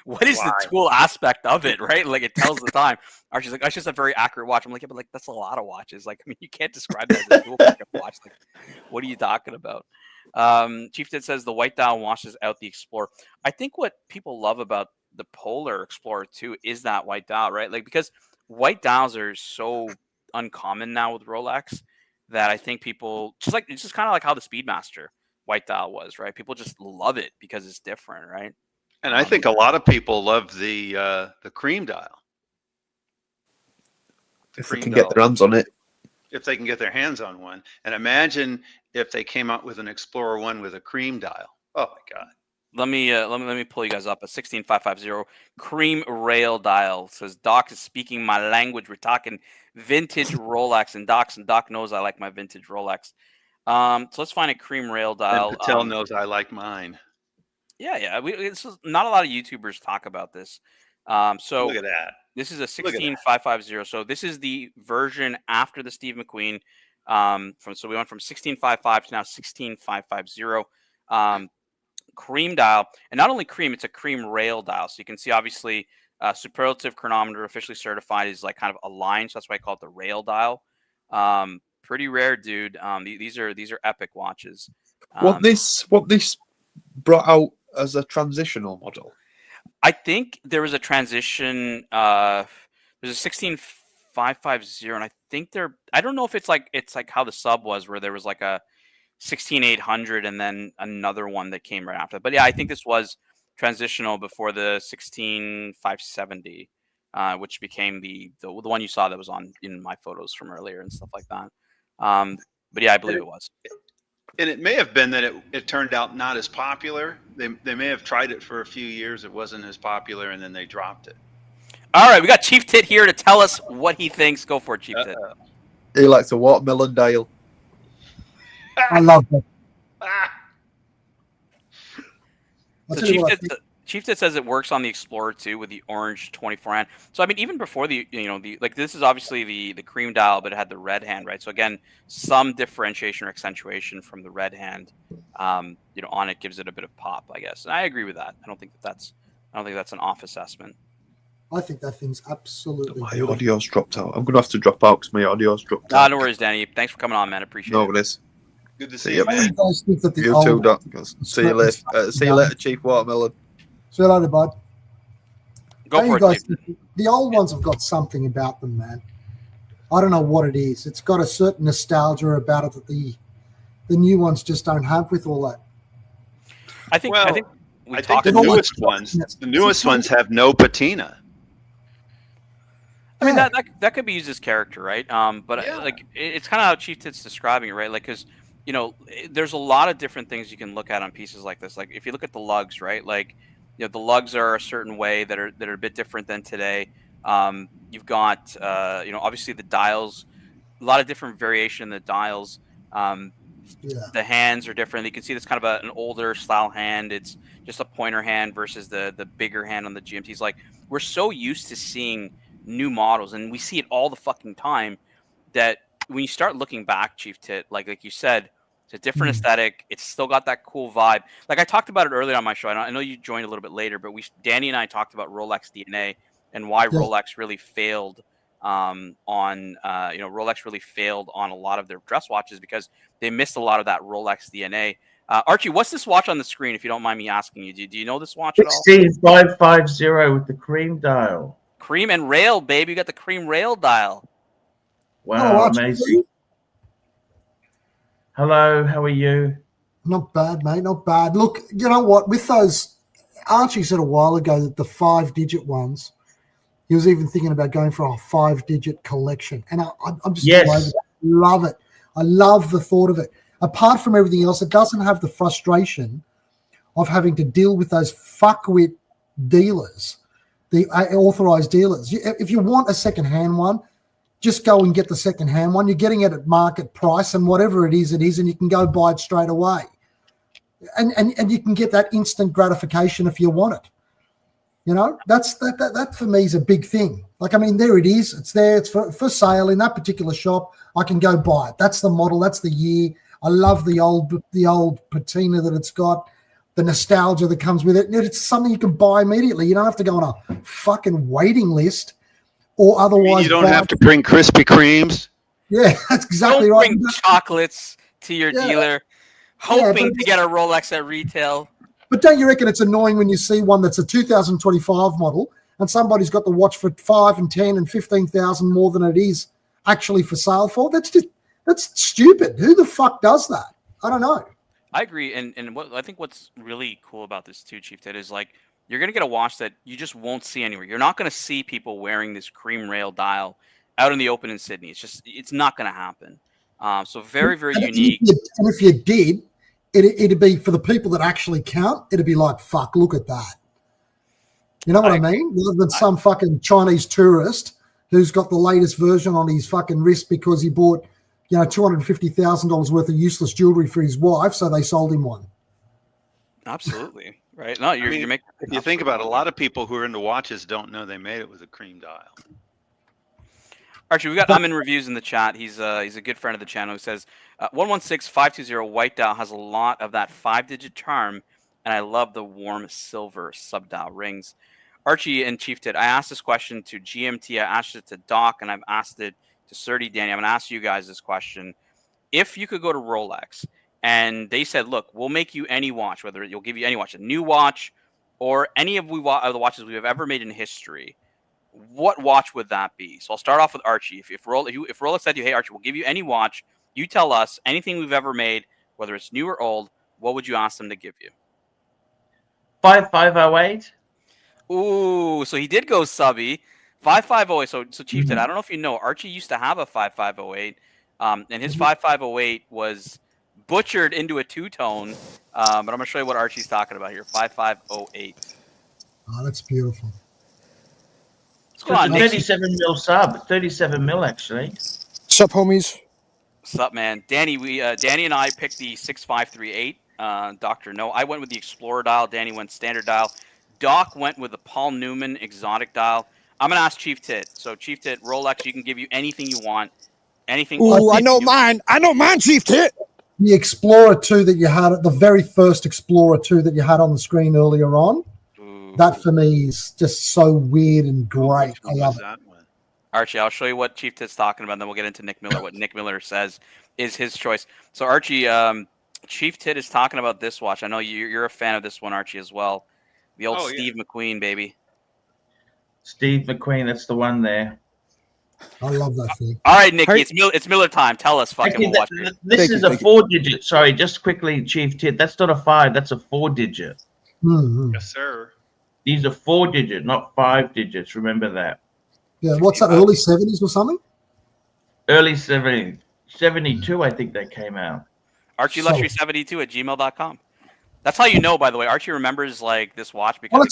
what is the tool aspect of it, right? Like it tells the time. Archie's like, "That's just a very accurate watch." I'm like, "Yeah, but that's a lot of watches. Like, I mean, you can't describe that as a tool watch. Like, what are you talking about?" Chieftain says the white dial washes out the Explorer. I think what people love about the Polar Explorer 2 is that white dial, right? Like, because white dials are so uncommon now with Rolex that I think people it's just kind of like how the Speedmaster white dial was, right? People just love it because it's different, right? And I think a lot of people love the cream dial. If they can get their hands on it. If they can get their hands on one. And imagine if they came out with an Explorer 1 with a cream dial. Oh my God. Let me pull you guys up. A 16550 cream rail dial. Says Doc is speaking my language. We're talking vintage Rolex, and Doc knows I like my vintage Rolex. So let's find a cream rail dial. And Patel knows I like mine. Yeah. Not a lot of YouTubers talk about this. So look at that. This is a 16550. So this is the version after the Steve McQueen. So we went from 16555 to now 16550. Cream dial, and not only cream, it's a cream rail dial. So you can see obviously superlative chronometer, officially certified, is like kind of aligned. So that's why I call it the rail dial. Pretty rare, dude. These are epic watches. What this brought out as a transitional model? I think there was a transition. There's a 16550, and I think I don't know if it's like how the sub was, where there was like a 16800 and then another one that came right after. But yeah, I think this was transitional before the 16570, which became the one you saw that was on in my photos from earlier and stuff like that. But yeah, I believe it was. And it may have been that it turned out not as popular. They may have tried it for a few years. It wasn't as popular, and then they dropped it. All right, we got Chief Tit here to tell us what he thinks. Go for it, Chief Tit. He likes a watermelon dial. I love that. So Chief Tit says it works on the Explorer too with the orange 24 hand. So I mean, even before the this is obviously the cream dial, but it had the red hand, right? So again, some differentiation or accentuation from the red hand, on it gives it a bit of pop, I guess. And I agree with that. I don't think that's an off assessment. I think that thing's absolutely. My audio's dropped out. I'm gonna have to drop out because my audio's dropped out. No worries, Danny. Thanks for coming on, man. Appreciate it. No worries. Good to see you, How do man. you guys think that the You old too, Doc. See you later. See you later, Chief Watermelon. See you later, bud. Go How for you it, guys Chief. think the old ones have got something about them, man. I don't know what it is. It's got a certain nostalgia about it that the new ones just don't have with all that. I think we I think talked the about newest ones have no patina. I mean that could be used as character, right? But it's kind of how Chief Tit's describing it, right? Like, because there's a lot of different things you can look at on pieces like this. Like if you look at the lugs, right? Like, the lugs are a certain way that are a bit different than today. You've got obviously the dials, a lot of different variation in the dials. The hands are different. You can see this kind of an older style hand. It's just a pointer hand versus the bigger hand on the GMTs. Like, we're so used to seeing new models, and we see it all the fucking time, that when you start looking back, Chief Tit, like you said, it's a different aesthetic. It's still got that cool vibe. Like I talked about it earlier on my show. I know you joined a little bit later, but Danny and I talked about Rolex DNA and why Rolex really failed Rolex really failed on a lot of their dress watches because they missed a lot of that Rolex DNA. Archie, what's this watch on the screen, if you don't mind me asking you? Do you know this watch at all? 16550 with the cream dial. Cream and rail, baby. You got the cream rail dial. Wow, amazing. Hello, how are you? Not bad, mate. Not bad. Look, you know what? With those, Archie said a while ago that the 5-digit ones, he was even thinking about going for a 5-digit collection. And I'm just all over that. Love it. I love the thought of it. Apart from everything else, it doesn't have the frustration of having to deal with those fuckwit dealers, the authorized dealers. If you want a second-hand one, just go and get the second-hand one. You're getting it at market price, and whatever it is, and you can go buy it straight away. And you can get that instant gratification if you want it. That for me is a big thing. Like, I mean, there it is. It's there. It's for sale in that particular shop. I can go buy it. That's the model. That's the year. I love the old patina that it's got, the nostalgia that comes with it. It's something you can buy immediately. You don't have to go on a fucking waiting list, or otherwise. You don't have to bring Krispy Kremes. Yeah, that's exactly don't right. Bring chocolates to your dealer, hoping to get a Rolex at retail. But don't you reckon it's annoying when you see one that's a 2025 model and somebody's got the watch for 5 and 10 and 15,000 more than it is actually for sale for? That's stupid. Who the fuck does that? I don't know. I agree, and I think what's really cool about this too, Chief Ted, is like you're gonna get a watch that you just won't see anywhere. You're not gonna see people wearing this cream rail dial out in the open in Sydney. It's not gonna happen. So very, very unique. And if you did, it'd be for the people that actually count. It'd be like, fuck, look at that. You know what I mean? Rather than some fucking Chinese tourist who's got the latest version on his fucking wrist because he bought, $250,000 worth of useless jewelry for his wife, so they sold him one. Absolutely. Right. No, you're making. If you think about it, a lot of people who are into watches don't know they made it with a cream dial. Archie, we got Amin Reviews in the chat. He's a good friend of the channel who says 116520 white dial has a lot of that 5-digit charm, and I love the warm silver sub-dial rings. Archie and Chief Tit, I asked this question to GMT, I asked it to Doc, and I've asked it to Surdy, Danny. I'm going to ask you guys this question. If you could go to Rolex and they said, look, we'll make you any watch, whether you'll give you any watch, a new watch or any of the watches we have ever made in history, what watch would that be? So I'll start off with Archie. If Rolex said to you, hey, Archie, we'll give you any watch, you tell us anything we've ever made, whether it's new or old, what would you ask them to give you? 5508. Ooh, so he did go subby. 5508. So Chief Tit, I don't know if you know, Archie used to have a 5508. And his 5508 was butchered into a two-tone. But I'm going to show you what Archie's talking about here. 5508. Oh, that's beautiful. What's So going it's on, a Nick? 37 mil sub. 37 mil, actually. Sup, homies? What's up, man? Danny, Danny and I picked the 6538. Dr. No, I went with the Explorer dial. Danny went standard dial. Doc went with the Paul Newman exotic dial. I'm going to ask Chief Tit. So, Chief Tit, Rolex, you can give you anything you want. Anything. Ooh, I know mine. I know mine, Chief Tit. The Explorer 2 that you had, the very first Explorer 2 that you had on the screen earlier on, that for me is just so weird and great. I love it. Archie, I'll show you what Chief Tit's talking about, and then we'll get into Nick Miller. What Nick Miller says is his choice. So, Archie, Chief Tit is talking about this watch. I know you're a fan of this one, Archie, as well. The old Steve McQueen, baby. Steve McQueen, that's the one there. I love that thing. All right, Nicky, it's Miller time. Tell us, fucking Actually, watch. This is a 4-digit. Sorry, just quickly, Chief Tit. That's not a 5. That's a 4-digit. Mm-hmm. Yes, sir. These are 4-digit, not 5 digits. Remember that. Yeah, what's that, early 70s or something? Early 72, I think they came out. ArchieLuxury72 at gmail.com. That's how you know, by the way. Archie remembers like this watch because Well,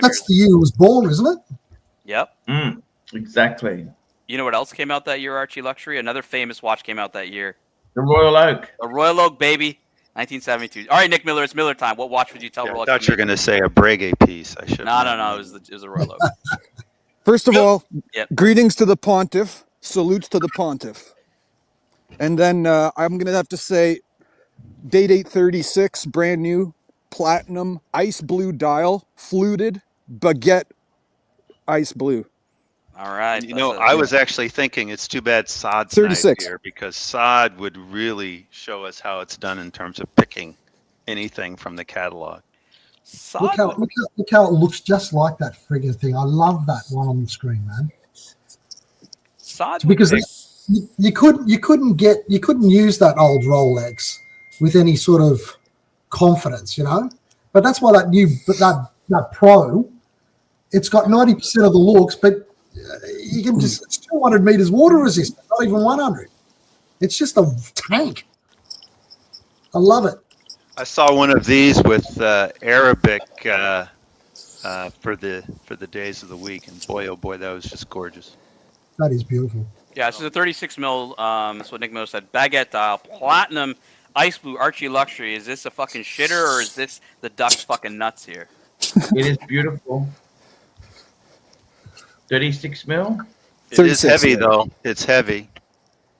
that's the year he was born, isn't it? Yep. Exactly. You know what else came out that year, Archie Luxury? Another famous watch came out that year. The Royal Oak. The Royal Oak, baby. 1972. All right, Nick Miller, it's Miller time. What watch would you tell Rolex? I thought you were going to say a Breguet piece. I should. No. It was a Royal Oak. First of all, Yep. greetings to the Pontiff. Salutes to the Pontiff. And then I'm going to have to say date 836, brand new, platinum, ice blue dial, fluted, baguette, ice blue. All right. You know, I was actually thinking it's too bad Saad's 36 not here because Saad would really show us how it's done in terms of picking anything from the catalog. Look how it looks just like that friggin' thing. I love that one on the screen, man. Because you couldn't use that old Rolex with any sort of confidence, you know. But that's why that Pro, it's got 90% of the looks, but you can just, it's 200 meters water resistant, not even 100. It's just a tank. I love it. I saw one of these with Arabic for the days of the week, and boy, oh boy, that was just gorgeous. That is beautiful. Yeah, this is a 36 mil. That's what Nick Miller said. Baguette dial, platinum, ice blue, Archie Luxury. Is this a fucking shitter or is this the duck's fucking nuts here? It is beautiful. 36 mil? It is heavy, though. It's heavy.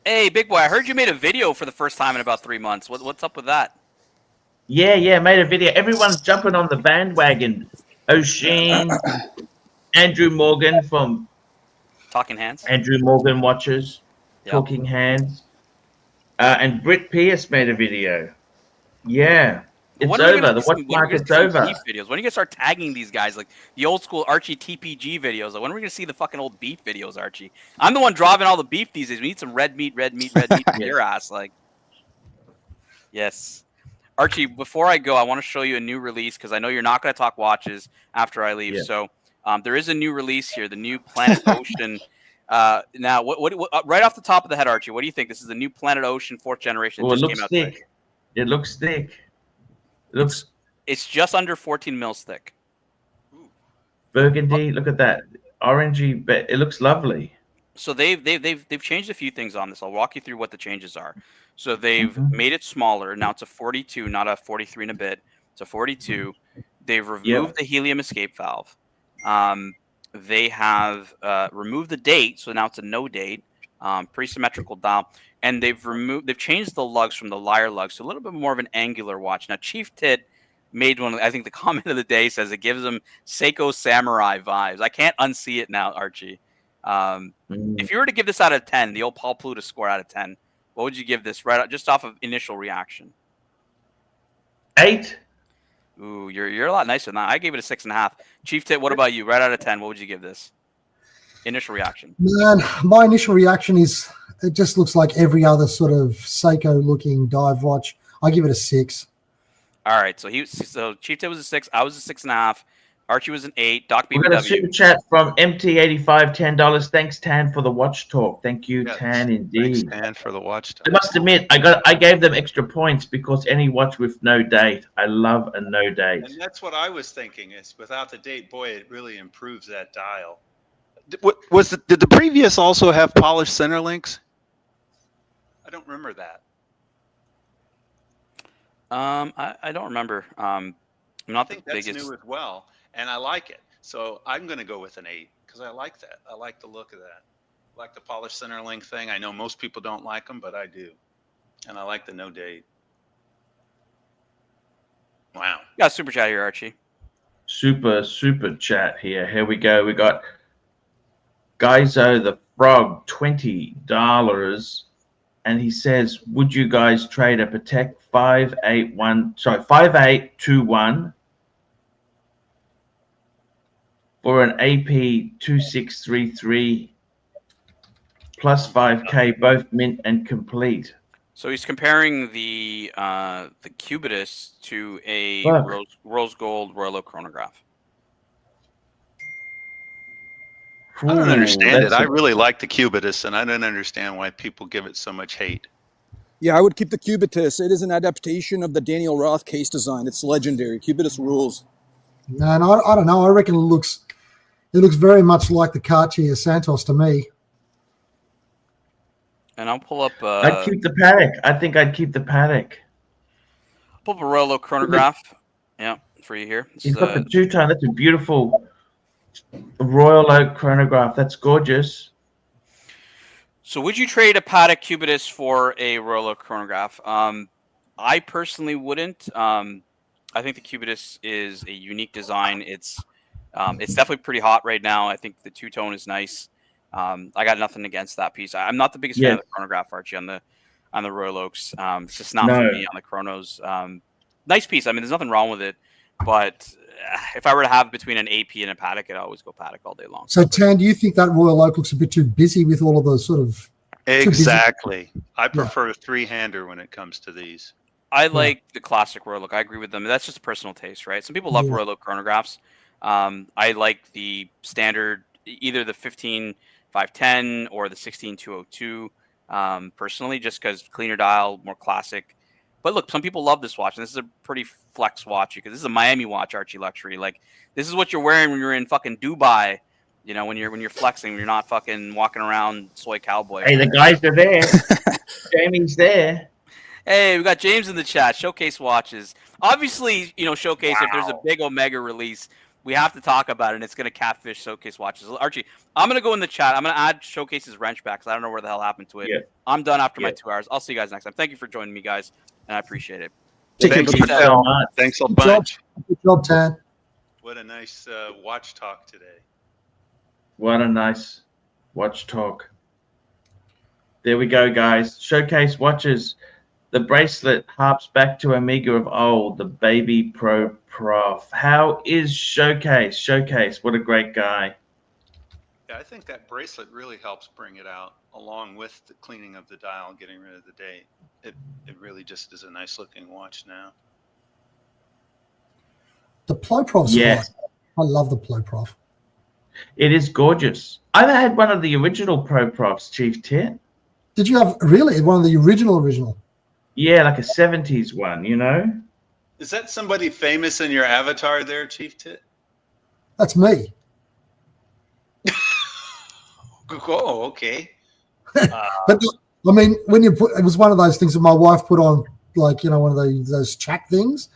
Hey, big boy, I heard you made a video for the first time in about 3 months. What's up with that? Yeah, made a video. Everyone's jumping on the bandwagon. O'Sheen, Andrew Morgan from Talking Hands. Andrew Morgan Watches, Talking Hands. And Britt Pierce made a video. Yeah. It's over. The watch market's over. Beef videos. When are you gonna start tagging these guys like the old school Archie TPG videos? Like when are we gonna see the fucking old beef videos, Archie? I'm the one driving all the beef these days. We need some red meat for your ass. Like, yes, Archie. Before I go, I want to show you a new release because I know you're not gonna talk watches after I leave. Yeah. So there is a new release here, the new Planet Ocean. Now, what right off the top of the head, Archie? What do you think? This is the new Planet Ocean 4th generation. Well, it looks thick. It looks thick. It's just under 14 mils thick. Burgundy. Look at that, orangey. But it looks lovely. So they've changed a few things on this. I'll walk you through what the changes are. So they've made it smaller. Now it's a 42, not a 43 and a bit. It's a 42. They've removed the helium escape valve. They have removed the date, so now it's a no date. Pre-symmetrical dial. And they've changed the lugs from the lyre lugs to a little bit more of an angular watch. Now, Chief Tit made one. I think the comment of the day says it gives them Seiko Samurai vibes. I can't unsee it now, Archie. If you were to give this out of 10, the old Paul Pluta score out of 10, what would you give this just off of initial reaction? 8. Ooh, you're a lot nicer than that. I gave it a 6.5. Chief Tit, what about you? Right out of 10, what would you give this? Initial reaction. Man, my initial reaction is it just looks like every other sort of Seiko-looking dive watch. I give it a 6. All right, so Chief Tit was a 6. I was a 6.5. Archie was an 8. Doc We got a super BBW. chat from MT85, $10. Thanks, Tan, for the watch talk. Thank you, Yeah, Tan, Thanks, indeed. Dan, for the watch. I must admit, I gave them extra points because any watch with no date, I love a no date. And that's what I was thinking. Is without the date, boy, it really improves that dial. Did the previous also have polished center links? I don't remember that. I don't remember. I'm not I think the that's biggest. new as well, and I like it. So I'm going to go with an 8 because I like that. I like the look of that. I like the polished center link thing. I know most people don't like them, but I do, and I like the no date. Wow. Got a super chat here, Archie. Super chat here. Here we go. We got Guyzo the Frog, $20. And he says, would you guys trade a Patek 5821 for an AP 2633 plus 5K, both mint and complete? So he's comparing the Cubitus to a Fuck. rose gold Royal Oak chronograph. I don't understand it. that's I a- really like the Cubitus, and I don't understand why people give it so much hate. Yeah, I would keep the Cubitus. It is an adaptation of the Daniel Roth case design. It's legendary. Cubitus rules. And I don't know. I reckon it looks very much like the Cartier Santos to me. And I'll pull up. I'd keep the Patek. I think I'd keep the Patek. Pull up a Royal Oak chronograph. Yeah, for you here. He's got the two-tone. That's a beautiful Royal Oak chronograph. That's gorgeous. So would you trade a Patek Cubitus for a Royal Oak chronograph? I personally wouldn't. I think the Cubitus is a unique design. It's definitely pretty hot right now. I think the two-tone is nice. I got nothing against that piece. I'm not the biggest fan of the chronograph, Archie, on the Royal Oaks. It's just not for me on the chronos. Nice piece. I mean, there's nothing wrong with it, but if I were to have between an AP and a Patek, I'd always go Patek all day long. So, Tan, do you think that Royal Oak looks a bit too busy with all of those sort of... Exactly. I prefer a three-hander when it comes to these. I like the classic Royal Oak. I agree with them. That's just personal taste, right? Some people love Royal Oak chronographs. I like the standard, either the 15510 or the 16202. Personally, just because cleaner dial, more classic. But look, some people love this watch, and this is a pretty flex watch because this is a Miami watch, Archie Luxury. Like, this is what you're wearing when you're in fucking Dubai. You know, when you're flexing, when you're not fucking walking around soy cowboy. Hey, the guys are there. Jamie's there. Hey, we got James in the chat. Showcase watches. Obviously, you know, Showcase, if there's a big Omega release, we have to talk about it, and it's going to catfish Showcase watches. Archie, I'm going to go in the chat. I'm going to add Showcase's wrench back because I don't know where the hell happened to it. Yeah. I'm done after my 2 hours. I'll see you guys next time. Thank you for joining me, guys, and I appreciate it. Thanks so much. Thanks a bunch. Good job, Tan. What a nice watch talk today. What a nice watch talk. There we go, guys. Showcase watches. The bracelet harps back to Omega of old, the baby pro prof. How is Showcase? Showcase, what a great guy. Yeah, I think that bracelet really helps bring it out, along with the cleaning of the dial and getting rid of the date. It really just is a nice looking watch now. The Plo Prof's Yes. I love the Plo Prof. It is gorgeous. I've had one of the original pro profs, Chief Tit. Did you have really one of the original? Yeah, like a 70s one, you know? Is that somebody famous in your avatar there, Chief Tit? That's me. Oh, okay. But I mean, when you put, it was one of those things that my wife put on, like, you know, one of those chat things,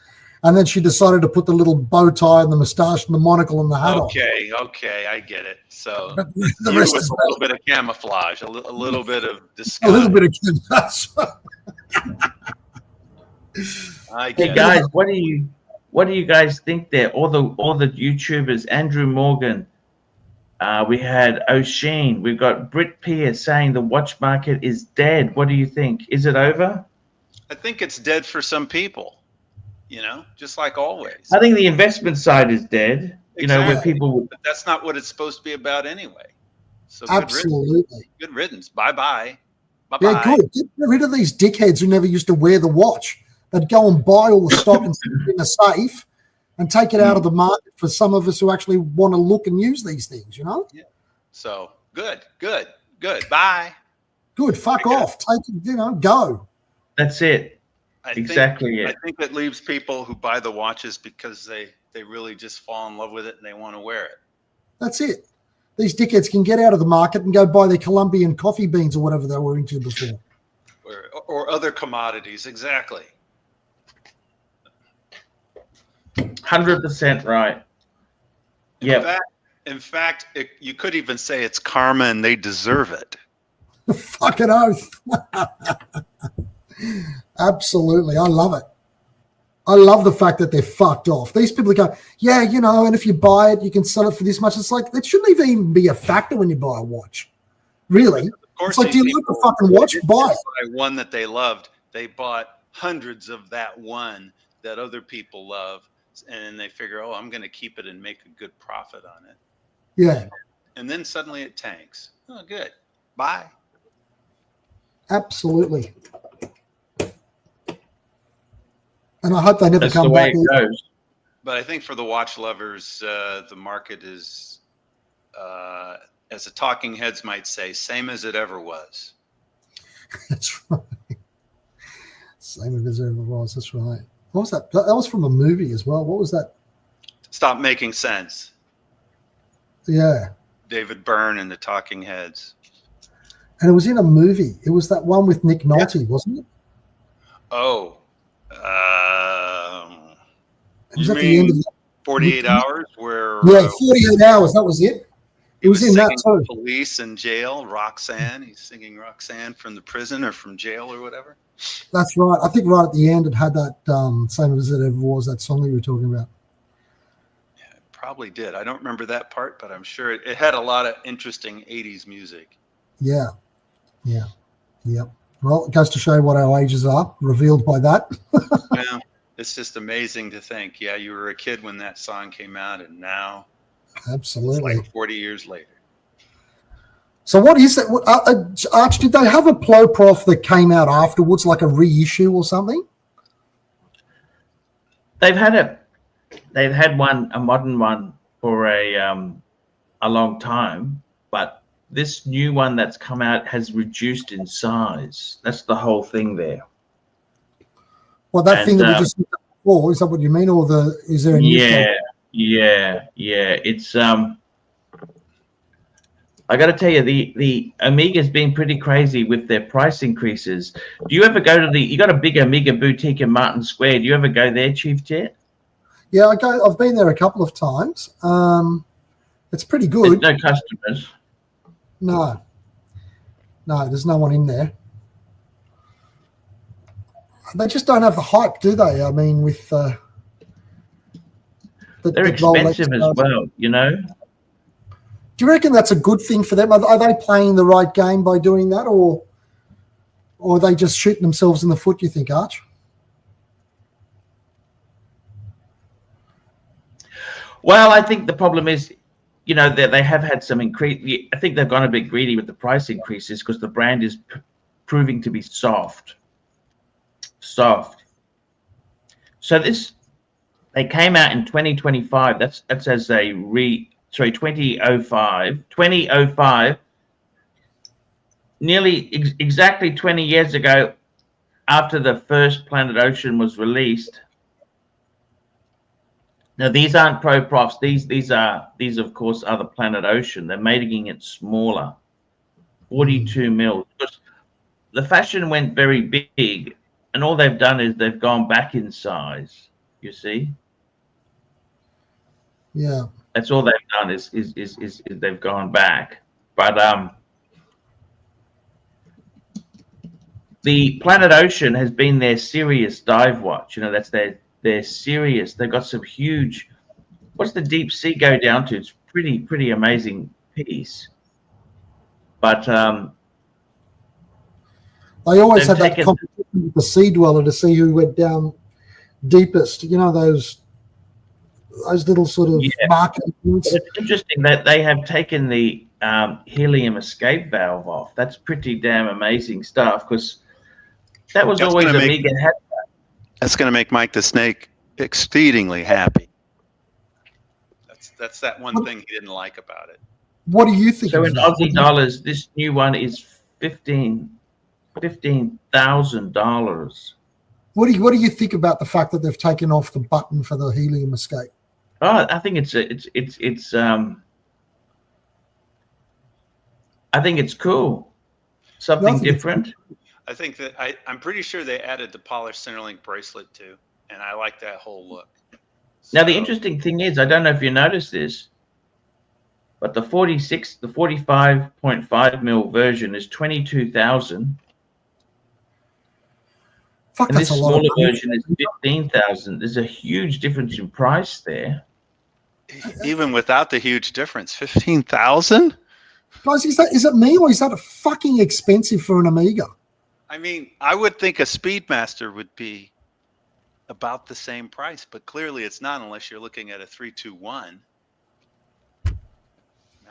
and then she decided to put the little bow tie and the moustache and the monocle and the hat on. Okay, I get it. So But you the rest with is a little bit of camouflage, a little bit of a disguise. little bit of camouflage. I Hey get guys, it. what do you guys think there? All the YouTubers, Andrew Morgan, we had O'Sheen, we've got Britt Pierce saying the watch market is dead. What do you think? Is it over? I think it's dead for some people, you know, just like always. I think the investment side is dead. You know, where Exactly. people. But that's not what it's supposed to be about anyway. So Absolutely. Good riddance. Bye-bye. Yeah, good. Get rid of these dickheads who never used to wear the watch. They'd go and buy all the stock and stick it in a safe and take it out of the market for some of us who actually want to look and use these things, you know? Yeah. So good. Bye. Good. Fuck off. Take it, you know, go. That's it. I Exactly. think it leaves people who buy the watches because they really just fall in love with it and they want to wear it. That's it. These dickheads can get out of the market and go buy their Colombian coffee beans or whatever they were into before. Or other commodities. Exactly. 100% right. Yeah. In fact, you could even say it's karma and they deserve it. Fucking oath. Absolutely. I love it. I love the fact that they're fucked off. These people go, yeah, you know, and if you buy it, you can sell it for this much. It's like, that shouldn't even be a factor when you buy a watch. Really? It's like, do you like the fucking watch? Buy it. One that they loved. They bought hundreds of that one that other people love. And they figure, oh, I'm going to keep it and make a good profit on it. Yeah. And then suddenly it tanks. Oh, good. Bye. Absolutely. And I hope they never That's come the way back. it goes. But I think for the watch lovers, the market is, as the talking heads might say, same as it ever was. That's right. Same as it ever was. That's right. What was that? That was from a movie as well. What was that? Stop Making Sense. Yeah. David Byrne and the Talking Heads. And it was in a movie. It was that one with Nick Nolte, wasn't it? Oh. It was You at the end mean of 48 Hours where... Yeah, 48 Hours. That was it. It was in that too. Police in jail, Roxanne. He's singing Roxanne from the prison or from jail or whatever. That's right. I think right at the end it had that same as it ever was, that song that you were talking about. Yeah, it probably did. I don't remember that part, but I'm sure it had a lot of interesting 80s music. Yeah. Yeah. Yep. Well, it goes to show what our ages are, revealed by that. Yeah, it's just amazing to think. Yeah, you were a kid when that song came out, and now Absolutely. it's like 40 years later. So what is that? Arch, did they have a Plo Prof that came out afterwards, like a reissue or something? They've had one, a modern one, for a long time, but this new one that's come out has reduced in size. That's the whole thing there. Well, that thing that we just looked at before, is that what you mean, or is there a new? Yeah. It's I got to tell you, the Omega's been pretty crazy with their price increases. Do you ever go to you got a big Omega boutique in Martin Square? Do you ever go there, Chief Jet? Yeah, I've been there a couple of times. It's pretty good. There's no customers. No, there's no one in there. They just don't have the hype, do they? I mean, with they're expensive as well, you know. Do you reckon that's a good thing for them? Are they playing the right game by doing that, or are they just shooting themselves in the foot, you think, Arch? Well, I think the problem is, you know, they have had some increase. I think they've gone a bit greedy with the price increases because the brand is proving to be soft. So they came out in 2025. That's as a 2005, nearly exactly 20 years ago, after the first Planet Ocean was released. Now these aren't Pro Profs. These of course are the Planet Ocean. They're making it smaller, 42 mil. Because the fashion went very big, and all they've done is they've gone back in size. You see? Yeah. That's all they've done is they've gone back. But the Planet Ocean has been their serious dive watch. You know, that's their serious. They've got some huge. What's the deep sea go down to? It's pretty amazing piece. But they always had that competition with the Sea Dweller to see who went down deepest. You know, those little sort of market. It's interesting that they have taken the helium escape valve off. That's pretty damn amazing stuff, because that was always a big. That's going to make Mike the Snake exceedingly happy. That's that one thing he didn't like about it. What do you think? So of in that? Aussie dollars, this new one is $15,000. What do you think about the fact that they've taken off the button for the helium escape? Oh, I think I think it's cool. Something different. I think that I'm pretty sure they added the polished Centerlink bracelet too, and I like that whole look. Now the interesting thing is, I don't know if you noticed this, but the 45.5 mil version is 22,000. Fuck, And that's this a lot of smaller money. version is 15,000. There's a huge difference in price there. Even without the huge difference, 15,000. Guys, is it me or is that fucking expensive for an Amiga? I mean, I would think a Speedmaster would be about the same price, but clearly it's not unless you're looking at a 321.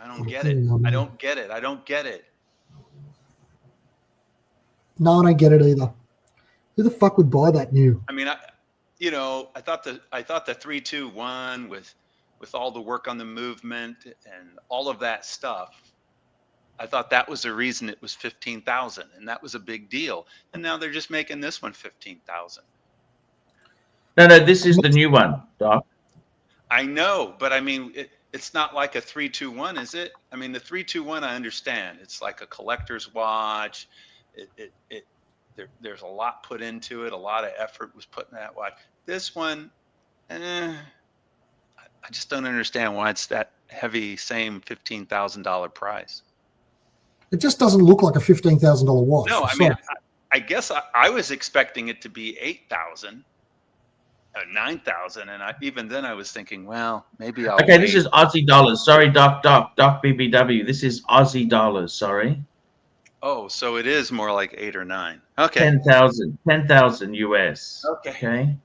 I don't get it. I don't get it. I don't get it. No, I don't get it either. Who the fuck would buy that new? I mean, I thought the 321 with all the work on the movement and all of that stuff, I thought that was the reason it was 15,000, and that was a big deal. And now they're just making this one 15,000. No, this is the new one, Doc. I know, but I mean, it's not like a 321, is it? I mean, the 321, I understand. It's like a collector's watch. There's a lot put into it. A lot of effort was put in that watch. This one, I just don't understand why it's that heavy, same $15,000 price. It just doesn't look like a $15,000 watch. No, I mean, I guess I was expecting it to be 8,000, 9,000, and even then I was thinking, well, maybe I'll. Okay, this is Aussie dollars. Sorry, Doc BBW. This is Aussie dollars. Sorry. Oh, so it is more like 8 or 9. Okay. 10,000 US. Okay.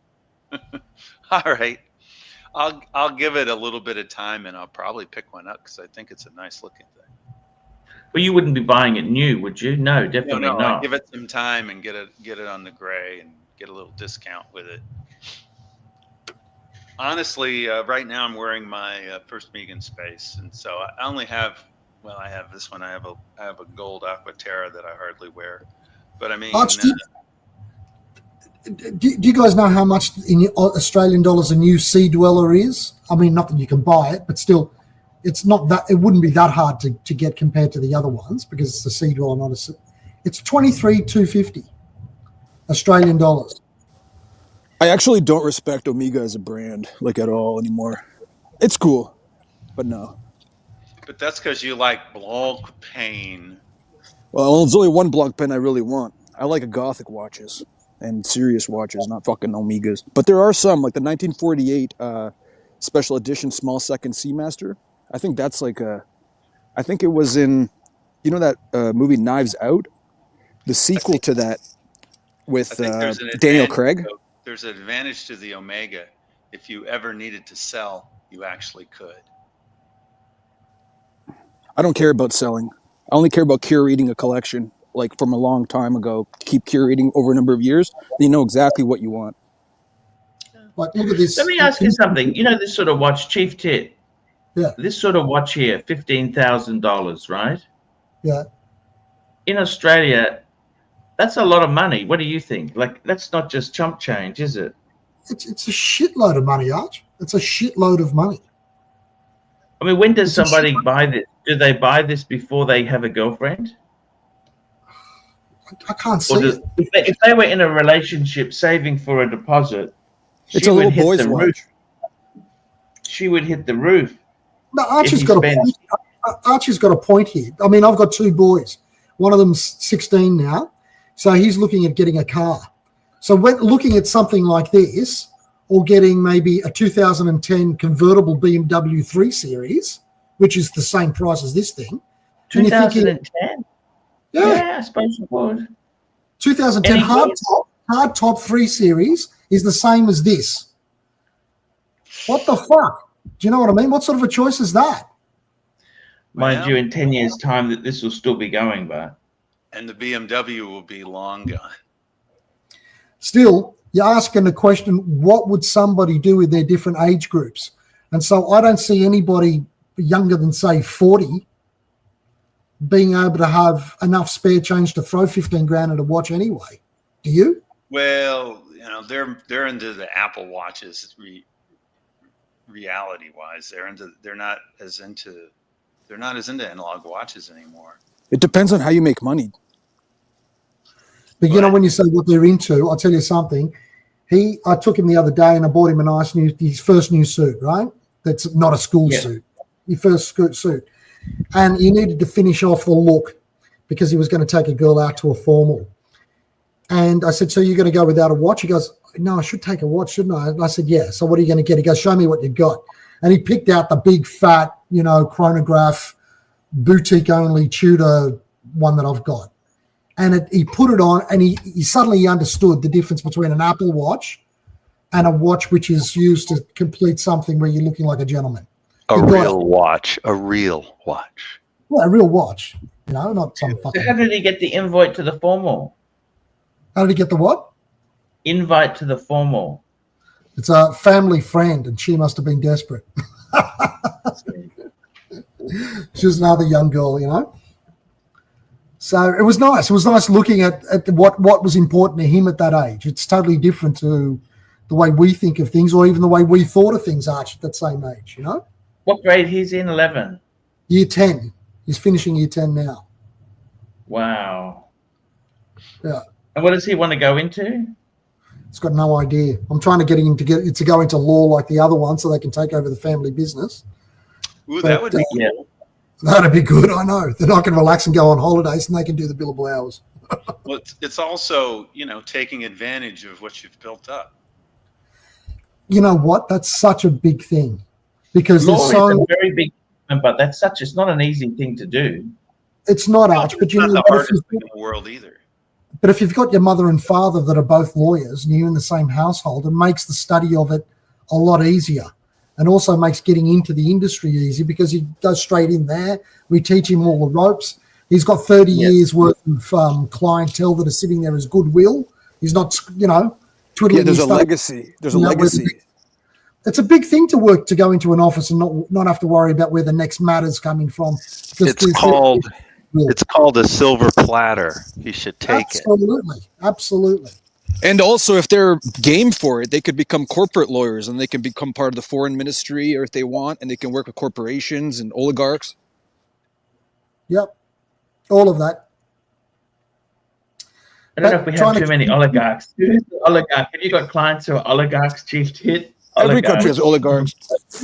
All right. I'll give it a little bit of time, and I'll probably pick one up because I think it's a nice looking thing. But you wouldn't be buying it new, would you? No, definitely No, not. I'll give it some time and get it on the gray and get a little discount with it. Honestly, right now I'm wearing my first Megan Space, and so I only have. Well, I have this one. I have a gold Aquaterra that I hardly wear, but I mean. Archie, do you guys know how much in Australian dollars a new Sea Dweller is? I mean, not that you can buy it, but still, it's not that. It wouldn't be that hard to get compared to the other ones because it's a Sea Dweller, not a. It's 23,250 Australian dollars. I actually don't respect Omega as a brand like at all anymore. It's cool, but no. But that's because you like block pain. Well, there's only one block pen I really want. I like Gothic watches and serious watches, not fucking Omegas. But there are some, like the 1948 special edition small second Seamaster. I think that's like I think it was in, you know that movie Knives Out? The sequel to that with Daniel Craig. There's an advantage to the Omega. If you ever needed to sell, you actually could. I don't care about selling. I only care about curating a collection, like from a long time ago. Keep curating over a number of years. You know exactly what you want. Like, look at this. Let me ask you something. You know this sort of watch, Chief Tit? Yeah. This sort of watch here, $15,000, right? Yeah. In Australia, that's a lot of money. What do you think? Like, that's not just chump change, is it? It's a shitload of money, Arch. It's a shitload of money. I mean, when does somebody buy this? Do they buy this before they have a girlfriend? I can't see it. If they were in a relationship saving for a deposit, it's a little boy's watch. She would hit the roof. No, Archie's got a point here. I mean, I've got two boys. One of them's 16 now, so he's looking at getting a car. So when looking at something like this, or getting maybe a 2010 convertible BMW 3 Series, which is the same price as this thing. 2010? Yeah, I suppose it would. 2010 hard top 3 Series is the same as this. What the fuck? Do you know what I mean? What sort of a choice is that? Mind you, in 10 years' time, that this will still be going, but. And the BMW will be long gone. Still, you're asking the question, what would somebody do with their different age groups? And so I don't see anybody younger than, say, 40 being able to have enough spare change to throw 15 grand at a watch anyway. Do you? Well, you know, they're into the Apple Watches reality wise. They're not as into analog watches anymore. It depends on how you make money. But you know, when you say what they're into, I'll tell you something. I took him the other day and I bought him his first new suit, right? That's not a school suit. His first suit. And he needed to finish off the look because he was going to take a girl out to a formal. And I said, so you're going to go without a watch? He goes, no, I should take a watch, shouldn't I? And I said, yeah. So what are you going to get? He goes, show me what you've got. And he picked out the big, fat, chronograph, boutique-only Tudor one that I've got. And he put it on, and he suddenly understood the difference between an Apple Watch and a watch which is used to complete something where you're looking like a gentleman. A real watch. Yeah, a real watch. Not some fucking... So how did he get the invite to the formal? How did he get the what? Invite to the formal. It's a family friend, and she must have been desperate. She was another young girl, So it was nice. It was nice looking at what was important to him at that age. It's totally different to the way we think of things, or even the way we thought of things, Archie, at that same age, What grade he's in? 11? Year 10. He's finishing year 10 now. Wow. Yeah. And what does he want to go into? He's got no idea. I'm trying to get him to go into law like the other one so they can take over the family business. Ooh, that would be cool. That'd be good, I know. Then I can relax and go on holidays and they can do the billable hours. Well, it's also, taking advantage of what you've built up. You know what? That's such a big thing. Because law there's so... is a very big thing, but it's not an easy thing to do. It's not, Arch, but it's not the hardest thing in the world either. But if you've got your mother and father that are both lawyers and you're in the same household, it makes the study of it a lot easier, and also makes getting into the industry easy because he goes straight in there. We teach him all the ropes. He's got 30 years worth of clientele that are sitting there as goodwill. He's not, twiddling. Yeah, there's a legacy. There's a legacy. It's a big thing to go into an office and not have to worry about where the next matter's coming from. It's called a silver platter. You should take it. Absolutely. And also, if they're game for it, they could become corporate lawyers and they can become part of the foreign ministry, or if they want, and they can work with corporations and oligarchs. Yep. All of that. I don't know if we have too many oligarchs. Who's the oligarch? Have you got clients who are oligarchs, Chief Tit? Every country has oligarchs.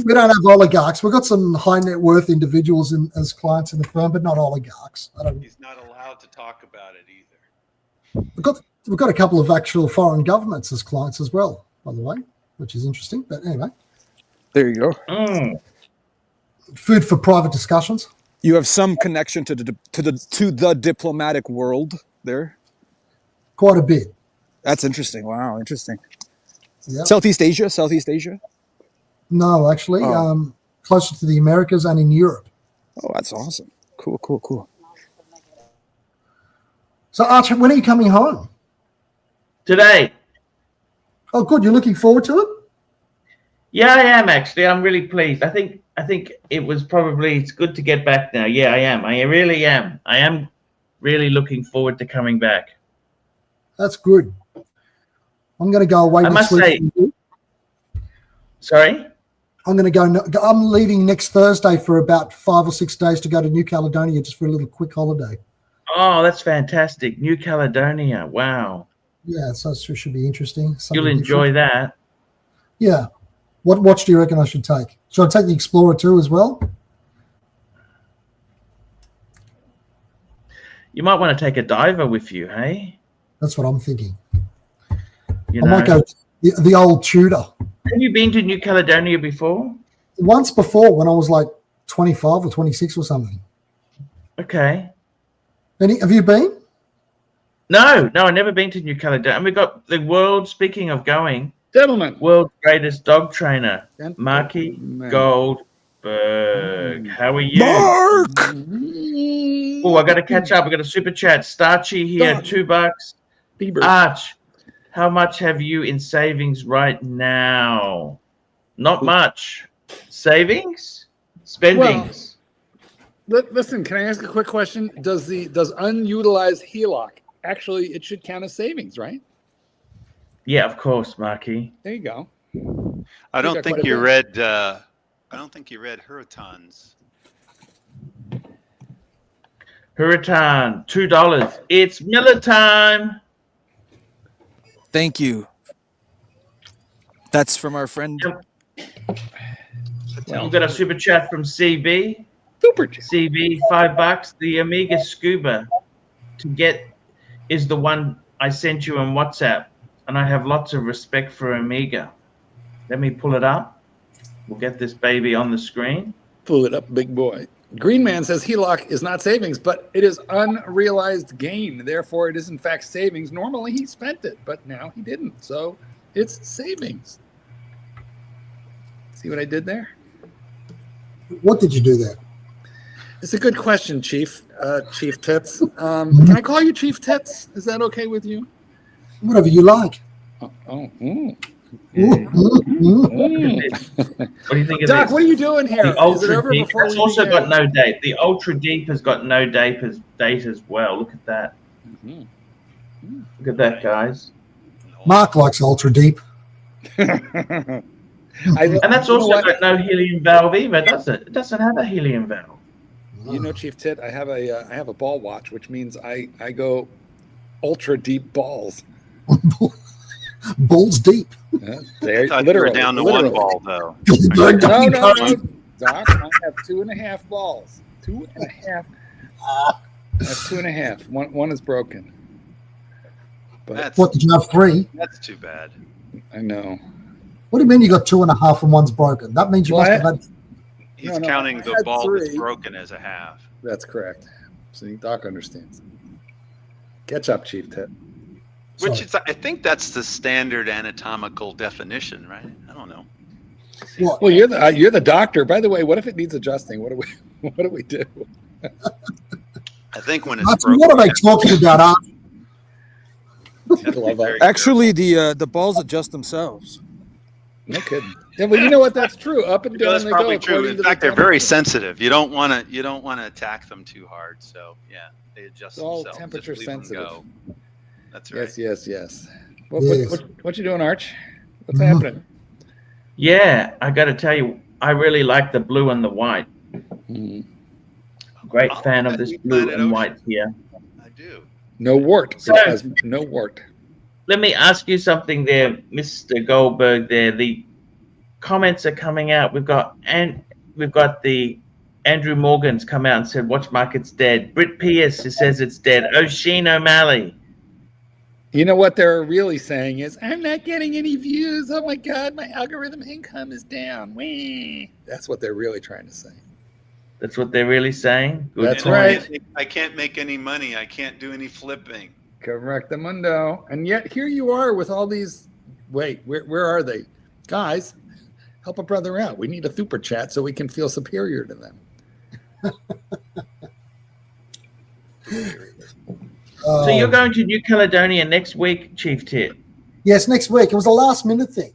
We don't have oligarchs. We've got some high net worth individuals as clients in the firm, but not oligarchs. He's not allowed to talk about it either. We've got a couple of actual foreign governments as clients as well, by the way, which is interesting. But anyway, there you go. Food for private discussions. You have some connection to the diplomatic world there. Quite a bit. That's interesting. Wow, interesting. Yep. Southeast Asia? No, actually, closer to the Americas and in Europe. Oh, that's awesome. Cool. So, Archie, when are you coming home? Today. Oh, good. You're looking forward to it? Yeah, I am actually. I'm really pleased. I think it's good to get back now. Yeah, I am. I really am. I am really looking forward to coming back. That's good. I'm going to go away. I must say. Sorry? I'm leaving next Thursday for about 5 or 6 days to go to New Caledonia just for a little quick holiday. Oh, that's fantastic. New Caledonia. Wow. Yeah, so it should be interesting. You'll enjoy that. Yeah. What watch do you reckon I should take? Should I take the Explorer 2 as well? You might want to take a diver with you, hey? That's what I'm thinking. I might go the old Tudor. Have you been to New Caledonia before? Once before, when I was like 25 or 26 or something. Okay. Have you been? No, I've never been to New Caledonia. And we've got the world, speaking of going, gentlemen, world's greatest dog trainer, Marky Goldberg. How are you? Mark! Oh, I got to catch up. I got a super chat. Starchy here, $2. Arch, how much have you in savings right now? Not much. Savings? Spendings? Listen, can I ask a quick question? Does unutilized HELOC actually, it should count as savings, right? Yeah, of course, Marky. There you go. I don't think you read Huratan's. Huratan, $2. It's Miller time. Thank you. That's from our friend. We've got a super chat from CB. Super chat. CB, $5. The Amiga Scuba to get is the one I sent you on WhatsApp, and I have lots of respect for Amiga. Let me pull it up. We'll get this baby on the screen. Pull it up, big boy. Green Man says HELOC is not savings, but it is unrealized gain. Therefore, it is in fact savings. Normally, he spent it, but now he didn't. So it's savings. See what I did there? What did you do there? It's a good question, Chief. Chief Tits. Can I call you Chief Tits? Is that okay with you? Whatever you like. What do you think of Doc, this? what are you doing here? The Is it Ultra over Deep. before It's we also begin? got no date. The Ultra Deep has got no date as well. Look at that. Look at that, guys. Mark likes ultra deep. And that's also got no helium valve either, does it? It doesn't have a helium valve. You know, Chief Tit, I have a ball watch, which means I go ultra deep balls. Balls deep. There, I thought you were down to one ball, though. No, Doc, I have 2.5 balls. 2.5. I have 2.5. One is broken. But What, did you have 3? That's too bad. I know. What do you mean you got 2.5 and one's broken? That means you must have had. He's counting the ball that's broken as a half. That's correct. See, Doc understands. Catch up, Chief Tit. Which is, I think that's the standard anatomical definition, right? I don't know. Well, you're the doctor. By the way, what if it needs adjusting? What do we do? I think when it's Archie, broken. what are they talking about, Archie? Actually, the balls adjust themselves. No kidding. Yeah, well, you know what? That's true. Up and down That's they probably go. true. according In to fact, the they're very temperature. sensitive. You don't want to attack them too hard. So yeah, they adjust It's all themselves. temperature Just leave them sensitive. go. That's right. Yes. Yes. What you doing, Arch? What's happening? Yeah, I got to tell you, I really like the blue and the white. Great fan of this blue and white here. I do. No wart. So- It has no wart. Let me ask you something there, Mr. Goldberg. There, the comments are coming out. We've got the Andrew Morgan's come out and said, "Watch Market's dead." Britt Pierce says it's dead. O'Sheen O'Malley. You know what they're really saying is, I'm not getting any views. Oh my God, my algorithm income is down. Whee! That's what they're really trying to say. That's what they're really saying. Good That's point. right. I can't make any money. I can't do any flipping. Correctamundo. And yet here you are with all these. Wait, where are they? Guys, help a brother out. We need a super chat so we can feel superior to them. So you're going to New Caledonia next week, Chief Tit? Yes, next week. It was a last minute thing.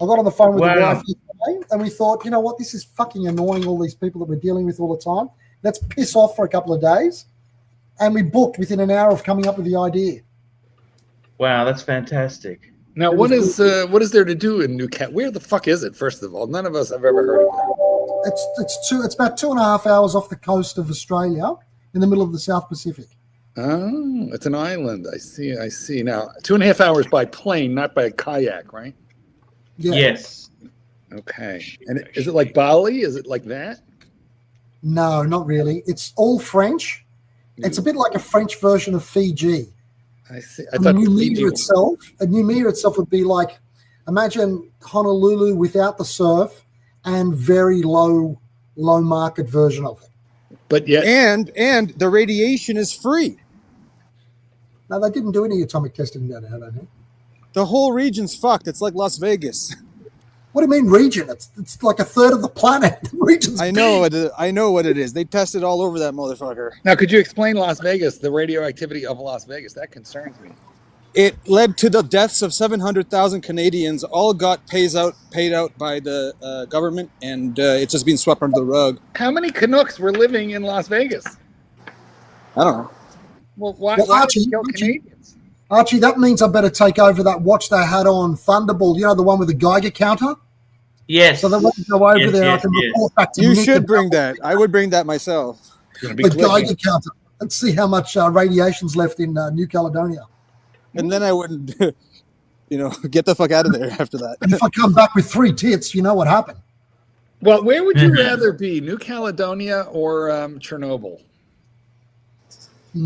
I got on the phone with the Wow. wife yesterday and we thought, you know what, this is fucking annoying, all these people that we're dealing with all the time. Let's piss off for a couple of days. And we booked within an hour of coming up with the idea. Wow, that's fantastic. Now, what is there to do in New Cat? Where the fuck is it? First of all, none of us have ever heard of it. It's about 2.5 hours off the coast of Australia in the middle of the South Pacific. Oh, it's an island. I see. Now, 2.5 hours by plane, not by kayak, right? Yeah. Yes. Okay. And is it like Bali? Is it like that? No, not really. It's all French. It's a bit like a French version of Fiji. I see. A Numida itself would be like, imagine Honolulu without the surf and very low market version of it. But yet, and the radiation is free. No, they didn't do any atomic testing down there, I don't think. The whole region's fucked. It's like Las Vegas. What do you mean region? It's like a third of the planet. The region's I know what it is. They tested all over that motherfucker. now could you explain Las Vegas, the radioactivity of Las Vegas? That concerns me. It led to the deaths of 700,000 Canadians. All got paid out by the government, and it's just been swept under the rug. How many Canucks were living in Las Vegas? I don't know. Well, why Archie, did they kill Canadians? Archie, that means I better take over that watch they had on Thunderbolt. You know, the one with the Geiger counter. Yes. So then when I go over there, I can report back to You Nick should about bring that. I would bring that myself. the Geiger counter. Let's see how much radiation's left in New Caledonia. And then I wouldn't, get the fuck out of there after that. And if I come back with 3 tits, you know what happened. Well, where would you rather be, New Caledonia or Chernobyl? I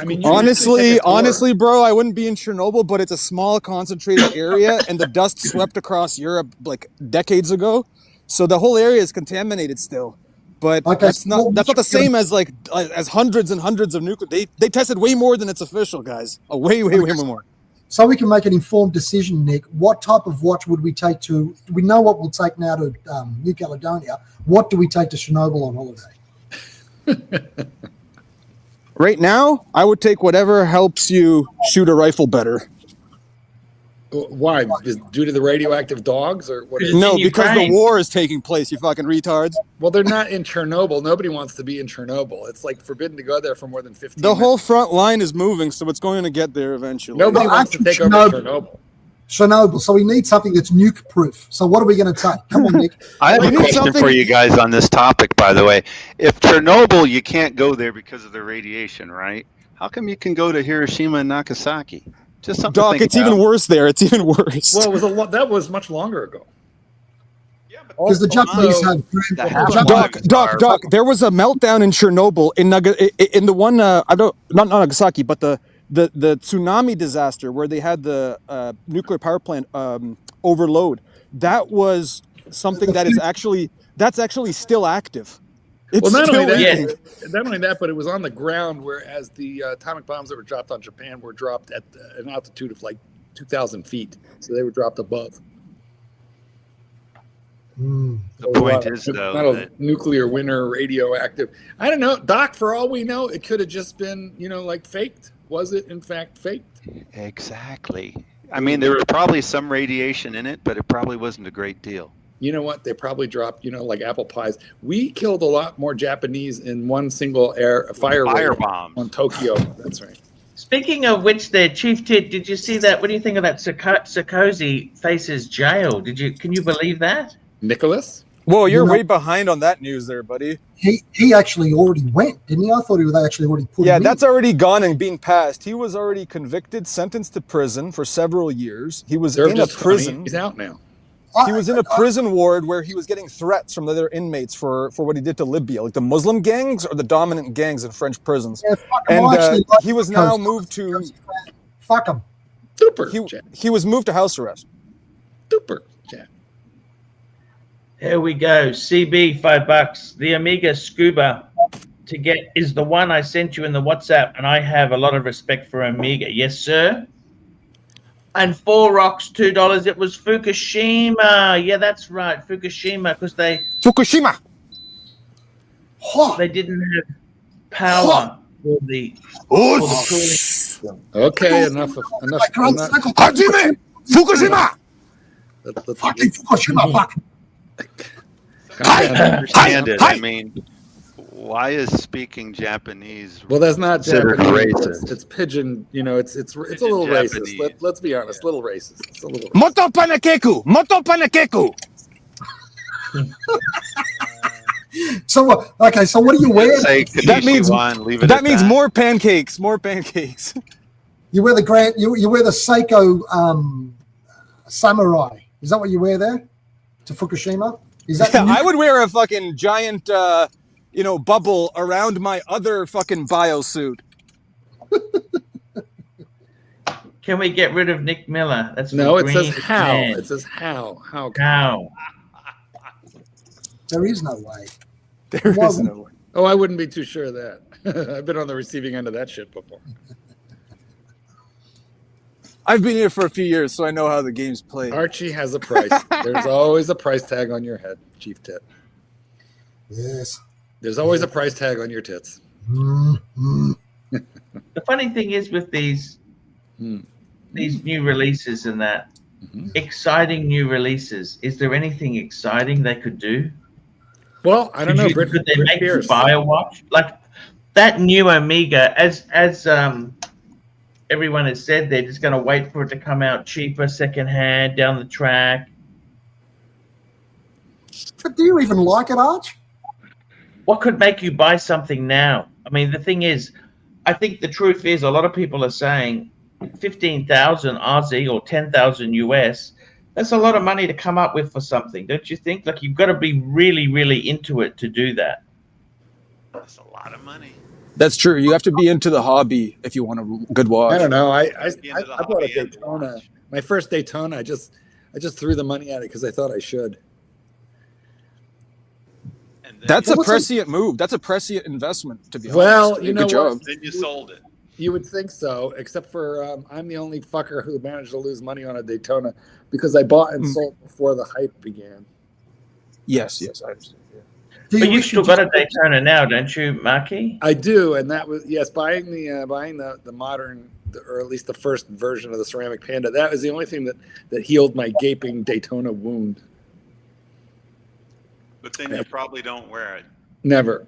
mean, honestly, bro, I wouldn't be in Chernobyl, but it's a small, concentrated area, and the dust swept across Europe like decades ago, so the whole area is contaminated still. But that's not the same as as hundreds and hundreds of nuclear. They tested way more than it's official, guys. Way more. So we can make an informed decision, Nick. What type of watch would we take to? We know what we'll take now to New Caledonia. What do we take to Chernobyl on holiday? Right now, I would take whatever helps you shoot a rifle better. Why? Is due to the radioactive dogs, or what? No, because the war is taking place. You fucking retards. Well, they're not in Chernobyl. Nobody wants to be in Chernobyl. It's like forbidden to go there for more than 15 The minutes. whole front line is moving, so it's going to get there eventually. Nobody wants to take over Chernobyl. Chernobyl. So we need something that's nuke-proof. So what are we going to take? Come on, Nick. I have a question for you guys on this topic, by the way. If Chernobyl, you can't go there because of the radiation, right? How come you can go to Hiroshima and Nagasaki? Just something Doc, to think it's about. even worse there. It's even worse. Well, that was much longer ago. Because the Japanese had Doc. There was a meltdown in Chernobyl in the one not Nagasaki, but the tsunami disaster where they had the nuclear power plant overload. That was something that's actually still active. It's not still only that, but it was on the ground, whereas the atomic bombs that were dropped on Japan were dropped at an altitude of like 2,000 feet. So they were dropped above. The point is, though, not a nuclear winter, radioactive. I don't know, Doc. For all we know, it could have just been, like faked. Was it in fact faked? Exactly. I mean, there was probably some radiation in it, but it probably wasn't a great deal. You know what? They probably dropped, like apple pies. We killed a lot more Japanese in one single firebomb on Tokyo. That's right. Speaking of which, there, Chief Tit, did you see that? What do you think of that? Sarkozy faces jail. Can you believe that? Nicholas? Whoa, you're way behind on that news there, buddy. He actually already went, didn't he? I thought they actually already put him in. Yeah, that's already gone and being passed. He was already convicted, sentenced to prison for several years. He was in a prison. He's out now. He was in a prison ward where he was getting threats from the other inmates for what he did to Libya, like the Muslim gangs or the dominant gangs in French prisons. Yeah, and he was now moved to... Fuck him. Super. He was moved to house arrest. Super. Here we go. CB, $5. The Omega Scuba to get is the one I sent you in the WhatsApp, and I have a lot of respect for Omega. Yes, sir. And 4 rocks, $2. It was Fukushima. Yeah, that's right, Fukushima, because they didn't have power for the cooling. Okay, enough. Hajime! Fukushima. Fucking Fukushima. Fuck. I don't understand it. I mean, why is speaking Japanese? Well, that's not Japanese. Racist. It's pigeon. It's a little Japanese. racist. Let's be honest. Little racist. It's a little. Moto panakeku. So what? Okay, so what do you wear? That means more pancakes. More pancakes. You wear the You wear the Seiko samurai. Is that what you wear there to Fukushima? Is that? I would wear a fucking giant, bubble around my other fucking biosuit. Can we get rid of Nick Miller? That's no. It says how. Man. It says how. How? There is no way. There is no way. Oh, I wouldn't be too sure of that. I've been on the receiving end of that shit before. I've been here for a few years, so I know how the game's played. Archie has a price. There's always a price tag on your head, Chief Tit. Yes. There's always a price tag on your tits. The funny thing is with these new releases and that exciting new releases, is there anything exciting they could do? Well, I don't know. Could they Brit make you Pierce. buy a watch like that new Omega? As everyone has said, they're just going to wait for it to come out cheaper, secondhand, down the track. But do you even like it, Arch? What could make you buy something now? I mean, the thing is, I think the truth is a lot of people are saying 15,000 Aussie or 10,000 US. That's a lot of money to come up with for something, don't you think? Like, you've got to be really, really into it to do that. That's a lot of money. That's true. You have to be into the hobby if you want a good watch. I don't know. I Into the bought a hobby and the Daytona. watch. My first Daytona. I just threw the money at it because I thought I should. And then That's you, a prescient move. That's a prescient investment, to be honest. Well, you know Good job. then you sold it. You would think so, except for I'm the only fucker who managed to lose money on a Daytona because I bought and sold before the hype began. Yes, I understand. Yeah. But you've still got a Daytona now, don't you, Marky? I do, and that was buying the modern, or at least the first version of the Ceramic Panda. That was the only thing that healed my gaping Daytona wound. But then you probably don't wear it. Never.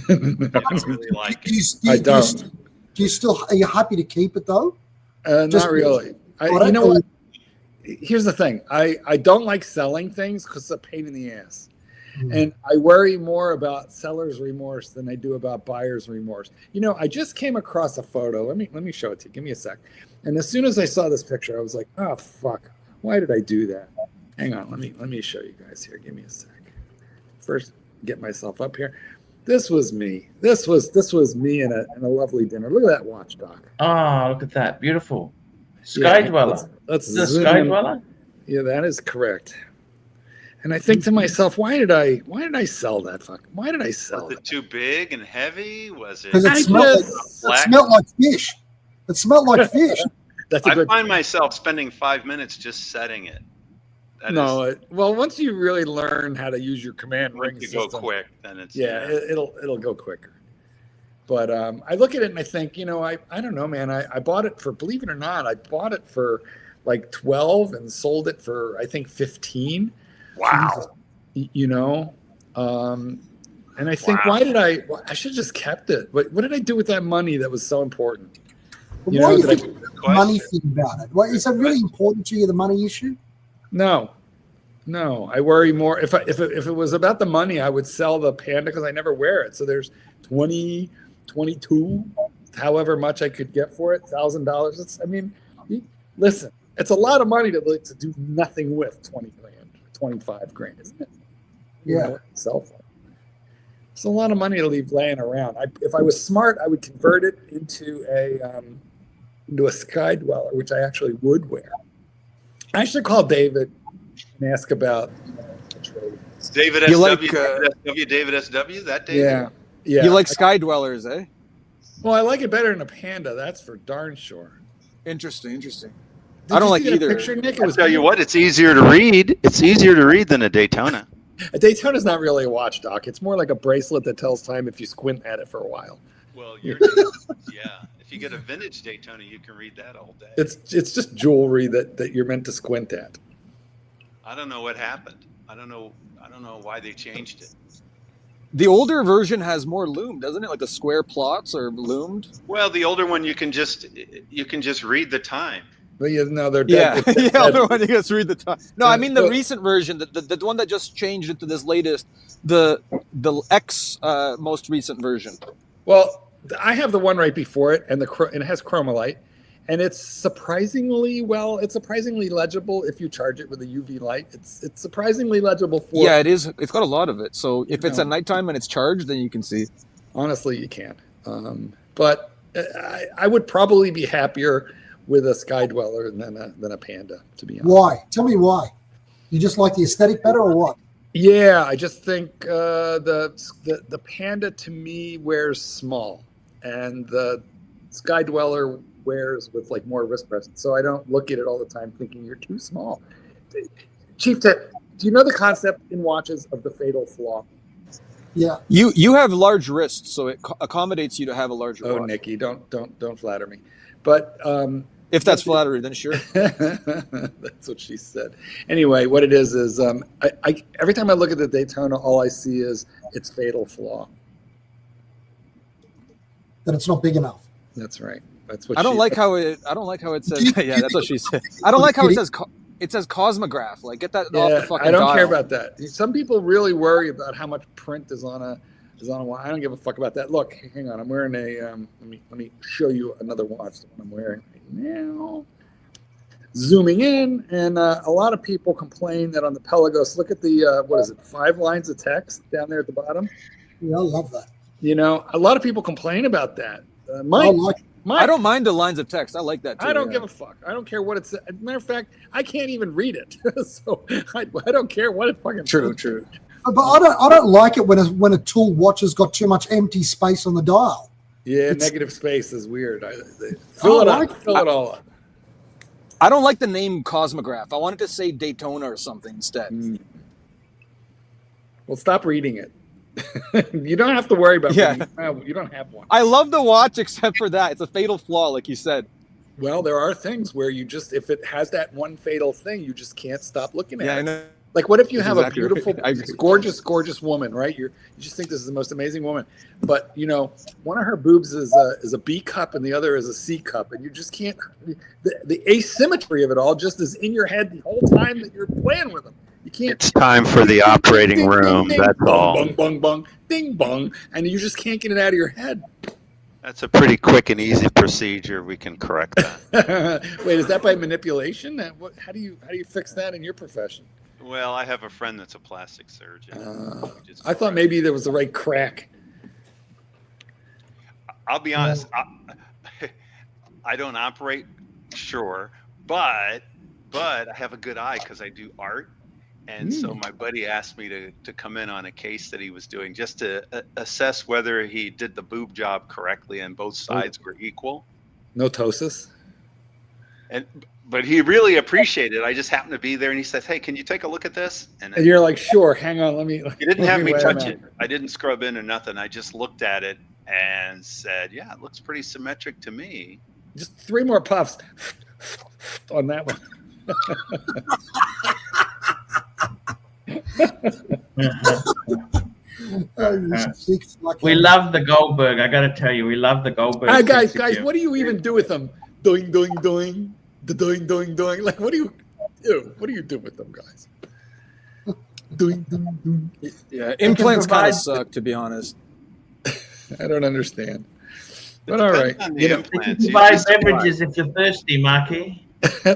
You don't really like it. I don't. Are you happy to keep it though? Not really. You know what? Here's the thing. I don't like selling things because it's a pain in the ass. And I worry more about seller's remorse than I do about buyer's remorse. You know, I just came across a photo. Let me show it to you. Give me a sec. And as soon as I saw this picture, I was like, oh fuck. Why did I do that? Hang on, let me show you guys here. Give me a sec. First, get myself up here. This was me. This was me in a lovely dinner. Look at that watch, Doc. Oh, look at that. Beautiful. Sky Dweller. Let's Is it a zoom Sky in. Dweller? Yeah, that is correct. And I think to myself, why did I sell that fuck? Why did I sell Was it? it too big and heavy? Was it? Because it smelled like fish. It smelled like fish. I find myself spending 5 minutes just setting it. Well, once you really learn how to use your command ring Once you system, go quick, then it's it'll go quicker. But I look at it and I think, you know, I don't know, man. I bought it for, believe it or not, I bought it for like 12 and sold it for I think 15. Wow. You know, and I think why did I should have just kept it. What did I do with that money that was so important? Why do you think the money thing about it? Is it really important to you, the money issue? No, I worry more. If it was about the money, I would sell the Panda because I never wear it. So there's 20, 22, however much I could get for it, $1,000. I mean, listen, it's a lot of money to do nothing with. 20 grand, 25 grand, isn't it? Yeah. Cell phone. It's a lot of money to leave laying around. If I was smart, I would convert it into a Sky Dweller, which I actually would wear. I should call David and ask about the trade. David You SW, like, David SW, that David? Yeah. You like Sky Dwellers, eh? Well, I like it better than a Panda. That's for darn sure. Interesting. Did I don't you like see that either. Picture, Nick? It I'll was tell you what, it's easier to read. It's easier to read than a Daytona. A Daytona's not really a watch, Doc. It's more like a bracelet that tells time if you squint at it for a while. Well, yeah. If you get a vintage Daytona, you can read that all day. It's just jewelry that you're meant to squint at. I don't know what happened. I don't know why they changed it. The older version has more loom, doesn't it? Like the square plots are loomed. Well, the older one you can just read the time. But they're Yeah, dead. They're the dead. older one you just read the time. No, I mean the Well- recent version, the one that just changed into this latest, the X most recent version. Well, I have the one right before it, and it has chromolite, and it's surprisingly legible if you charge it with a UV light. It's surprisingly legible for. Yeah, it is. It's got a lot of it. So if it's at nighttime and it's charged, then you can see. Honestly, you can. But I would probably be happier with a Sky Dweller than a Panda, to be honest. Why? Tell me why. You just like the aesthetic better, or what? Yeah, I just think the Panda to me wears small, and the Sky Dweller wears with like more wrist presence. So I don't look at it all the time thinking you're too small. Chief Tech, do you know the concept in watches of the fatal flaw? Yeah. You have large wrists, so it accommodates you to have a larger Oh, watch. Nikki, don't flatter me. But if that's flattery, then sure. That's what she said. Anyway, what it is I every time I look at the Daytona, all I see is its fatal flaw. That it's not big enough. That's right. That's what I don't like how it says. Yeah, that's what she said. I don't like how it says. It says Cosmograph. Like, get that off the fucking I don't care dial. about that. Some people really worry about how much print is on a watch. I don't give a fuck about that. Look, hang on. I'm wearing a let me show you another watch that I'm wearing right now. Zooming in, and a lot of people complain that on the Pelagos, look at the what is it, 5 lines of text down there at the bottom. Yeah, I love that. You know, a lot of people complain about that. I don't mind the lines of text. I like that too. I don't give a fuck. I don't care what it's. As a matter of fact, I can't even read it, so I don't care what it fucking. True. But I don't like it when a tool watch has got too much empty space on the dial. Yeah, negative space is weird. Fill it all up. I don't like the name Cosmograph. I wanted to say Daytona or something instead. Well, stop reading it. You don't have to worry about it. You don't have one. I love the watch except for that. It's a fatal flaw, like you said. Well, there are things where you just, if it has that one fatal thing, you just can't stop looking at it. I know. Like, what if you have exactly a beautiful, right. gorgeous woman, right? You just think this is the most amazing woman, but you know, one of her boobs is a B cup and the other is a C cup, and you just can't. The asymmetry of it all just is in your head the whole time that you're playing with them. You can't. It's time for the operating room. That's all. Bung, bung, bung, ding, bung, and you just can't get it out of your head. That's a pretty quick and easy procedure. We can correct that. Wait, is that by manipulation? How do you fix that in your profession? Well, I have a friend that's a plastic surgeon. I thought maybe there was the right crack. I'll be honest. I don't operate, sure, but I have a good eye because I do art. And so my buddy asked me to come in on a case that he was doing just to assess whether he did the boob job correctly and both sides were equal. No ptosis? But he really appreciated it. I just happened to be there, and he said, "Hey, can you take a look at this?" And you're like, "Sure, hang on, let me." He didn't have me touch it. I didn't scrub in or nothing. I just looked at it and said, "Yeah, it looks pretty symmetric to me." Just 3 more puffs on that one. We love the Goldberg. I got to tell you, we love the Goldberg. Guys, what do you even do with them? Doing, doing. Like, what do you do? What do you do with them, guys? Doing. Yeah, implants kind of suck, to be honest. I don't understand. But all right. You can buy beverages if you're thirsty, Marky.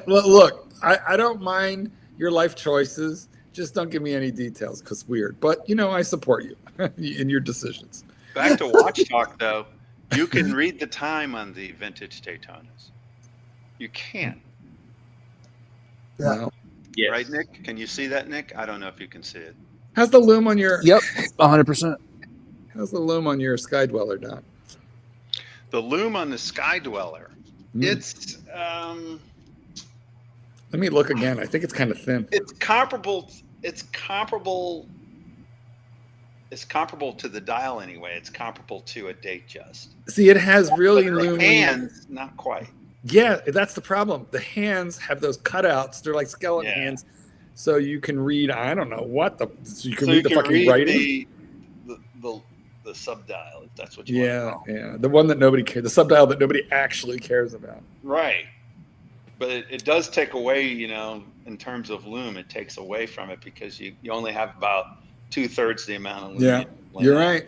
Look, I don't mind your life choices. Just don't give me any details because it's weird. But, you know, I support you in your decisions. Back to Watch Talk, though. You can read the time on the vintage Daytonas. You can. Yeah. Yes. Right, Nick? Can you see that, Nick? I don't know if you can see it. How's the loom on your... Yep, 100%. How's the loom on your Sky Dweller, Doc? The loom on the Sky Dweller. It's... Let me look again. I think it's kind of thin. It's comparable. It's comparable to the dial anyway. It's comparable to a Datejust. See, it has really loom hands, not quite. Yeah, that's the problem. The hands have those cutouts. They're like skeleton hands, so you can read. I don't know what so you can read the fucking writing. The subdial, if that's what you want to call it. Yeah, the one that nobody cares. The subdial that nobody actually cares about. Right. But it does take away, you know, in terms of loom, it takes away from it because you only have about 2/3 the amount of loom. Yeah, you're right.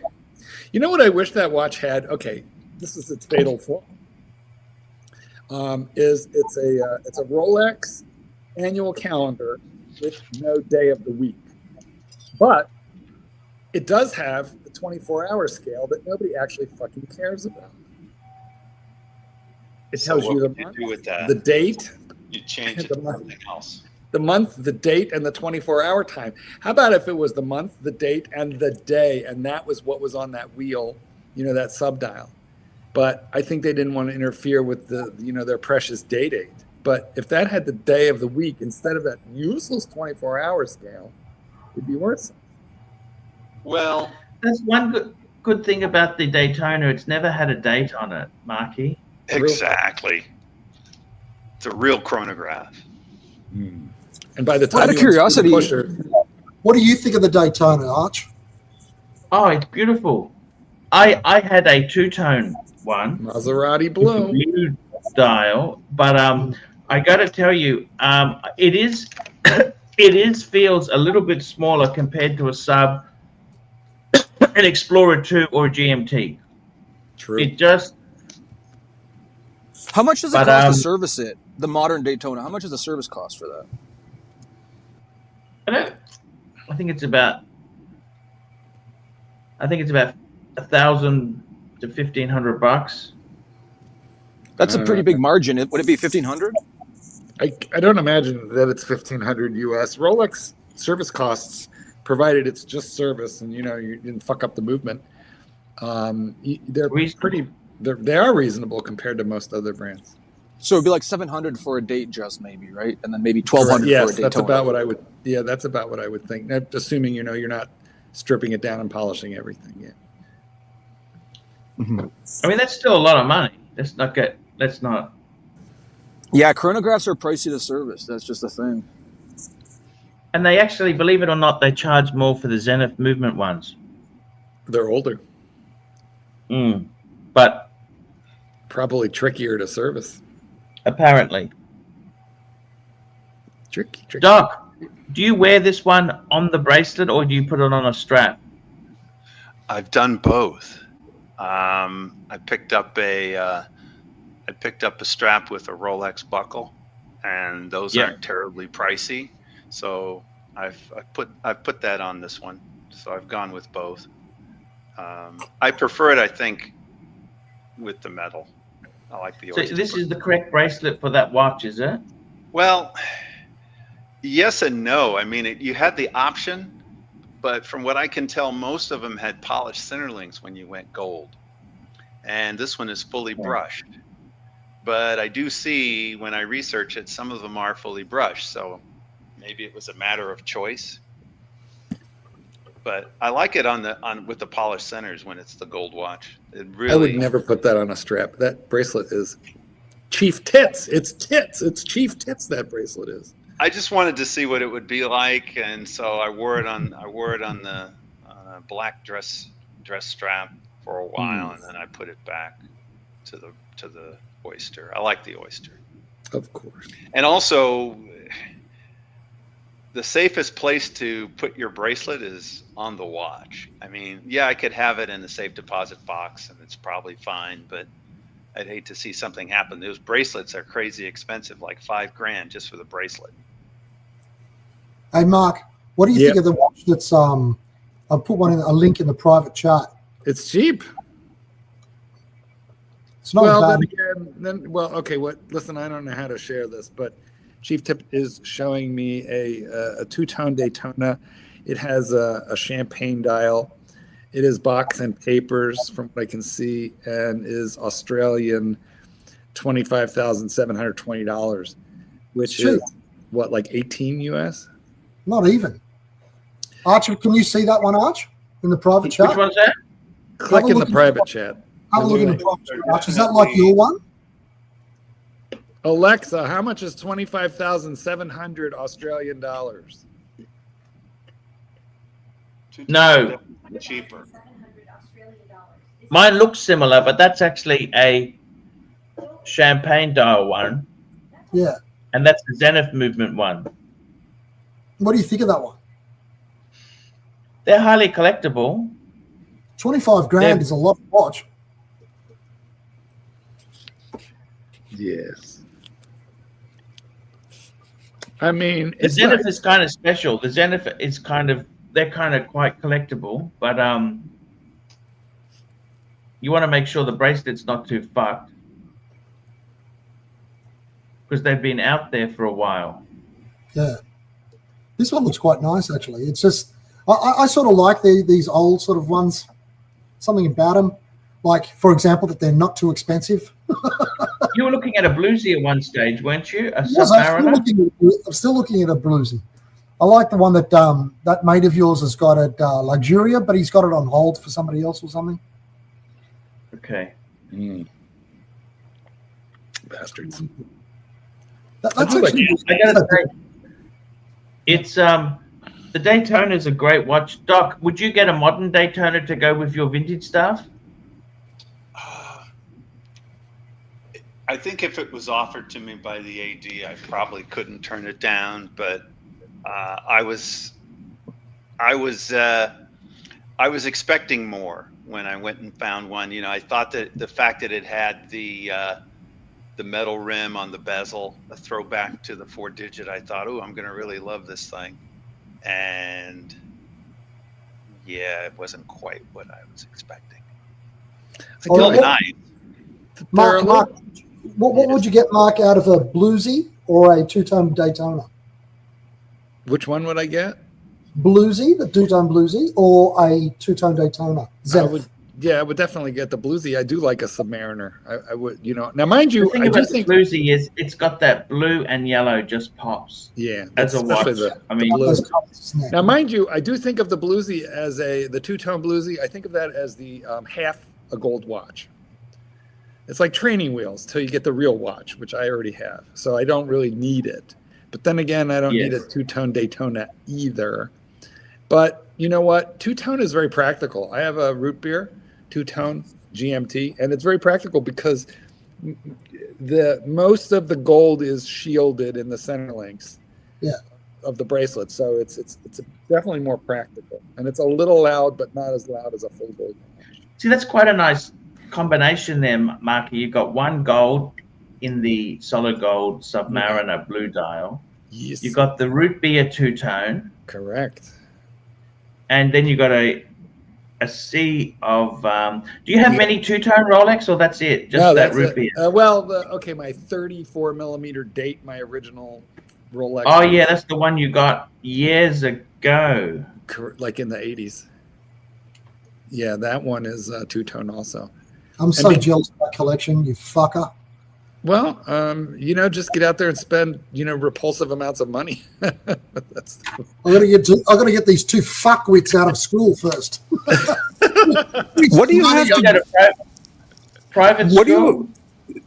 You know what I wish that watch had? Okay, this is its fatal flaw. It's a Rolex annual calendar with no day of the week, but it does have the 24-hour scale that nobody actually fucking cares about. It tells you the month, the date. You change it to something else. The month, the date, and the 24-hour time. How about if it was the month, the date, and the day, and that was what was on that wheel, you know, that subdial. But I think they didn't want to interfere with their precious date. But if that had the day of the week instead of that useless 24-hour scale, it'd be worse. Well, That's one good thing about the Daytona. It's never had a date on it, Marky. Exactly. It's a real chronograph. And by the time Out of you unscrew the curiosity, pusher, What do you think of the Daytona, Arch? Oh, it's beautiful. I had a two-tone one. Maserati blue. Blue dial, but I got to tell you, it is feels a little bit smaller compared to a sub, an Explorer 2 or a GMT. True. It just. how much does it cost to service it? The modern Daytona. How much does the service cost for that? I think it's about 1,000 to $1,500. That's a pretty big margin. Would it be 1,500? I don't imagine that it's 1,500 US. Rolex service costs, provided it's just service and you didn't fuck up the movement. They're pretty. They are reasonable compared to most other brands. So it'd be like 700 for a date, just maybe, right? And then maybe 1,200 yes, for a Daytona. that's about what I would. Yeah, that's about what I would think. Now, assuming you're not stripping it down and polishing everything. Yeah. Mm-hmm. I mean, that's still a lot of money. Let's not. Yeah, chronographs are pricey to service. That's just the thing. And they actually, believe it or not, they charge more for the Zenith movement ones. They're older. But probably trickier to service. Apparently. Tricky. Doc, do you wear this one on the bracelet or do you put it on a strap? I've done both. I picked up a strap with a Rolex buckle, and those aren't terribly pricey. So I've put that on this one. So I've gone with both. I prefer it, I think, with the metal. I like the oyster. So this is the correct bracelet for that watch, is it? Well, yes and no. I mean, you had the option, but from what I can tell, most of them had polished centerlings when you went gold. And this one is fully brushed. But I do see, when I research it, some of them are fully brushed. So maybe it was a matter of choice. But I like it with the polished centers when it's the gold watch. It really. I would never put that on a strap. That bracelet is chief tits. It's tits. It's chief tits. That bracelet is. I just wanted to see what it would be like, and so I wore it on the black dress strap for a while, and then I put it back to the oyster. I like the oyster, of course. And also, the safest place to put your bracelet is on the watch. I mean, yeah, I could have it in the safe deposit box, and it's probably fine, but I'd hate to see something happen. Those bracelets are crazy expensive, like $5,000 just for the bracelet. Hey, Mark, what do you think of the watch that's I'll put a link in the private chat. It's cheap. It's not bad. Okay. Listen, I don't know how to share this, but Chief Tip is showing me a two-tone Daytona. It has a champagne dial. It is box and papers from what I can see, and is Australian $25,720, which is what, like 18 US? Not even. Archie, can you see that one, Arch, in the private chat? Which one's that? Click in the private chat. Have a look in the private chat, Arch. Is that like your one? Alexa, how much is 25,700 Australian dollars? No. Cheaper. Mine looks similar, but that's actually a champagne dial one. Yeah. And that's the Zenith movement one. What do you think of that one? They're highly collectible. $25,000 is a lot to watch. Yes. I mean, the Zenith is kind of special. The Zenith is they're kind of quite collectible, but you want to make sure the bracelet's not too fucked because they've been out there for a while. Yeah. This one looks quite nice, actually. It's just, I sort of like these old sort of ones. Something about them. Like, for example, that they're not too expensive. You were looking at a bluesy at one stage, weren't you? A Yes, Submariner? I'm still looking at a bluesy. I like the one that that mate of yours has got at Luxuria, but he's got it on hold for somebody else or something. Okay. Bastards. That's actually. I gotta say, it's the Daytona is a great watch. Doc, would you get a modern Daytona to go with your vintage stuff? I think if it was offered to me by the AD, I probably couldn't turn it down. But I was expecting more when I went and found one. You know, I thought that the fact that it had the metal rim on the bezel, a throwback to the 4-digit, I thought, oh, I'm going to really love this thing. And yeah, it wasn't quite what I was expecting. Still nice. Mark, what would you get, Mark, out of a bluesy or a two-tone Daytona? Which one would I get? Bluesy, the two-tone bluesy, or a two-tone Daytona? I would definitely get the bluesy. I do like a Submariner. I would, you know. Now, mind you, I do think bluesy is it's got that blue and yellow just pops. Yeah, as a watch. Now, mind you, I do think of the bluesy as the two-tone bluesy. I think of that as the half a gold watch. It's like training wheels till you get the real watch, which I already have. So I don't really need it. But then again, I don't need a two-tone Daytona either. But you know what? Two-tone is very practical. I have a root beer, two-tone GMT, and it's very practical because most of the gold is shielded in the center links of the bracelet. So it's definitely more practical. And it's a little loud, but not as loud as a full gold watch. See, that's quite a nice combination there, Marky. You've got one gold in the solid gold Submariner blue dial. Yes. You've got the root beer two-tone. Correct. And then you got a sea of. Do you have many two-tone Rolex, or that's it? Just that root beer. My 34 millimeter date, my original Rolex. Oh yeah, that's the one you got years ago. Like in the 80s. Yeah, that one is two-tone also. I'm so jealous of that collection, you fucker. Well, just get out there and spend, repulsive amounts of money. I'm gonna get these two fuckwits out of school first. What do you have to get a private school?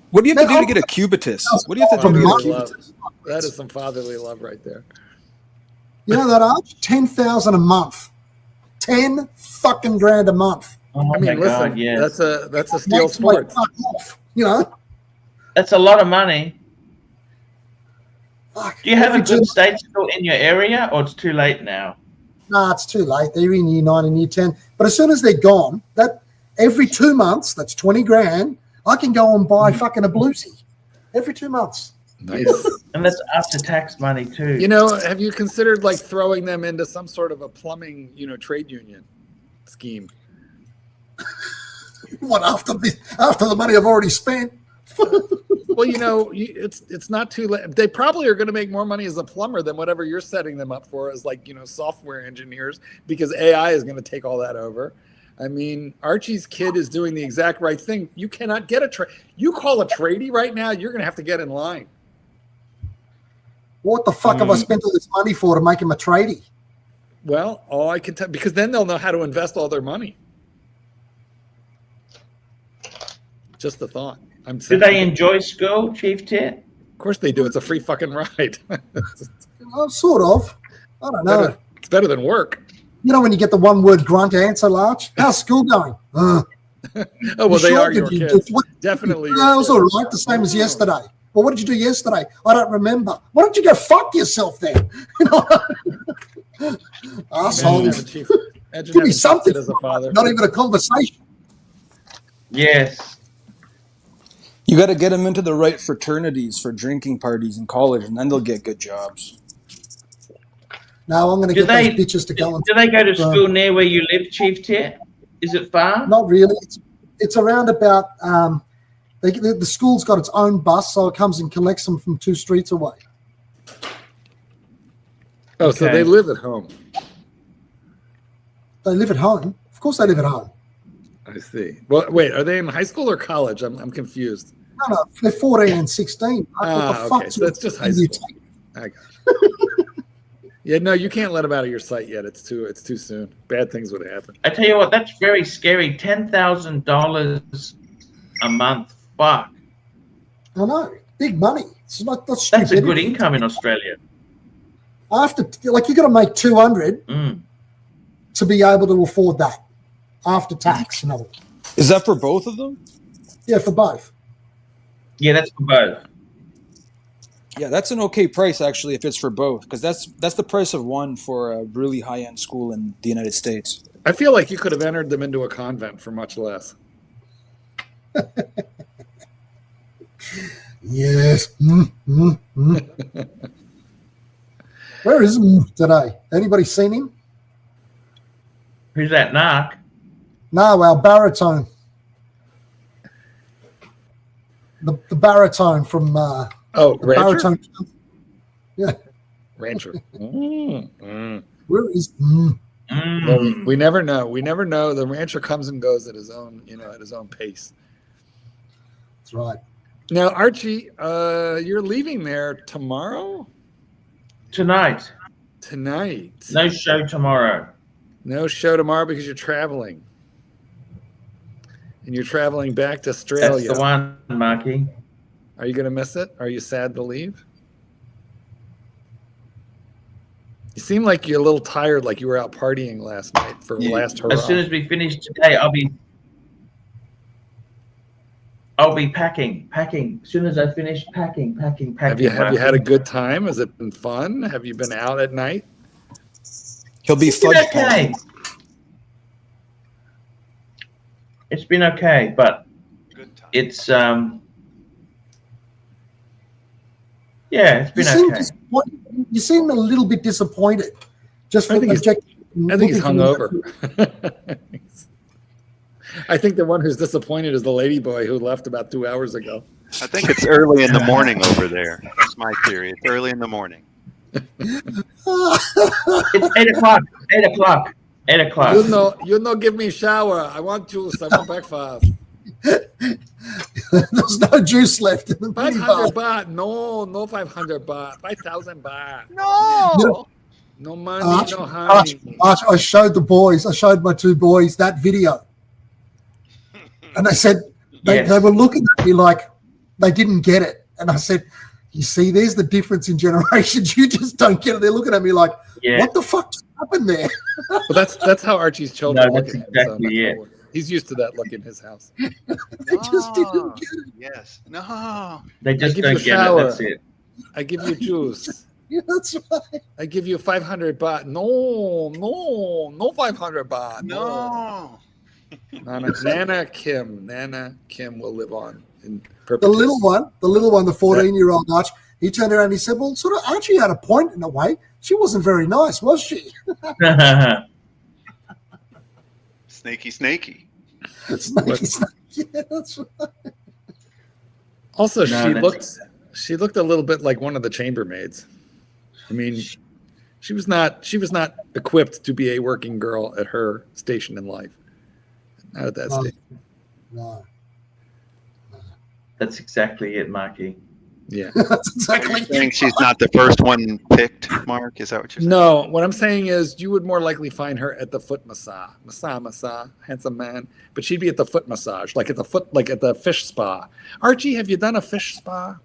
What do you have to do to get a cubitus? What do you have to do to get a cubitus? That is some fatherly love right there. You know that, Arch? 10,000 a month. 10 fucking grand a month. Oh I mean, listen, that's a steel sport. You know, that's a lot of money. Do you have a good state school in your area, or it's too late now? Nah, it's too late. They're in year 9 and year 10. But as soon as they're gone, that every 2 months, that's 20 grand. I can go and buy fucking a bluesy every 2 months. Nice. And that's after tax money too. Have you considered like throwing them into some sort of a plumbing, trade union scheme? What after the money I've already spent? Well, it's not too late. They probably are going to make more money as a plumber than whatever you're setting them up for as software engineers, because AI is going to take all that over. I mean, Archie's kid is doing the exact right thing. You cannot get a trade. You call a tradie right now, you're going to have to get in line. What the fuck have I spent all this money for to make him a tradie? Well, all I can tell, because then they'll know how to invest all their money. Just a thought. Do they enjoy school, Chief Tit? Of course they do. It's a free fucking ride. Well, sort of. I don't know. It's better than work. You know when you get the one-word grunt answer, Larch? How's school going? Oh, well, they are your kids. Definitely. No, it was all right, the same as yesterday. Well, what did you do yesterday? I don't remember. Why don't you go fuck yourself then? Assholes. Give me something. As a father. Not even a conversation. Yes. You got to get them into the right fraternities for drinking parties in college, and then they'll get good jobs. No, I'm going to get those bitches to go. Do they go to school near where you live, Chief Tit? Is it far? Not really. It's around about. The school's got its own bus, so it comes and collects them from 2 streets away. Oh, so they live at home. They live at home. Of course, they live at home. I see. Well, wait, are they in high school or college? I'm confused. No, they're 14 and 16. Okay, so that's just high school. I got it. Yeah, no, you can't let him out of your sight yet. It's too soon. Bad things would happen. I tell you what, that's very scary. $10,000 a month. Fuck. I know, big money. It's not that's stupidity. That's a good income in Australia. After, like, you got to make 200 to be able to afford that after tax. In other words. Is that for both of them? Yeah, for both. Yeah, that's for both. Yeah, that's an okay price actually if it's for both, because that's the price of one for a really high-end school in the United States. I feel like you could have entered them into a convent for much less. Yes. Where is him today? Anybody seen him? Who's that, Narc? No, our baritone. The baritone from Rancher? baritone. Yeah. Rancher. Where is Well, we never know. We never know. The rancher comes and goes at his own, at his own pace. That's right. Now, Archie, you're leaving there tomorrow? Tonight. No show tomorrow. No show tomorrow because you're traveling. And you're traveling back to Australia. That's the one, Marky. Are you going to miss it? Are you sad to leave? You seem like you're a little tired, like you were out partying last night for last hurrah. As soon as we finish today, I'll be packing. As soon as I finish packing. Have you had a good time? Has it been fun? Have you been out at night? He'll be fudge okay. It's been okay, but it's it's been okay. You seem a little bit disappointed. Just I think he's hungover. I think the one who's disappointed is the lady boy who left about 2 hours ago. I think it's early in the morning over there. That's my theory. It's early in the morning. It's 8 o'clock. 8 o'clock. 8 o'clock. You know, give me a shower. I want juice. I want breakfast. There's no juice left in the 500 baht. No 500 baht. 5,000 baht. No. No money, Arch, no honey. Arch, I showed my two boys that video. And they said, they were looking at me like they didn't get it. And I said, you see, there's the difference in generations. You just don't get it. They're looking at me like, what the fuck just happened there? Well, that's how Archie's children look at him. Exactly it. He's used to that look in his house. They just didn't get it. Yes. No. They just give don't you a get shower. it. That's it. I give you juice. Yeah, that's right. I give you 500 baht. No 500 baht. No. Nana Kim will live on in perpetuity. The little one, the 14-year-old Arch, he turned around and he said, well, sort of Archie had a point in a way. She wasn't very nice, was she? Snaky. Snaky. Yeah, that's right. Also, she looked a little bit like one of the chambermaids. I mean, she was not equipped to be a working girl at her station in life. Not at that stage. No. That's exactly it, Marky. Yeah. That's exactly You're saying she's not the first one picked, Mark? Is that what you're saying? No, what I'm saying is you would more likely find her at the foot massage. Massage, handsome man. But she'd be at the foot massage, like at the fish spa. Archie, have you done a fish spa?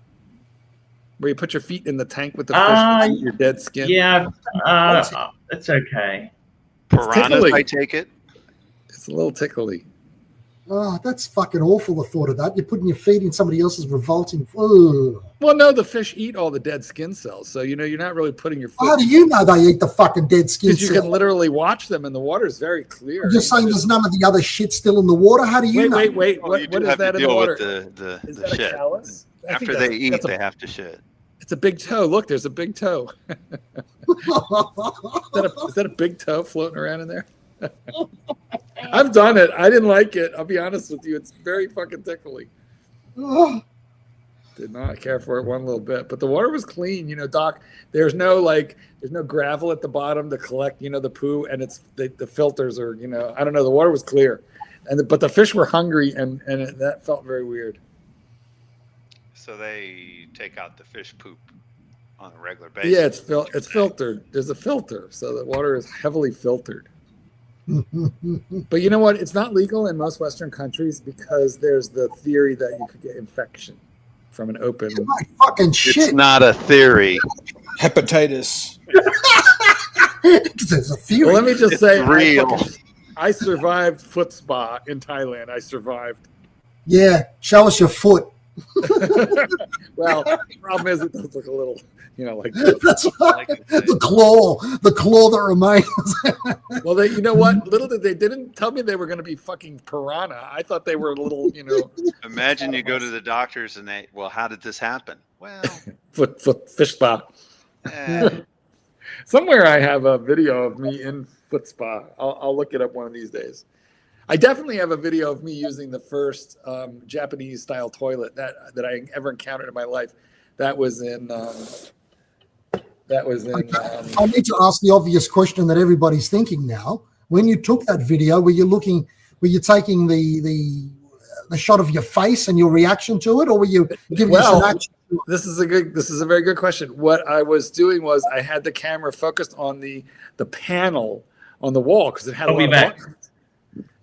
Where you put your feet in the tank with the fish and eat your dead skin? Yeah, it's okay. Piranhas, I take it? It's a little tickly. Oh, that's fucking awful, the thought of that. You're putting your feet in somebody else's revolting. Ugh. Well, no, the fish eat all the dead skin cells. So, you're not really putting your foot. How do you know they eat the fucking dead skin Because you cells? can literally watch them and the water is very clear. I'm just saying there's none of the other shit still in the water. How do you know? Wait. What is that in the water? With the Is that shit. a callus? After they eat, they have to shit. It's a big toe. Look, there's a big toe. Is that a big toe floating around in there? I've done it. I didn't like it. I'll be honest with you. It's very fucking tickly. Did not care for it one little bit. But the water was clean, Doc. There's no gravel at the bottom to collect, the poo, and it's the filters are, I don't know. The water was clear, but the fish were hungry, and that felt very weird. So they take out the fish poop on a regular basis. Yeah, it's filtered. There's a filter, so the water is heavily filtered. But you know what? It's not legal in most Western countries because there's the theory that you could get infection from an open. Fucking shit. It's not a theory. Hepatitis. There's a theory. Well, let me just say, real. I survived foot spa in Thailand. I survived. Yeah, show us your foot. Well, the problem is it does look a little, like That's the claw that remains. Well, you know what? They didn't tell me they were going to be fucking piranha. I thought they were a little, Imagine you go to the doctors and how did this happen? Well, foot fish spa. Somewhere I have a video of me in foot spa. I'll look it up one of these days. I definitely have a video of me using the first Japanese style toilet that I ever encountered in my life. That was in. I need to ask the obvious question that everybody's thinking now. When you took that video, were you taking the shot of your face and your reaction to it, or were you giving us an action? This is a very good question. What I was doing was I had the camera focused on the panel on the wall because it had a lot of buttons.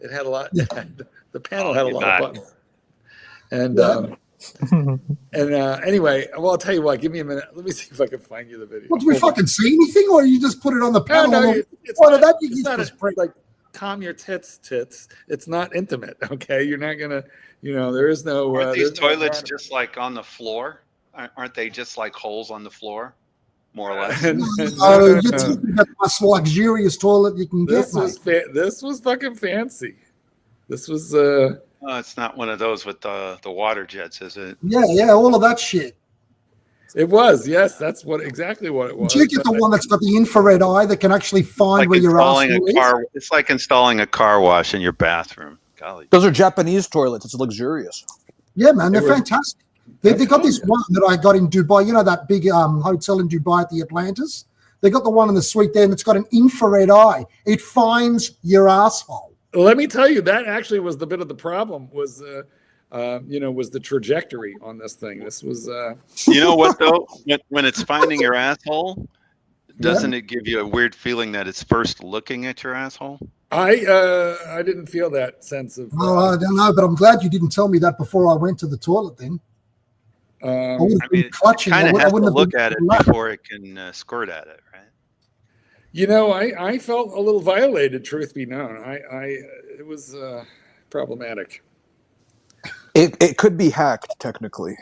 It had a lot. The panel had a lot of buttons. And anyway, well, I'll tell you what. Give me a minute. Let me see if I can find you the video. Well, do we fucking see anything, or you just put it on the panel? No, it's not like calm your tits. It's not intimate. Okay, you're not gonna. There is no. Aren't these toilets just like on the floor? Aren't they just like holes on the floor, more or less? You're talking about the most luxurious toilet you can get. This was fucking fancy. This was. It's not one of those with the water jets, is it? Yeah, all of that shit. It was, yes. That's exactly what it was. Did you get the one that's got the infrared eye that can actually find where your asshole is? It's like installing a car wash in your bathroom. Golly. Those are Japanese toilets. It's luxurious. Yeah, man, they're fantastic. They got this one that I got in Dubai. That big hotel in Dubai at the Atlantis? They got the one in the suite there, and it's got an infrared eye. It finds your asshole. Let me tell you, that actually was the bit of the problem was the trajectory on this thing. This was. You know what though? When it's finding your asshole, doesn't it give you a weird feeling that it's first looking at your asshole? I didn't feel that sense of. I don't know, but I'm glad you didn't tell me that before I went to the toilet. Then. I mean, it kind of has to look at it before it can squirt at it, right? I felt a little violated. Truth be known, it was problematic. It could be hacked technically.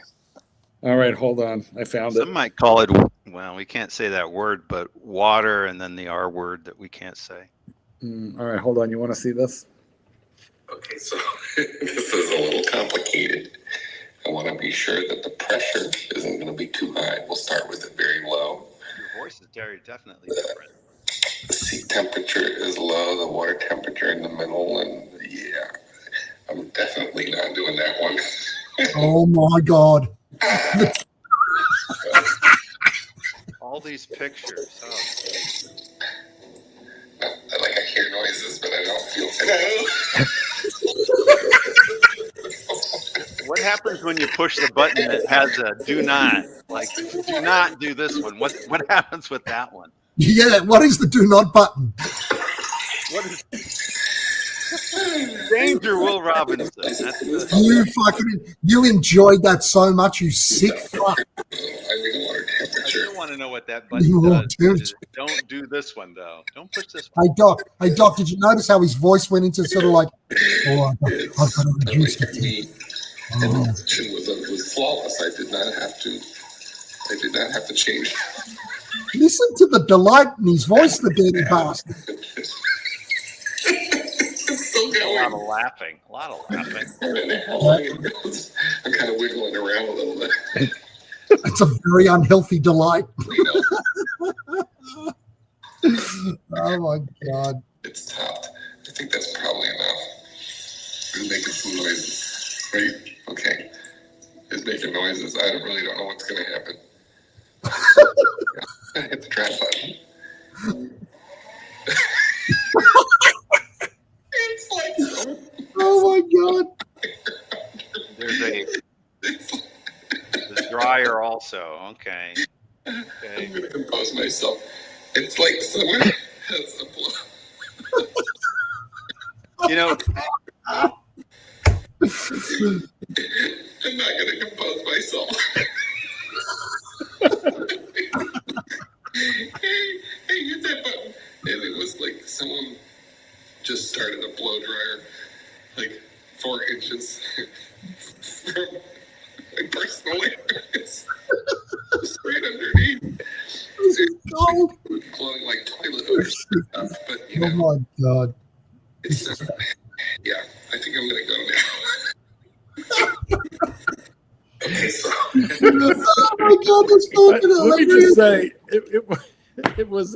All right, hold on. I found it. Some might call it. Well, we can't say that word, but water, and then the R word that we can't say. All right, hold on. You want to see this? Okay, so this is a little complicated. I want to be sure that the pressure isn't going to be too high. We'll start with it very low. Your voice is definitely different. The seat temperature is low, the water temperature in the middle, and yeah, I'm definitely not doing that one. Oh my God. All these pictures. I hear noises, but I don't feel. What happens when you push the button that has a do not? Like, do not do this one. What happens with that one? Yeah, what is the do not button? What is Danger Will Robinson? That's you enjoyed that so much, you sick fuck. I still want to know what that button does. Don't do this one though. Don't push this one. Hey Doc, did you notice how his voice went into sort of like, I've got to reduce the heat. It was flawless. I did not have to change. Listen to the delight in his voice, the dirty bastard. It's still going. A lot of laughing. I'm kind of wiggling around a little bit. It's a very unhealthy delight. Oh my God. It's topped. I think that's probably enough. It's making some noises. Right? Okay. It's making noises. I really don't know what's going to happen. I hit the drop button. It's like, oh my God. There's a dryer also. Okay. I'm gonna compose myself. It's like someone has a blow. You know, I'm not gonna compose myself. hey, hit that button. And it was like someone just started a blow dryer, like 4 inches from my personal areas, straight underneath. Cold. Blowing like toilet hose stuff, but you Oh know, my god. it's yeah. I think I'm gonna go now. Okay, so. Oh my god, that's fucking Let me hilarious. just say, it was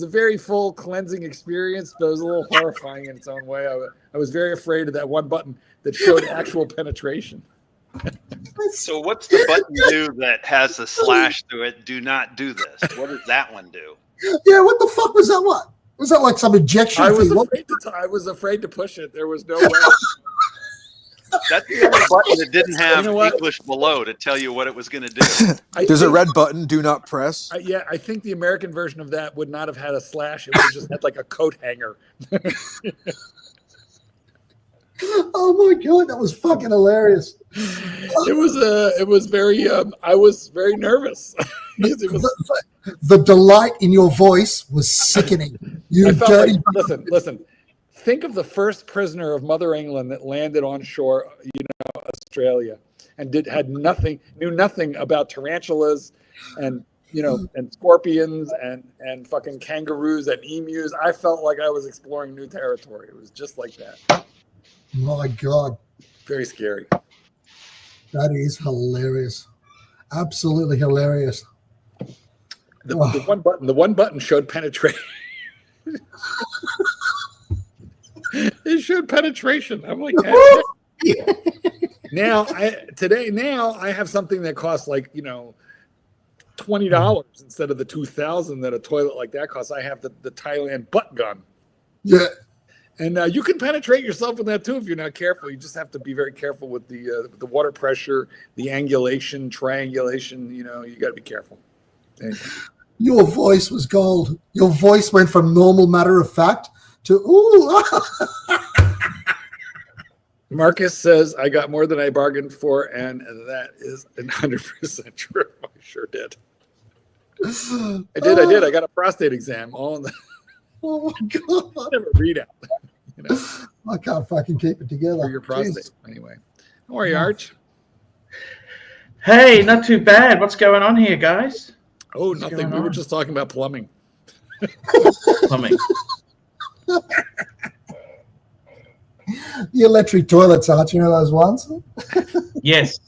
a very full cleansing experience, but it was a little horrifying in its own way. I was very afraid of that one button that showed actual penetration. so what's the button do that has the slash through it? Do not do this. What does that one do? Yeah, what the fuck was that one? Was that like some injection I was thing? What- afraid to push it. There was no way. That's the only button that didn't have You know what? English below to tell you what it was going to do. There's a red button, do not press. Yeah, I think the American version of that would not have had a slash. It would have just had like a coat hanger. Oh my god, that was fucking hilarious. It was very. I was very nervous. It was, The delight in your voice was sickening. You I felt dirty. like, listen. Think of the first prisoner of Mother England that landed on shore, Australia, and knew nothing about tarantulas, and and scorpions and fucking kangaroos and emus. I felt like I was exploring new territory. It was just like that. My god, Very scary. that is hilarious. Absolutely hilarious. The one button showed penetration. It showed penetration. I'm like, now I have something that costs like $20 instead of the $2,000 that a toilet like that costs. I have the Thailand butt gun. Yeah. And you can penetrate yourself with that too if you're not careful. You just have to be very careful with the water pressure, the angulation, triangulation. You got to be careful. Anyway. Your voice was gold. Your voice went from normal matter of fact to ooh. Marcus says, I got more than I bargained for, and that is 100% true. I sure did. I did. I got a prostate exam. All in the Oh my god. never readout. I can't fucking keep it together. For your prostate. Jesus. Anyway. How are you, Arch? Hey, not too bad. What's going on here, guys? Oh, nothing. We were just talking about plumbing. Plumbing. The electric toilets, aren't you know those ones? Yes.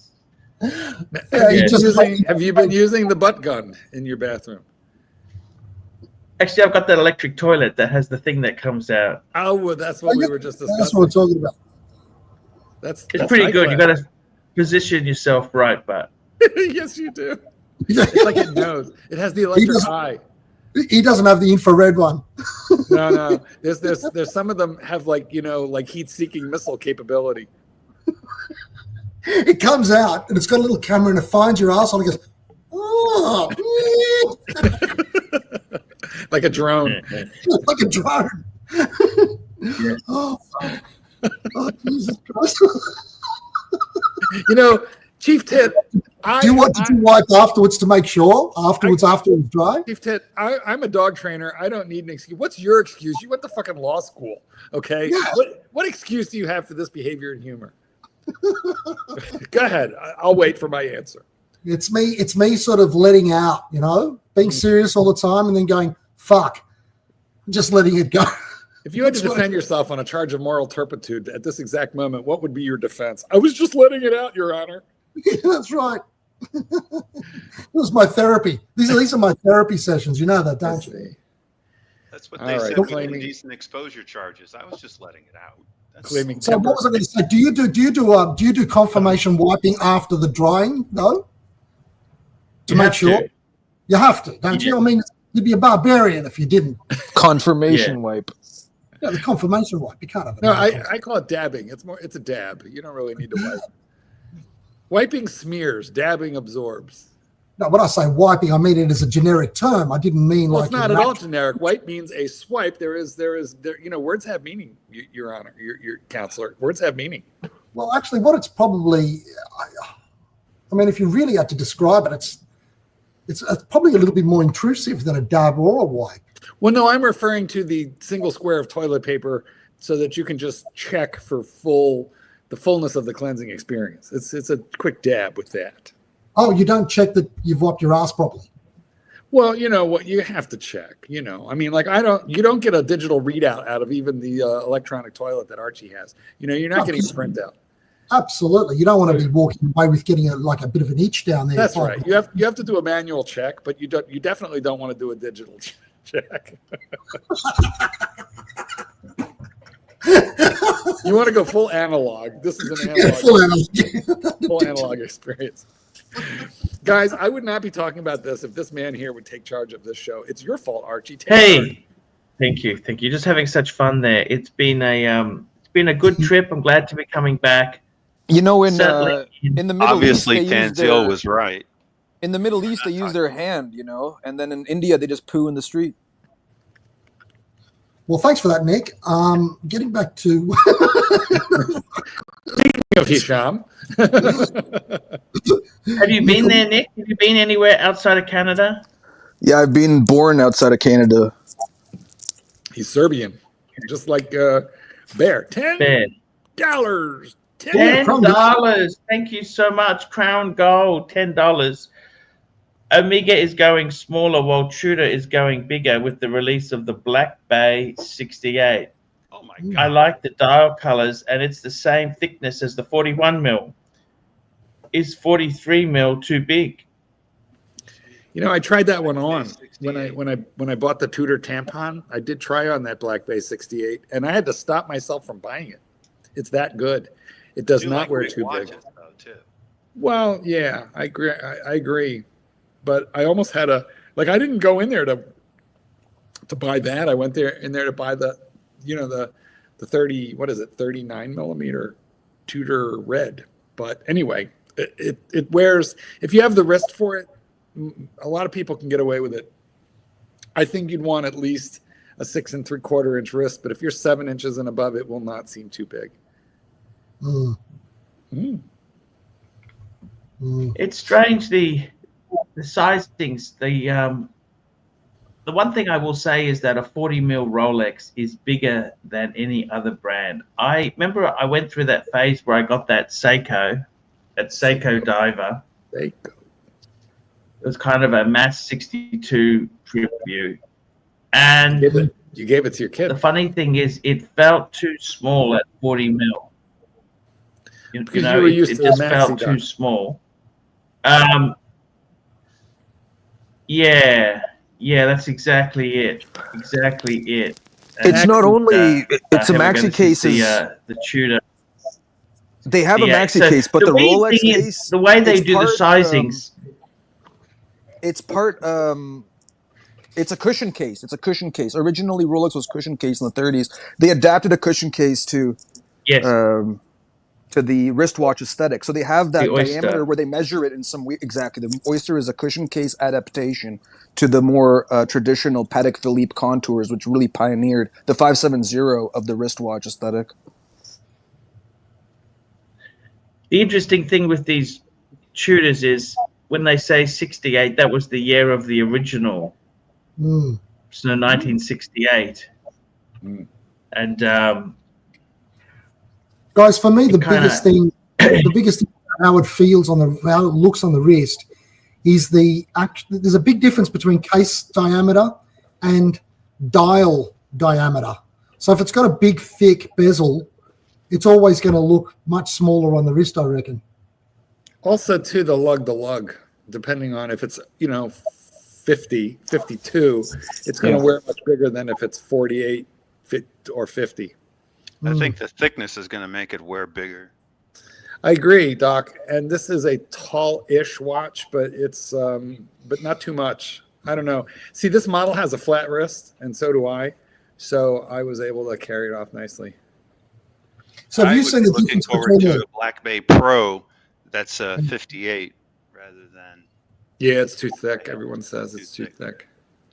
Have you been using the butt gun in your bathroom? Actually, I've got that electric toilet that has the thing that comes out. Oh, well, that's what we were just discussing. That's what we're talking about. That's pretty good. You got to position yourself right, but yes, you do. It's like it knows. It has the electric eye. He doesn't have the infrared one. No. There's some of them have like heat-seeking missile capability. It comes out and it's got a little camera and it finds your asshole and it goes, oh, like a drone. like a drone. Yes. Oh, Jesus Christ. Chief Tit, do you want to wipe afterwards to make sure? After it's dry? Chief Tit, I'm a dog trainer. I don't need an excuse. What's your excuse? You went to fucking law school, okay? Yeah. What excuse do you have for this behavior and humor? Go ahead. I'll wait for my answer. It's me sort of letting out, being serious all the time and then going, fuck, just letting it go. If you had to defend yourself on a charge of moral turpitude at this exact moment, what would be your defense? I was just letting it out, Your Honor. Yeah, that's right. It was my therapy. These are my therapy sessions. You know that, don't you? That's what they said with indecent exposure charges. I was just letting it out. So what was I going to say? Do you do confirmation wiping after the drying though? To make sure you have to, don't you? I mean, you'd be a barbarian if you didn't. Confirmation wipe. Yeah, the confirmation wipe. You can't have it. No, I call it dabbing. It's a dab. You don't really need to wipe. Wiping smears, dabbing absorbs. No, when I say wiping, I mean it as a generic term. I didn't mean Well, like it's not at all generic. Wipe means a swipe. There. You know, words have meaning, Your Honor, your counselor. Words have meaning. Well, actually, what it's probably, I mean, if you really had to describe it, it's probably a little bit more intrusive than a dab or a wipe. Well, no, I'm referring to the single square of toilet paper so that you can just check for the fullness of the cleansing experience. It's a quick dab with that. Oh, you don't check that you've wiped your ass properly. Well, you know what, you have to check. You know, I mean, like you don't get a digital readout out of even the electronic toilet that Archie has. You know, you're not getting a printout. Absolutely, you don't want to be walking away with getting a bit of an itch down there. That's right. You have to do a manual check, but you definitely don't want to do a digital check. You want to go full analog. This is an analog, full analog experience. Guys, I would not be talking about this if this man here would take charge of this show. It's your fault, Archie. Hey, thank you. Just having such fun there. It's been a good trip. I'm glad to be coming back. You know, in the Middle obviously East, Tanzil was right. In the Middle East, they use their hand, you know, and then in India, they just poo in the street. Well, thanks for that, Nick. Getting back to Speaking of Hisham, have you been there, Nick? Have you been anywhere outside of Canada? Yeah, I've been born outside of Canada. He's Serbian, just like Bear. $10. $10. Thank you so much. Crown Gold, $10. Omega is going smaller while Tudor is going bigger with the release of the Black Bay 68. Oh my God. I like the dial colors, and it's the same thickness as the 41 mil. Is 43 mil too big? You know, I tried that one on when I bought the Tudor tampon. I did try on that Black Bay 68, and I had to stop myself from buying it. It's that good. It does not wear too big. Well, yeah, I agree. I agree. But I almost had I didn't go in there to buy that. I went in there to buy the 39 millimeter Tudor red. But anyway, it wears, if you have the wrist for it, a lot of people can get away with it. I think you'd want at least a 6 3/4 inch wrist, but if you're 7 inches and above, it will not seem too big. It's strange the sizings. The one thing I will say is that a 40 mil Rolex is bigger than any other brand. I remember I went through that phase where I got that Seiko diver. Seiko. It was kind of a mass 62 tribute. And you gave it to your kid. The funny thing is it felt too small at 40 mil. You know, it just felt too small. Yeah, that's exactly it. It's not only it's a maxi case. The Tudor. They have a maxi case, but the Rolex case. The way they do the sizings. It's part. It's a cushion case. Originally, Rolex was cushion case in the 30s. They adapted a cushion case to the wristwatch aesthetic. So they have that diameter where they measure it in some way. Exactly. The Oyster is a cushion case adaptation to the more traditional Patek Philippe contours, which really pioneered the 570 of the wristwatch aesthetic. The interesting thing with these Tudors is when they say 68, that was the year of the original. So 1968. And guys, for me, the biggest thing how it feels how it looks on the wrist is there's a big difference between case diameter and dial diameter. So if it's got a big, thick bezel, it's always going to look much smaller on the wrist, I reckon. Also, to the lug, depending on if it's 50, 52, it's going to wear much bigger than if it's 48 or 50. I think the thickness is going to make it wear bigger. I agree, Doc. And this is a tall-ish watch, but it's but not too much. I don't know. See, this model has a flat wrist, and so do I. So I was able to carry it off nicely. So have you seen the difference between a Black Bay Pro that's 58 rather than Yeah, it's too thick. Everyone says it's too thick.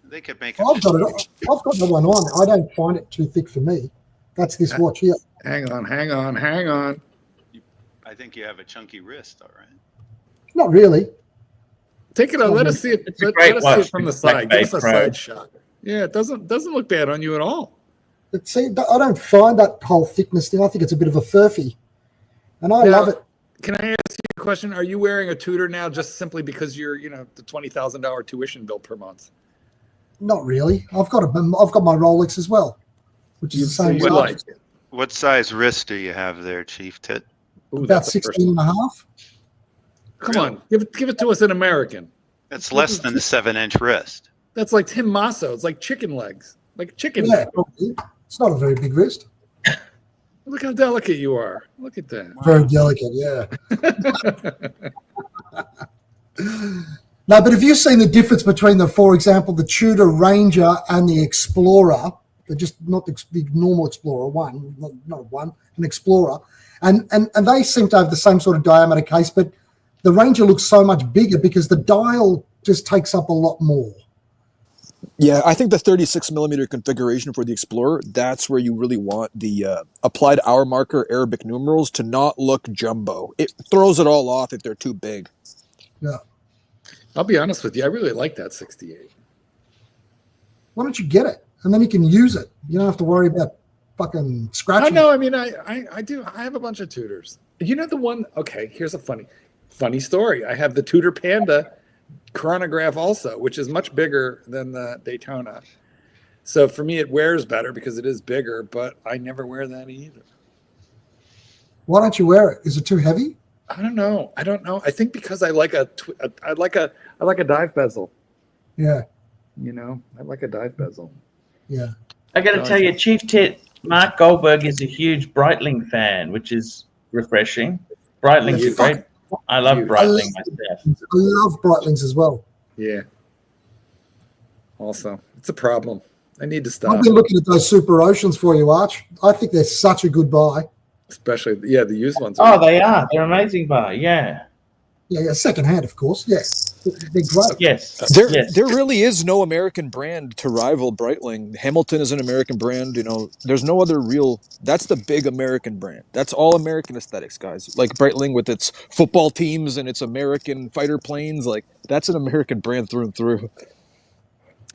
They could make I've got it. I've got the one on. I don't find it too thick for me. That's this watch here. Hang on. I think you have a chunky wrist, all right. Not really. Take it out. Let us see it. Let us see it from the side. Give us a side shot. Yeah, it doesn't look bad on you at all. But see, I don't find that whole thickness thing. I think it's a bit of a furphy, and I love it. Can I ask you a question? Are you wearing a Tudor now just simply because you're, the $20,000 tuition bill per month? Not really. I've got my Rolex as well, which is the same size. What size wrist do you have there, Chief Tit? About 16 and a half. Come on, give it to us in American. That's less than a 7-inch wrist. That's like Tim Masso. It's like chicken legs, like chicken. Yeah, it's not a very big wrist. Look how delicate you are. Look at that. Very delicate, yeah. No, but have you seen the difference between for example, the Tudor Ranger and the Explorer? They're just not the normal Explorer an Explorer, and they seem to have the same sort of diameter case, but the Ranger looks so much bigger because the dial just takes up a lot more. Yeah, I think the 36 millimeter configuration for the Explorer, that's where you really want the applied hour marker Arabic numerals to not look jumbo. It throws it all off if they're too big. Yeah. I'll be honest with you. I really like that 68. Why don't you get it? And then you can use it. You don't have to worry about fucking scratching. I know. I mean, I do. I have a bunch of Tudors. You know the one? Okay, here's a funny story. I have the Tudor Panda chronograph also, which is much bigger than the Daytona. So for me, it wears better because it is bigger, but I never wear that either. Why don't you wear it? Is it too heavy? I don't know. I think because I like a dive bezel. Yeah. I like a dive bezel. Yeah. I got to tell you, Chief Tit, Mark Goldberg is a huge Breitling fan, which is refreshing. Breitling's a great. I love Breitling myself. I love Breitlings as well. Yeah. Also, it's a problem. I need to stop. I've been looking at those Super Oceans for you, Arch. I think they're such a good buy. Especially, the used ones. They are. They're amazing buy. Yeah. Yeah, second hand, of course. Yeah, they're great. Yes. There really is no American brand to rival Breitling. Hamilton is an American brand. There's no other real. That's the big American brand. That's all American aesthetics, guys. Like Breitling with its football teams and its American fighter planes. Like that's an American brand through and through.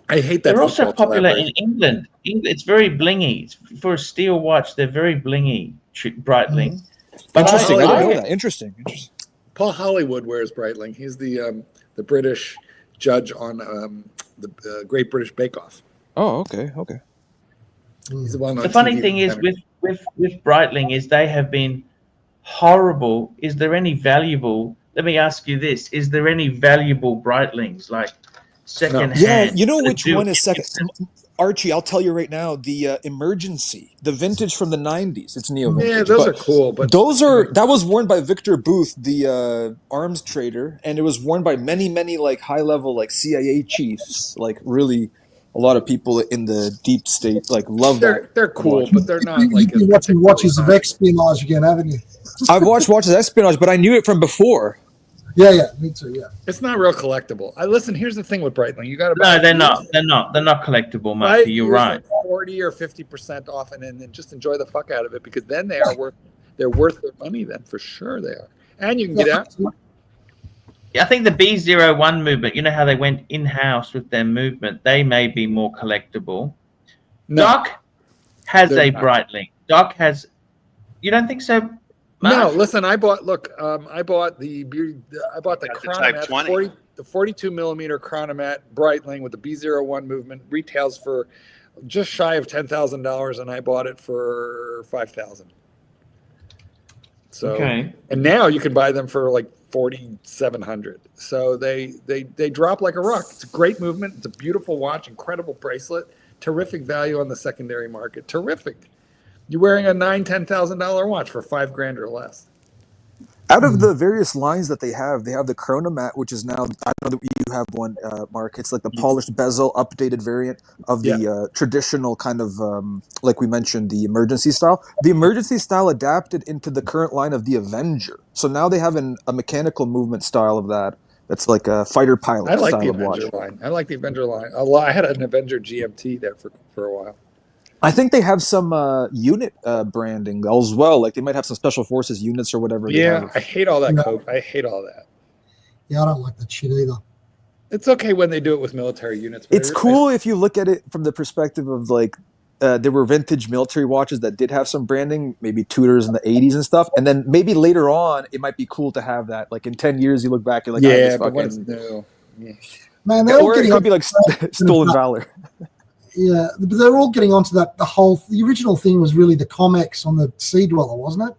I hate that. They're also popular in England. It's very blingy. For a steel watch, they're very blingy. Breitling. But interesting. I didn't know that. Interesting. Paul Hollywood wears Breitling. He's the British judge on the Great British Bake Off. Oh, okay. He's the funny thing is with Breitling is they have been horrible. Is there any valuable? Let me ask you this: is there any valuable Breitlings like second hand? Yeah, you know which one is second? Archie, I'll tell you right now, the Emergency, the vintage from the 90s. It's neo-vintage. Yeah, those are cool. But that was worn by Victor Booth, the arms trader, and it was worn by many, many like high-level like CIA chiefs. Like really, a lot of people in the deep state like love that. They're cool, but they're not You've like. been watching watches of espionage again, haven't you? I've watched watches of espionage, but I knew it from before. Yeah, me too. Yeah, it's not real collectible. Listen. Here's the thing with Breitling. You got to. No, they're not. They're not collectible, Marky. You're right. 40 or 50% off, and then just enjoy the fuck out of it because then they're worth their money. Then for sure they are, and you can get out. Yeah, I think the B01 movement. You know how they went in house with their movement. They may be more collectible. No, Doc has a Breitling. Doc has. You don't think so? Mark? No, listen. I bought the Chronomat, the 42 millimeter Chronomat Breitling with the B01 movement. Retails for just shy of $10,000, and I bought it for $5,000. So, and now you can buy them for like $4,700. So they drop like a rock. It's a great movement. It's a beautiful watch, incredible bracelet, terrific value on the secondary market. Terrific. You're wearing a $9,000-$10,000 watch for $5,000 or less. Out of the various lines that they have the Chronomat, which is now, I know that you have one, Mark. It's like the polished bezel, updated variant of the traditional kind of, like we mentioned, the Emergency style. The Emergency style adapted into the current line of the Avenger. So now they have a mechanical movement style of that, That's like a fighter pilot I like the style of watch. Avenger line. I like the Avenger line a lot. I had an Avenger GMT there for a while. I think they have some unit branding as well. Like they might have some special forces units or whatever. They Yeah, have. I hate all that No. code. I hate all that. Yeah, I don't like that shit either. It's okay when they do it with military units. But It's cool if you look at it from the perspective of like there were vintage military watches that did have some branding, maybe Tudors in the 80s and stuff. And then maybe later on, it might be cool to have that. Like in 10 years, you look back, you're like, I yeah, was but when it's fucking. new, yeah. Man, they're all Or it getting could be like stolen valor. Yeah, but they're all getting onto that. The original thing was really the comics on the Sea Dweller, wasn't it?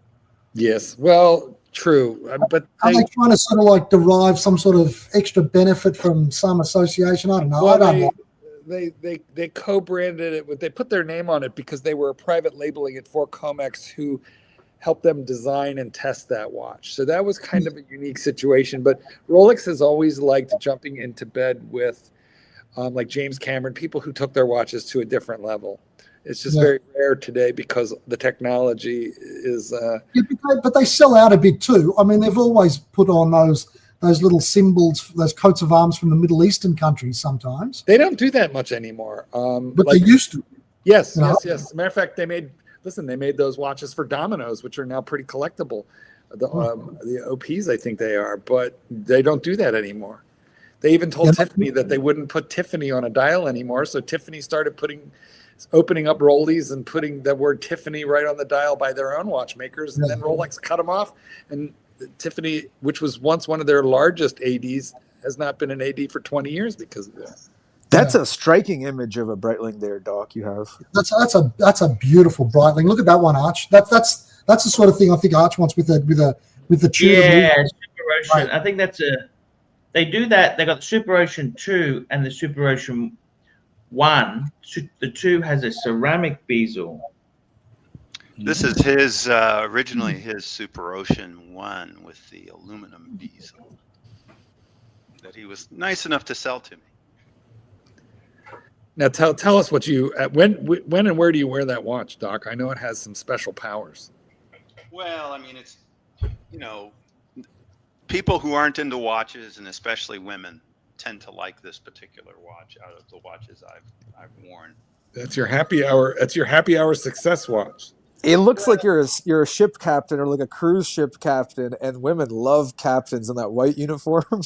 Yes, well, true, but Are they trying to sort of like derive some sort of extra benefit from some association? I don't know. well, I don't know. they co-branded it with. They put their name on it because they were private labeling it for Comex, who helped them design and test that watch. So that was kind of a unique situation. But Rolex has always liked jumping into bed with like James Cameron, people who took their watches to a different level. It's just very rare today because the technology is. Yeah, but they sell out a bit too. I mean, they've always put on those little symbols, those coats of arms from the Middle Eastern countries. Sometimes they don't do that much anymore. But they used to. Yes, You know? yes. As a matter of fact, they made those watches for Domino's, which are now pretty collectible. The OPs, I think they are, but they don't do that anymore. They even told Tiffany that they wouldn't put Tiffany on a dial anymore. So Tiffany started opening up rollies and putting the word Tiffany right on the dial by their own watchmakers. And then Rolex cut them off. And Tiffany, which was once one of their largest ADs, has not been an AD for 20 years because of that. That's a striking image of a Breitling there, Doc. You have. That's a beautiful Breitling. Look at that one, Arch. That's the sort of thing I think Arch wants with the Tudor. Yeah, Super Ocean. Right. I think they do that. They got the Super Ocean 2 and the Super Ocean 1. The 2 has a ceramic bezel. This is his originally his Super Ocean 1 with the aluminum bezel that he was nice enough to sell to me. Now tell us what you when and where do you wear that watch, Doc? I know it has some special powers. Well, I mean, it's people who aren't into watches, and especially women, tend to like this particular watch out of the watches I've worn. That's your happy hour. That's your happy hour success watch. It looks like you're a ship captain or like a cruise ship captain, and women love captains in that white uniform.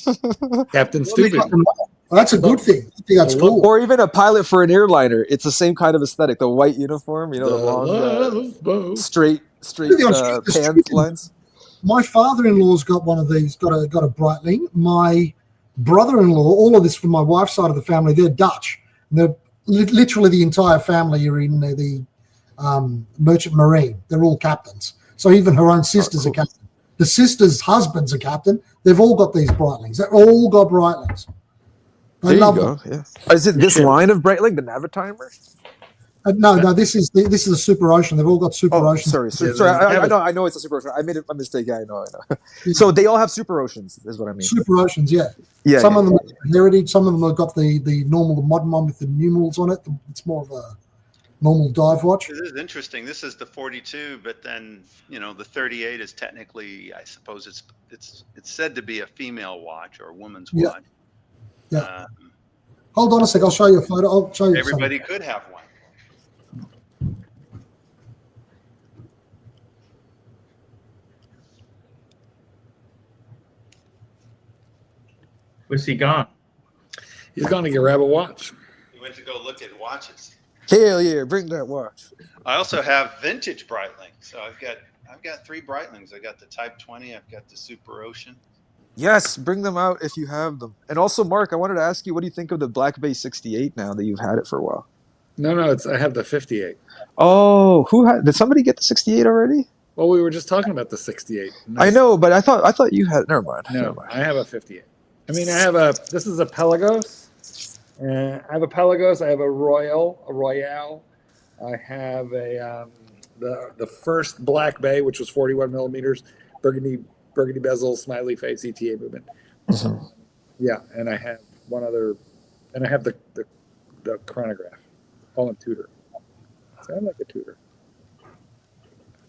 Captain Stupid. Well, that's a good thing. I think that's cool. Or even a pilot for an airliner. It's the same kind of aesthetic. The white uniform, the long, straight pants lines. My father-in-law's got one of these. Got a Breitling. My brother-in-law. All of this from my wife's side of the family. They're Dutch. And they're literally the entire family are in the Merchant Marine. They're all captains. So even her own sister's a captain. The sister's husband's a captain. They've all got these Breitlings. They've all got Breitlings. There you go. Yeah. Is it this line of Breitling, the Navitimer? No. This is a Super Ocean. They've all got Super Oceans. Sorry. I know it's a Super Ocean. I made a mistake. Yeah, I know. So they all have Super Oceans, is what I mean. Super Oceans, yeah. Some of them are heritage. Some of them have got the normal, the modern one with the numerals on it. It's more of a normal dive watch. This is interesting. This is the 42, but then the 38 is technically, I suppose it's said to be a female watch or a woman's watch. Yeah. Hold on a sec. I'll show you a photo. I'll show you. Everybody could have one. Where's he gone? He's gone to grab a watch. He went to go look at watches. Hell yeah, bring that watch. I also have vintage Breitling. So I've got 3 Breitlings. I got the Type 20. I've got the Super Ocean. Yes, bring them out if you have them. And also, Mark, I wanted to ask you, what do you think of the Black Bay 68 now that you've had it for a while? No, I have the 58. Oh, did somebody get the 68 already? Well, we were just talking about the 68. I know, but I thought you had. Never mind. No, I have a 58. I mean, this is a Pelagos. I have a Pelagos. I have a Royale. I have the first Black Bay, which was 41 millimeters, burgundy bezel, smiley face, ETA movement. Mm-hmm. Yeah, and I have one other, and I have the chronograph, all in Tudor. So I like a Tudor.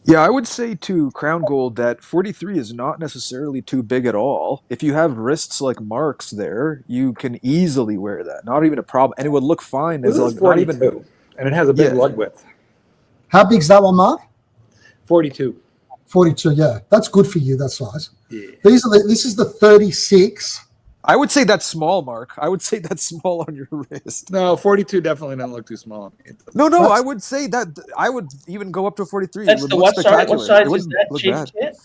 Yeah, I would say to Crown Gold that 43 is not necessarily too big at all. If you have wrists like Mark's there, you can easily wear that. Not even a problem. And it would look fine This as is like not even 42, and it has a big yeah. lug width. How big's that one, Mark? 42. 42, yeah. That's good for you, that size. Yeah. This is the 36. I would say that's small, Mark. I would say that's small on your wrist. No, 42 definitely doesn't look too small. No, I would say that I would even go up to 43. That's it would the look what? Sorry, spectacular. what size it is wouldn't that? look Chief bad. Tit?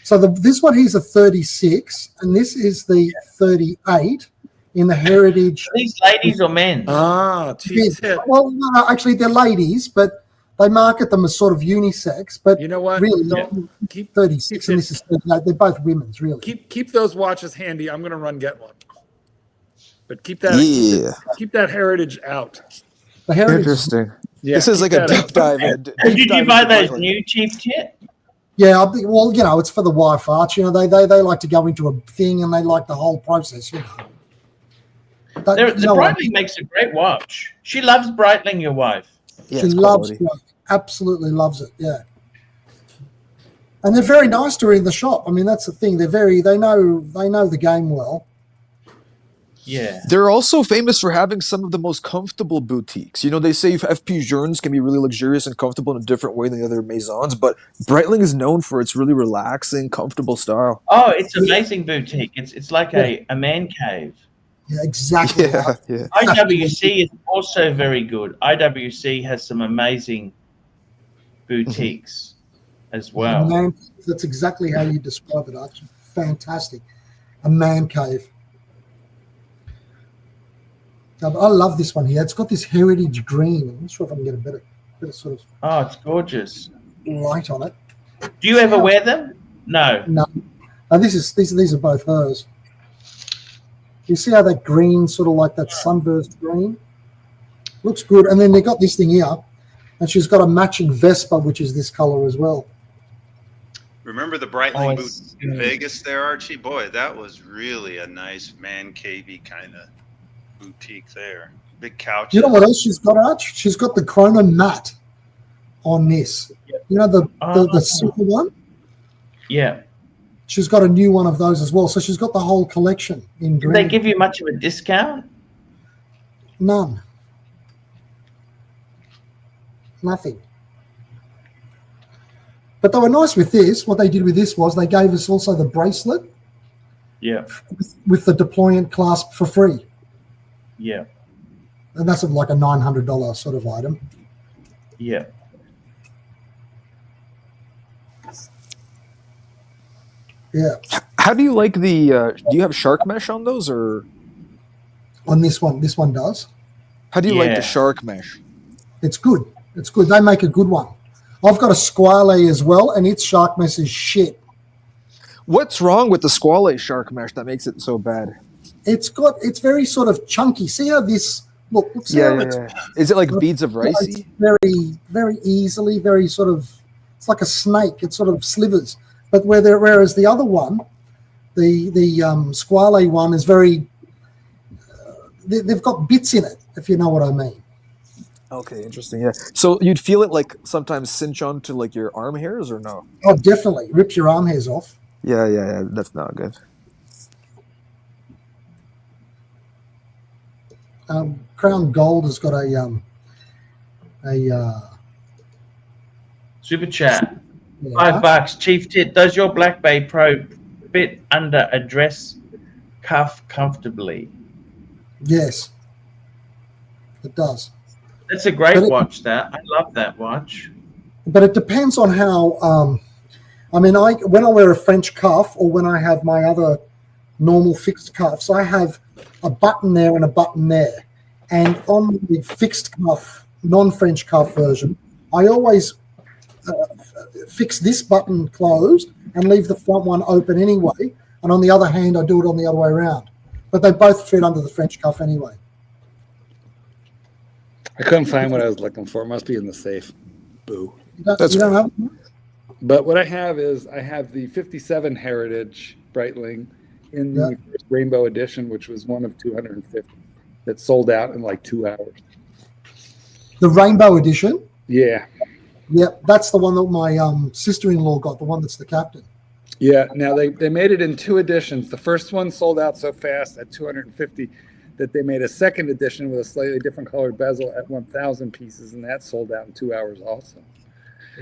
So this one here's a 36, and this is the 38 in the Heritage. Are these ladies or men? Ah, Chief Tit. Well, no, actually, they're ladies, but they market them as sort of unisex. But You know what? really, Keep 36 and this is 38. They're both women's, really. keep those watches handy. I'm gonna get one. But keep that heritage out. The Heritage. Interesting. Yeah, this is like a deep dive. Did you buy those new Chief Tit? Yeah, well, you know, it's for the wife, Archie. You know, they like to go into a thing and they like the whole process, you know. The Breitling makes a great watch. She loves Breitling, your wife. Yeah, she loves it. Absolutely loves it, yeah. And they're very nice to her in the shop. I mean, that's the thing. They know the game well. Yeah. They're also famous for having some of the most comfortable boutiques. You know, they say FP Journes can be really luxurious and comfortable in a different way than the other maisons, but Breitling is known for its really relaxing, comfortable style. Oh, it's an amazing boutique. It's like a man cave. Yeah, exactly. Yeah. IWC is also very good. IWC has some amazing boutiques as well. That's exactly how you describe it, Archie. Fantastic. A man cave. I love this one here. It's got this heritage green. I'm not sure if I can get a better sort of. Oh, it's gorgeous. Light on it. Do you ever wear them? No. No. These are both hers. You see how that green, sort of like that sunburst green, looks good. And then they got this thing here, and she's got a matching Vespa, which is this color as well. Remember the Breitling booth in Vegas there, Archie? Boy, that was really a nice man cavey kind of boutique there. Big couches. You know what else she's got, Arch? She's got the chrono mat on this. You know the silver one? Yeah. She's got a new one of those as well. So she's got the whole collection in green. Did they give you much of a discount? None. Nothing. But they were nice with this. What they did with this was they gave us also the bracelet. Yeah. With the deployant clasp for free. Yeah. And that's like a $900 sort of item. Yeah. Yeah. How do you like the? Do you have shark mesh on those, or on this one? This one does. How do you like the shark mesh? It's good. It's good. They make a good one. I've got a Squale as well, and its shark mesh is shit. What's wrong with the Squale shark mesh that makes it so bad? It's very sort of chunky. See how this looks? Yeah. Is it like beads of rice? It's very, very easily, very sort of. It's like a snake. It sort of slivers. But whereas the other one, the Squale one is very. They've got bits in it, if you know what I mean. Okay, interesting. Yeah. So you'd feel it like sometimes cinch onto like your arm hairs, or no? Oh, definitely rips your arm hairs off. Yeah. That's not good. Crown Gold has got a super chat. $5. Chief Tit, does your Black Bay Pro fit under a dress cuff comfortably? Yes, it does. That's a great watch. I love that watch. But it depends on how. When I wear a French cuff or when I have my other normal fixed cuffs, I have a button there and a button there. And on the fixed cuff, non-French cuff version, I always fix this button closed and leave the front one open anyway. And on the other hand, I do it on the other way around. But they both fit under the French cuff anyway. I couldn't find what I was looking for. It must be in the safe. Boo. You don't have them? But what I have is the 57 Heritage Breitling in the first Rainbow Edition, which was one of 250 that sold out in like 2 hours. The Rainbow Edition? Yeah. Yep, that's the one that my sister-in-law got, the one that's the captain. Yeah, now they made it in 2 editions. The first one sold out so fast at 250 that they made a second edition with a slightly different colored bezel at 1,000 pieces, and that sold out in 2 hours also.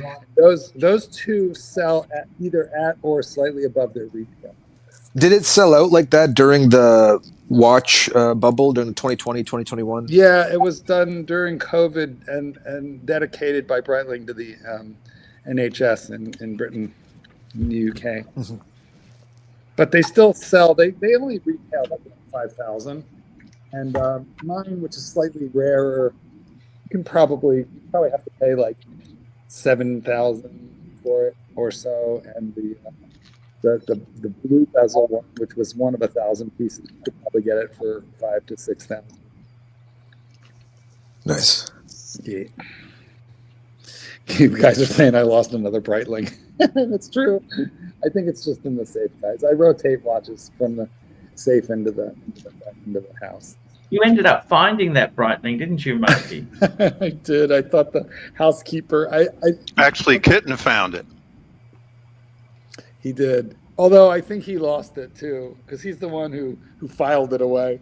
Right. Those two sell at either at or slightly above their retail. Did it sell out like that during the watch bubble during 2020, 2021? Yeah, it was done during COVID and dedicated by Breitling to the NHS in Britain, in the UK. Mm-hmm. But they still sell. They only retail like 5,000, and mine, which is slightly rarer, you probably have to pay like 7,000 for it or so, and the blue bezel one, which was one of 1,000 pieces, you could probably get it for 5,000 to 6,000. Nice. Yeah. You guys are saying I lost another Breitling. It's true. I think it's just in the safe, guys. I rotate watches from the safe into the house. You ended up finding that Breitling, didn't you, Mikey? I did. I thought the housekeeper. Actually, Kitten found it. He did. Although I think he lost it too, because he's the one who filed it away.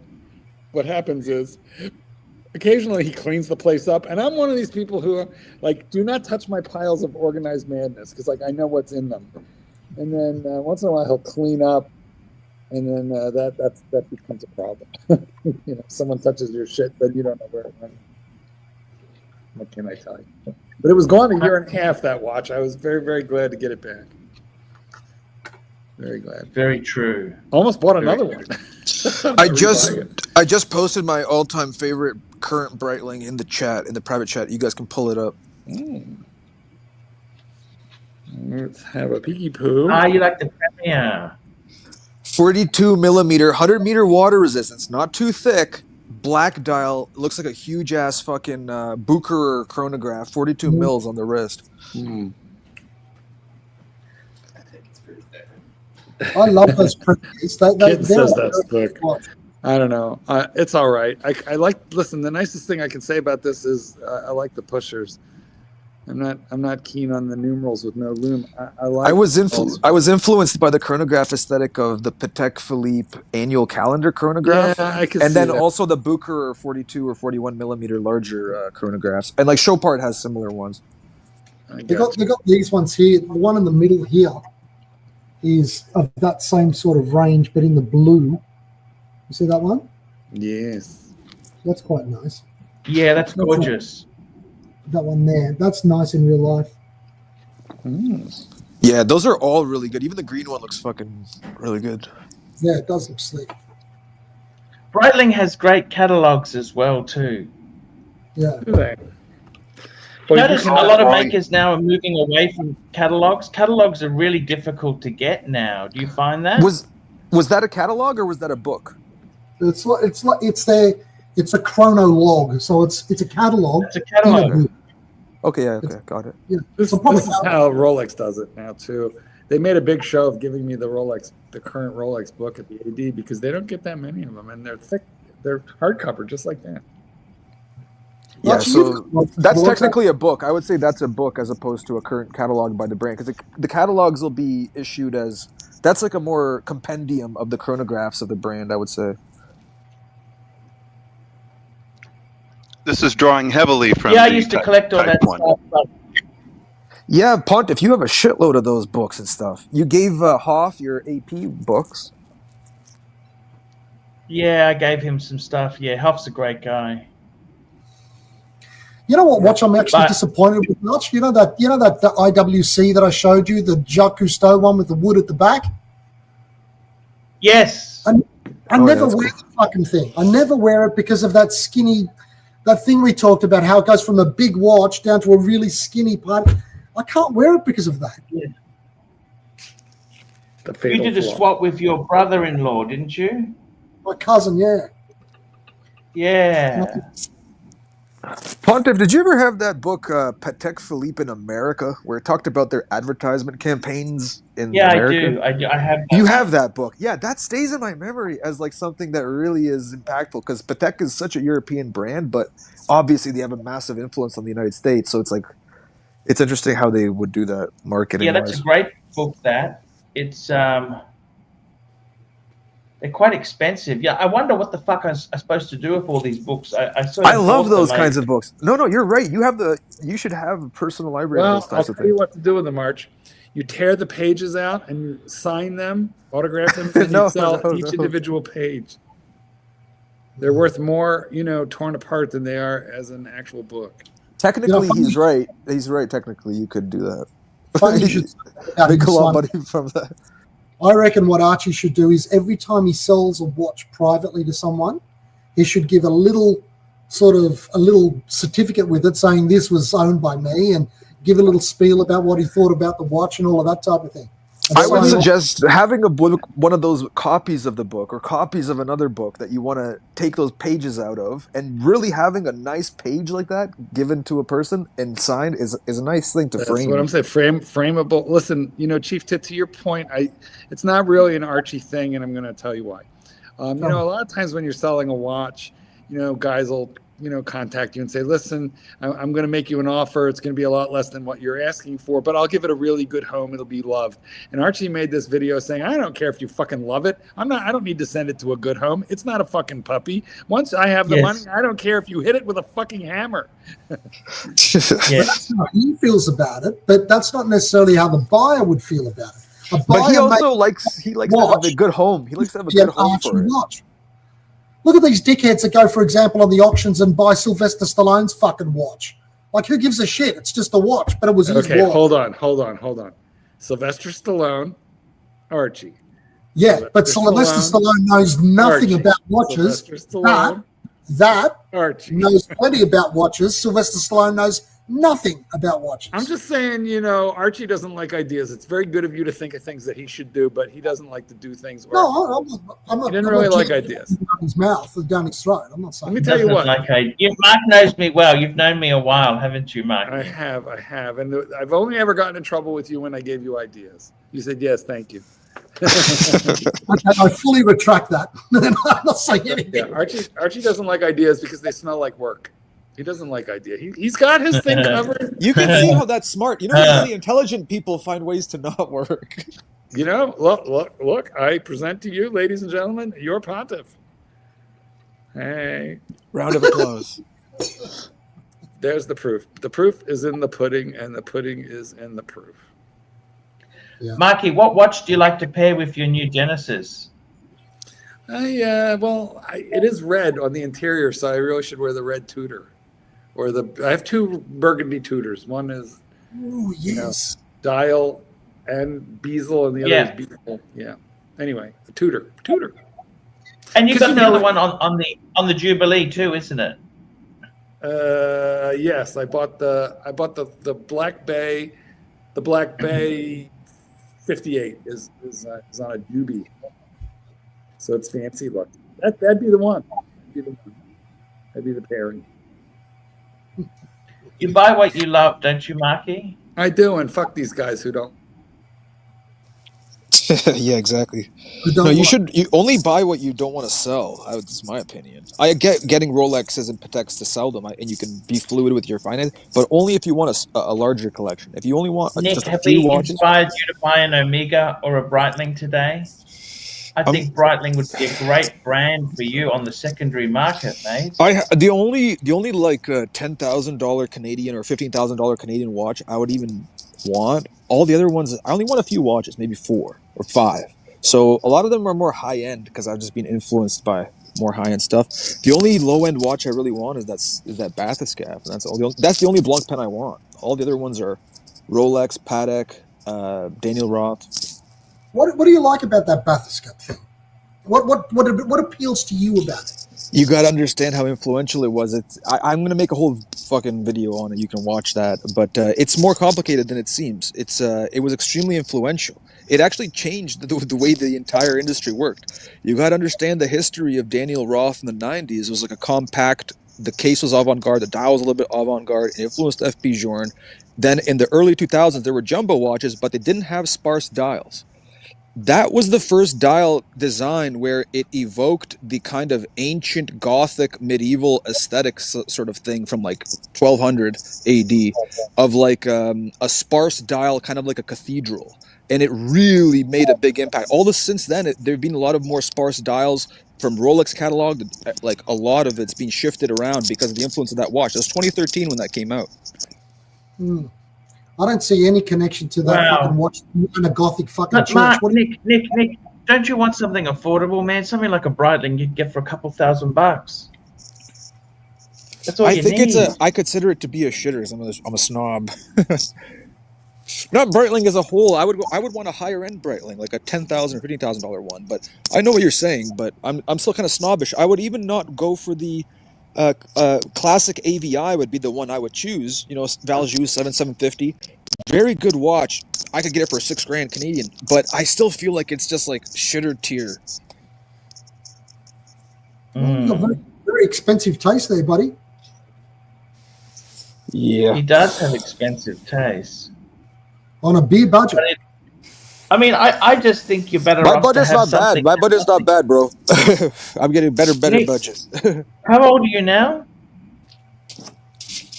What happens is, occasionally he cleans the place up, and I'm one of these people who are like, do not touch my piles of organized madness, because like I know what's in them. And then once in a while he'll clean up, and then that becomes a problem. You know, someone touches your shit, then you don't know where it went. What can I tell you? But it was gone a year and a half, that watch. I was very, very glad to get it back. Very glad. Very true. Almost bought another one. I just posted my all-time favorite current Breitling in the chat, in the private chat. You guys can pull it up. Let's have a peeky poo. You like the Premier. 42 millimeter, 100 meter water resistance, not too thick. Black dial, looks like a huge ass fucking Bucherer chronograph. 42 mils on the wrist. I love those printers. Kid says that's thick. I don't know. It's all right. I like. Listen, the nicest thing I can say about this is I like the pushers. I'm not keen on the numerals with no loom. I was influenced by the chronograph aesthetic of the Patek Philippe annual calendar chronograph. Yeah, I can and see then that. also the Bucherer 42 or 41 millimeter larger chronographs. And like Chopard has similar ones. They got these ones here. The one in the middle here is of that same sort of range, but in the blue. You see that one? Yes. That's quite nice. Yeah, that's gorgeous. That one there. That's nice in real life. Yeah, those are all really good. Even the green one looks fucking really good. Yeah, it does look slick. Breitling has great catalogs as well too. Yeah. Notice a lot of makers now are moving away from catalogs. Catalogs are really difficult to get now. Do you find that? Was that a catalog or was that a book? It's a chronolog, so it's a catalog. It's a catalog. Okay, yeah, okay, got it. Yeah, This is how Rolex does it now too. They made a big show of giving me the current Rolex book at the AD because they don't get that many of them, and they're thick. They're hardcover, just like that. Yeah, so that's technically a book. I would say that's a book as opposed to a current catalog by the brand, because the catalogs will be issued as, that's like a more compendium of the chronographs of the brand, I would say. This is drawing heavily from. Yeah, I used to collect all that stuff. Yeah, Pontiff, you have a shitload of those books and stuff. You gave Hoff your AP books. Yeah, I gave him some stuff. Yeah, Hoff's a great guy. You know what watch I'm actually disappointed with much? You know that the IWC that I showed you, the Jacques Cousteau one with the wood at the back? Yes. I never wear the fucking thing. I never wear it because of that skinny, that thing we talked about, how it goes from a big watch down to a really skinny part. I can't wear it because of that. Yeah. You did a swap with your brother-in-law, didn't you? My cousin, yeah. Yeah. Pontiff, did you ever have that book, Patek Philippe in America, where it talked about their advertisement campaigns in America? I do. I have that. You have that book. Yeah, that stays in my memory as like something that really is impactful, because Patek is such a European brand, but obviously they have a massive influence on the United States. So it's like, It's interesting how they would do that marketing. Yeah, that's a great book. That it's they're quite expensive. Yeah, I wonder what the fuck I'm supposed to do with all these books. I love those kinds of books. No, you're right. You should have a personal library of those Well, I'll types of tell you things. what to do with them, Arch. You tear the pages out and you sign them, autograph them, and you sell each individual page. They're worth more, torn apart than they are as an actual book. Technically, he's right. He's right. Technically, you could do that. Funny you should make a lot of money from that. I reckon what Archie should do is every time he sells a watch privately to someone, he should give a little certificate with it saying this was owned by me, and give a little spiel about what he thought about the watch and all of that type of thing. I would suggest having a book, one of those copies of the book or copies of another book that you want to take those pages out of, and really having a nice page like that given to a person and signed is a nice thing to frame. That's what I'm saying. Frameable. Listen, Chief Tit, to your point, it's not really an Archie thing, and I'm going to tell you why. A lot of times when you're selling a watch, guys will contact you and say, listen, I'm going to make you an offer. It's going to be a lot less than what you're asking for, but I'll give it a really good home. It'll be loved. And Archie made this video saying, I don't care if you fucking love it. I don't need to send it to a good home. It's not a fucking puppy. Once I have the money, I don't care if you hit it with a fucking hammer. That's how he feels about it, but that's not necessarily how the buyer would feel about it. But he also likes to have a good home. He likes to have a good home for it. Watch. Look at these dickheads that go, for example, on the auctions and buy Sylvester Stallone's fucking watch. Like, who gives a shit? It's just a watch, but it was his watch. Okay, hold on. Sylvester Stallone, Archie. Yeah, but Sylvester Stallone knows nothing about watches. Sylvester Stallone, that Archie knows plenty about watches. Sylvester Stallone knows nothing about watches. I'm just saying, Archie doesn't like ideas. It's very good of you to think of things that he should do, but he doesn't like to do things. No, I'm not. He didn't really like ideas. Down his mouth or down his throat. I'm not saying. Let me tell you what. Mark knows me well. You've known me a while, haven't you, Mark? I have. And I've only ever gotten in trouble with you when I gave you ideas. You said, yes, thank you. I fully retract that. I'm not saying anything. Yeah, Archie doesn't like ideas because they smell like work. He doesn't like idea. He's got his thing covered. You can see how that's smart. The intelligent people find ways to not work. Look, I present to you, ladies and gentlemen, your pontiff. Hey. Round of applause. There's the proof. The proof is in the pudding, and the pudding is in the proof. Yeah. Marky, what watch do you like to pair with your new Genesis? It is red on the interior, so I really should wear the red Tudor. I have two burgundy Tudors. One is dial and bezel, and the other is bezel. Yeah. Anyway, a Tudor. And you got another one on the Jubilee too, isn't it? Yes, I bought the Black Bay. The Black Bay 58 is on a Juby, so it's fancy looking. That'd be the one. That'd be the pairing. You buy what you love, don't you, Marky? I do, and fuck these guys who don't. Yeah, exactly. No, you only buy what you don't want to sell. That's my opinion. I get getting Rolexes and Pateks to sell them, and you can be fluid with your finance, but only if you want a larger collection. If you only want just a few watches. Nick, have we inspired you to buy an Omega or a Breitling today? I think Breitling would be a great brand for you on the secondary market, mate. The only like $10,000 Canadian or $15,000 Canadian watch I would even want. All the other ones, I only want a few watches, maybe 4 or 5. So a lot of them are more high end because I've just been influenced by more high end stuff. The only low end watch I really want is that Bathyscaphe, and that's the only Blanc pen I want. All the other ones are Rolex, Patek, Daniel Roth. What do you like about that Bathyscaphe thing? What appeals to you about it? You got to understand how influential it was. I'm going to make a whole fucking video on it. You can watch that, but it's more complicated than it seems. It was extremely influential. It actually changed the way the entire industry worked. You got to understand the history of Daniel Roth in the 90s. It was like a compact. The case was avant-garde. The dial was a little bit avant-garde. It influenced FP Journe. Then in the early 2000s, there were jumbo watches, but they didn't have sparse dials. That was the first dial design where it evoked the kind of ancient Gothic medieval aesthetic sort of thing from like 1200 AD of like a sparse dial, kind of like a cathedral. And it really made a big impact. All this since then, there have been a lot of more sparse dials from Rolex catalog. Like a lot of it's been shifted around because of the influence of that watch. It was 2013 when that came out. I don't see any connection to that fucking watch in a Gothic fucking But church. Mark, Nick, don't you want something affordable, man? Something like a Breitling you'd get for a couple $1,000. That's all I you think need. I consider it to be a shitter. I'm a snob. Not Breitling as a whole. I would want a higher end Breitling, like a $10,000 or $15,000 one. But I know what you're saying. But I'm still kind of snobbish. I would even not go for the classic AVI. Would be the one I would choose. You know, Valjoux 7750, very good watch. I could get it for $6,000 Canadian. But I still feel like it's just like shitter tier. You've got very, very expensive taste there, buddy. Yeah, he does have expensive taste. On a beer budget. I mean, I just think you're better My off budget's to have not bad. My budget's not bad, bro. I'm getting better Nick, budget. How old are you now?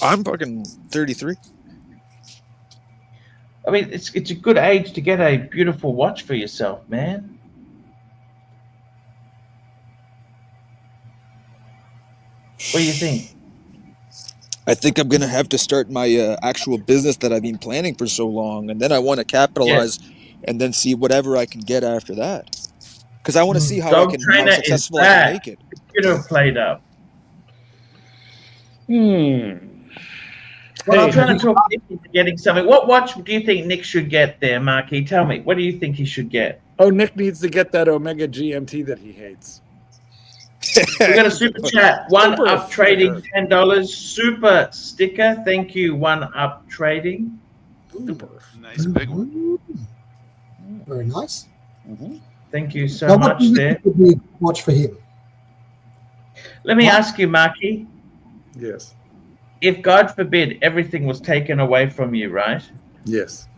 I'm fucking 33. I mean, it's a good age to get a beautiful watch for yourself, man. What do you think? I think I'm gonna have to start my actual business that I've been planning for so long, and then I want to capitalize, and then see whatever I can get after that. Because I want to see how Dog trainer successful is I can back. make it. Computer played up. Hmm. Well, I'm trying to talk Nick into getting something. What watch do you think Nick should get there, Marky? Tell me. What do you think he should get? Oh, Nick needs to get that Omega GMT that he hates. We got a super chat. One Super up trading, $10. Super sticker. Thank you. One up trading. Nice big one. Very nice. Thank you so Now, what much do you there. think would be a watch for him? Let me ask you, Marky. Yes. If, God forbid, everything was taken away from you, right? Yes.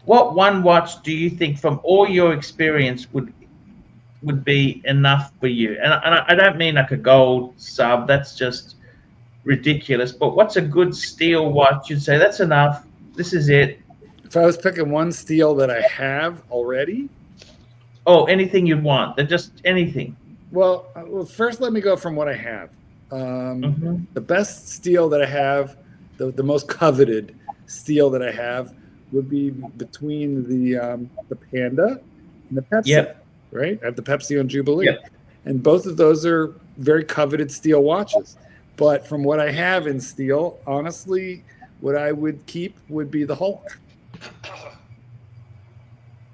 What one watch do you think, from all your experience, would be enough for you? And I don't mean like a gold sub. That's just ridiculous. But what's a good steel watch? You'd say that's enough. This is it. If I was picking one steel that I have already. Oh, anything you'd want. They're just anything. Well, first let me go from what I have. The best steel that I have, the most coveted steel that I have, would be between the Panda and the Pepsi. Yep. Right? I have the Pepsi on Jubilee. Yep. And both of those are very coveted steel watches. But from what I have in steel, honestly, what I would keep would be the Hulk.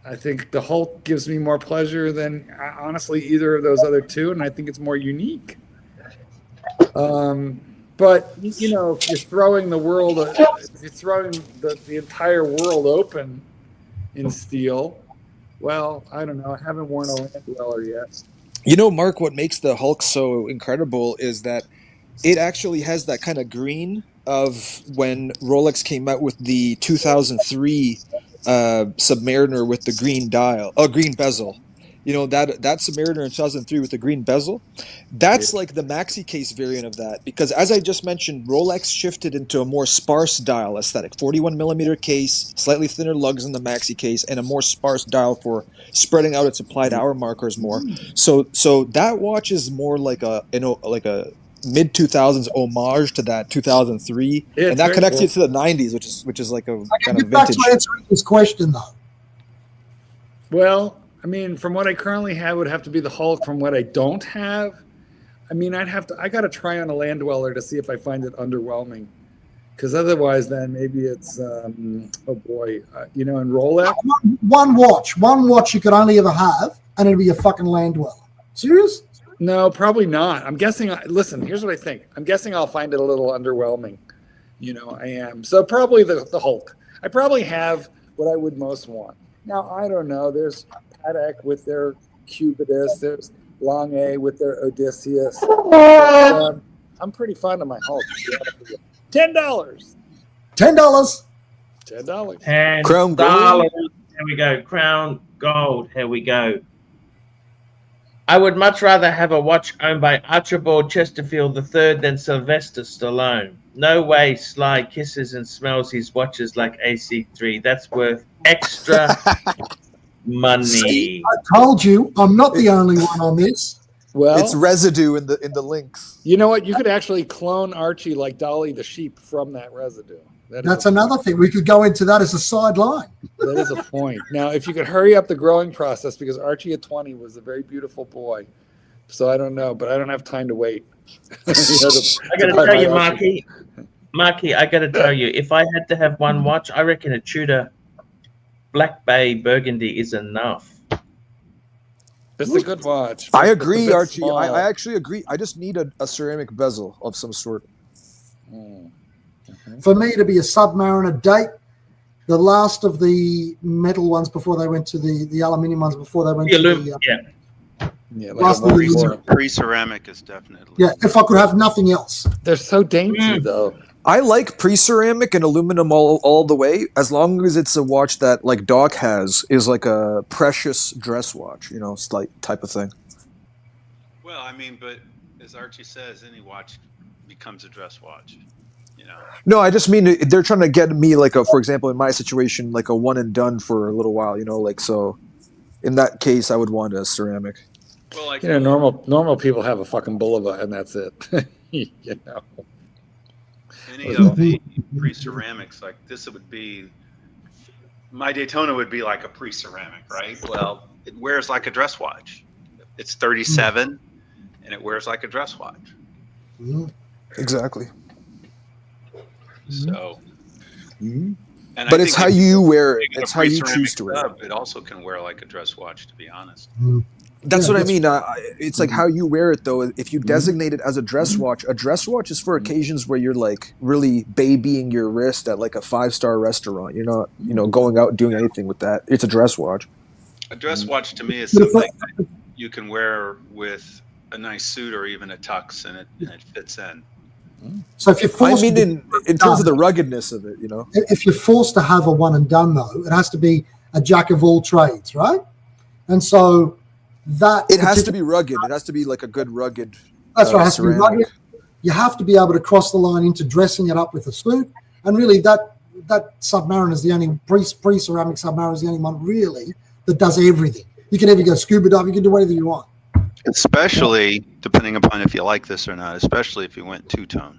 I think the Hulk gives me more pleasure than, honestly, either of those other two, and I think it's more unique. But, you know, if you're throwing the world, if you're throwing the entire world open in steel, well, I don't know. I haven't worn a Land Dweller yet. You know, Mark, what makes the Hulk so incredible is that it actually has that kind of green of when Rolex came out with the 2003 Submariner with the green green bezel. You know, that Submariner in 2003 with the green bezel, that's like the maxi case variant of that. Because as I just mentioned, Rolex shifted into a more sparse dial aesthetic, 41 millimeter case, slightly thinner lugs in the maxi case, and a more sparse dial for spreading out its applied hour markers more. So that watch is more like a mid 2000s homage to that 2003, and that connects you to the 90s, which is like a kind of vintage. That's answering this question, though. Well, I mean, from what I currently have, would have to be the Hulk. From what I don't have, I mean, I got to try on a Land Dweller to see if I find it underwhelming. Because otherwise, then maybe it's, you know, in Rolex. One watch you could only ever have, and it'd be a fucking Land Dweller. Serious? No, probably not. I'm guessing, listen, here's what I think. I'm guessing I'll find it a little underwhelming. You know, I am. So probably the Hulk. I probably have what I would most want. Now, I don't know. There's Patek with their Curated. There's Lange with their Odysseus. But, I'm pretty fond of my Hulk. $10. $10. $10. And Crown $10. There we go. Crown gold. Here we go. I would much rather have a watch owned by Archibald Chesterfield III than Sylvester Stallone. No way Sly kisses and smells his watches like AC3. That's worth extra money. See, I told you, I'm not the only one on this. Well, it's residue in the links. You know what? You could actually clone Archie like Dolly the sheep from that residue. That's another thing. We could go into that as a sideline. That is a point. Now, if you could hurry up the growing process, because Archie at 20 was a very beautiful boy. So I don't know, but I don't have time to wait. I got to tell you, Marky, I got to tell you, if I had to have one watch, I reckon a Tudor Black Bay Burgundy is enough. It's a good watch. I agree, Archie. I actually agree. I just need a ceramic bezel of some sort. For me to be a Submariner date, the last of the metal ones before they went to the aluminium ones before they went to the last of the pre-ceramic is definitely. Yeah, if I could have nothing else. They're so dainty though. I like pre-ceramic and aluminum all the way, as long as it's a watch that, like Doc has, is like a precious dress watch, slight type of thing. Well, I mean, but as Archie says, any watch becomes a dress watch. No, I just mean they're trying to get me for example, in my situation, like a one and done for a little while, so in that case, I would want a ceramic. Well, normal people have a fucking Bulova and that's it. Any of the pre-ceramics like this, it would be my Daytona would be like a pre-ceramic, right? Well, it wears like a dress watch. It's 37, and it wears like a dress watch. Exactly. So, but it's how you wear it. It's how you choose to wear it. It also can wear like a dress watch, to be honest. That's what I mean. It's like how you wear it, though. If you designate it as a dress watch is for occasions where you're like really babying your wrist at like a 5-star restaurant. You're not, going out and doing anything with that. It's a dress watch. A dress watch to me is something that you can wear with a nice suit or even a tux, and it fits in. So if you're forced, in terms of the ruggedness of it, if you're forced to have a one and done, though, it has to be a jack of all trades, right? And so that it has to be rugged. It has to be like a good rugged. That's right. It has to be rugged. You have to be able to cross the line into dressing it up with a suit, and really that Submariner is the only pre-ceramic Submariner is the only one really that does everything. You can either go scuba dive, you can do whatever you want. Especially depending upon if you like this or not, especially if you went two-tone.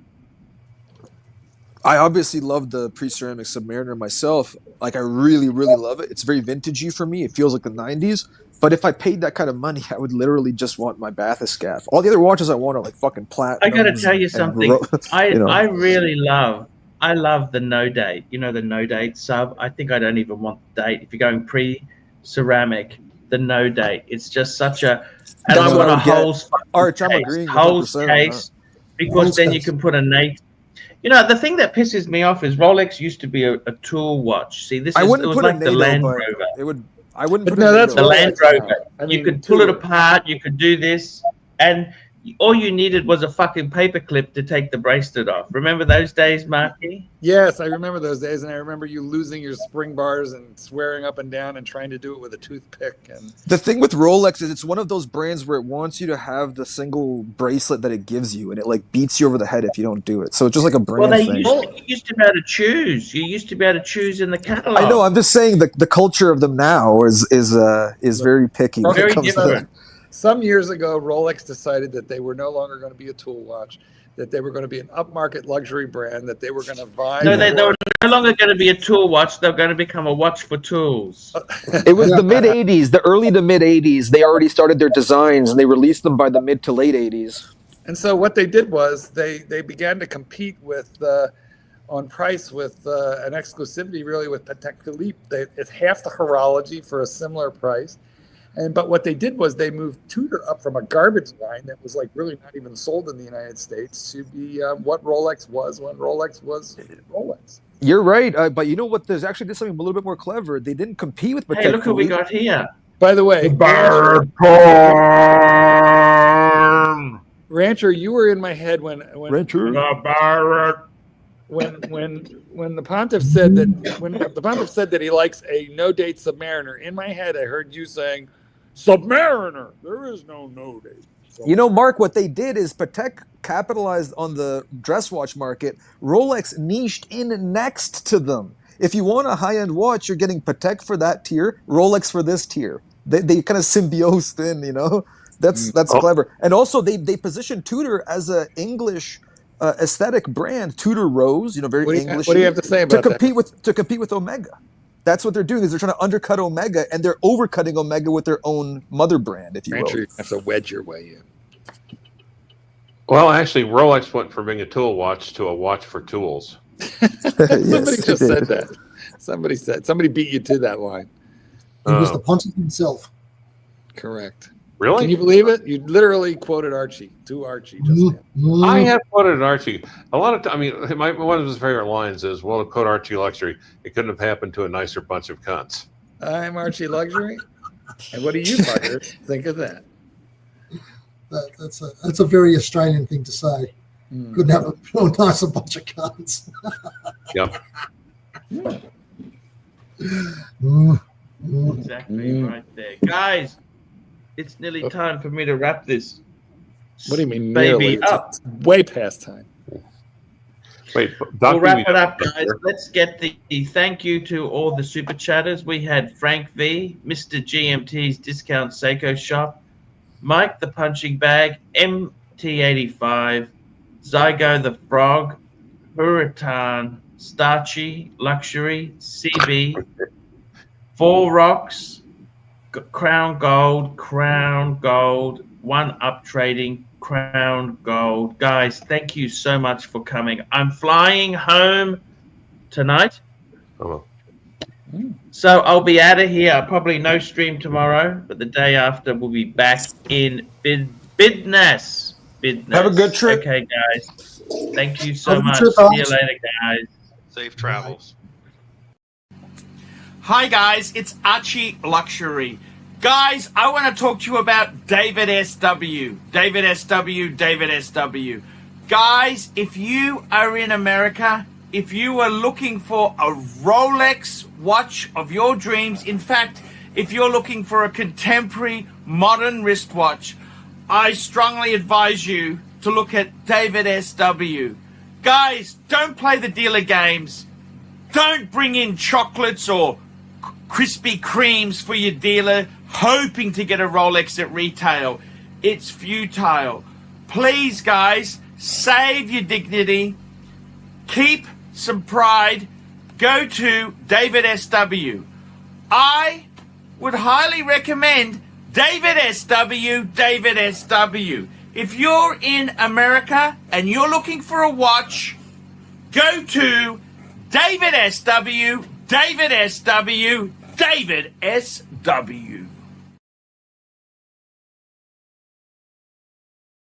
I obviously love the pre-ceramic Submariner myself. Like I really, really love it. It's very vintagey for me. It feels like the 90s. But if I paid that kind of money, I would literally just want my Bathyscaphe. All the other watches I want are like fucking platinum. I got to tell you something. I really love the no date. The no date sub. I think I don't even want the date. If you're going pre-ceramic, the no date. It's just such a. And I want a whole Arch, I'm agreeing. Whole case, because then you can put a Nate. The thing that pisses me off is Rolex used to be a tool watch. See, it was like the Land Rover. I wouldn't put that's the Land Rover. You could pull it apart. You could do this, and all you needed was a fucking paper clip to take the bracelet off. Remember those days, Marky? Yes, I remember those days, and I remember you losing your spring bars and swearing up and down and trying to do it with a toothpick. And the thing with Rolex is it's one of those brands where it wants you to have the single bracelet that it gives you, and it like beats you over the head if you don't do it. So it's just like a brand thing. You used to be able to choose. You used to be able to choose in the catalog. I know. I'm just saying the culture of them now is very picky. When it comes to that. Some years ago, Rolex decided that they were no longer going to be a tool watch, that they were going to be an upmarket luxury brand, that they were going to vie. No, they were no longer going to be a tool watch. They're going to become a watch for tools. It was the mid 80s, the early to mid 80s. They already started their designs and they released them by the mid to late 80s. And so what they did was they began to compete with on price with an exclusivity really with Patek Philippe. It's half the horology for a similar price. But what they did was they moved Tudor up from a garbage line that was like really not even sold in the United States to be what Rolex was when Rolex was Rolex. You're right, but you know what? There's actually did something a little bit more clever. They didn't compete with Patek Hey, look who we got here. By the way, Rancher, you were in my head when when the pontiff said that he likes a no date Submariner, in my head I heard you saying, Submariner. There is no date. You know, Mark, what they did is Patek capitalized on the dress watch market. Rolex niched in next to them. If you want a high-end watch, you're getting Patek for that tier, Rolex for this tier. They kind of symbiosed in, you know? That's clever. And also they positioned Tudor as an English aesthetic brand. Tudor Rose, you know, very English. What do you have to say about that? To compete with Omega. That's what they're doing, is they're trying to undercut Omega, and they're overcutting Omega with their own mother brand, if you will. You have to wedge your way in. Well, actually, Rolex went from being a tool watch to a watch for tools. Somebody just said that. Somebody beat you to that line. It was the pontiff himself. Correct. Really? Can you believe it? You literally quoted Archie to Archie just now. I have quoted Archie a lot of times. I mean, one of his favorite lines is, "Well, to quote Archie Luxury, it couldn't have happened to a nicer bunch of cunts." I'm Archie Luxury, and what do you fuckers think of that? That's a very Australian thing to say. Couldn't have a nicer bunch of cunts. Yep. Exactly right there, guys. It's nearly time for me to wrap this. What do you mean, baby nearly? up? It's way past time. Wait, we'll wrap it up, guys. Let's get the thank you to all the super chatters. We had Frank V, Mr. GMT's Discount Seiko Shop, Mike the Punching Bag, MT85, Zygo the Frog, Hurritan, Starchy, Luxury, CB, Four Rocks, Crown Gold, One Up Trading, Crown Gold. Guys, thank you so much for coming. I'm flying home tonight. Oh. So I'll be out of here. Probably no stream tomorrow, but the day after we'll be back in Bidness. Have a good trip. Okay, guys. Thank you so much. trip, See you Alex. later, guys. Safe travels. Hi guys, it's Archie Luxury. Guys, I want to talk to you about David SW. David SW. Guys, if you are in America, if you are looking for a Rolex watch of your dreams, in fact, if you're looking for a contemporary modern wristwatch, I strongly advise you to look at David SW. Guys, don't play the dealer games. Don't bring in chocolates or Krispy Kremes for your dealer hoping to get a Rolex at retail. It's futile. Please, guys, save your dignity. Keep some pride. Go to David SW. I would highly recommend David SW. If you're in America and you're looking for a watch, go to David SW. David SW.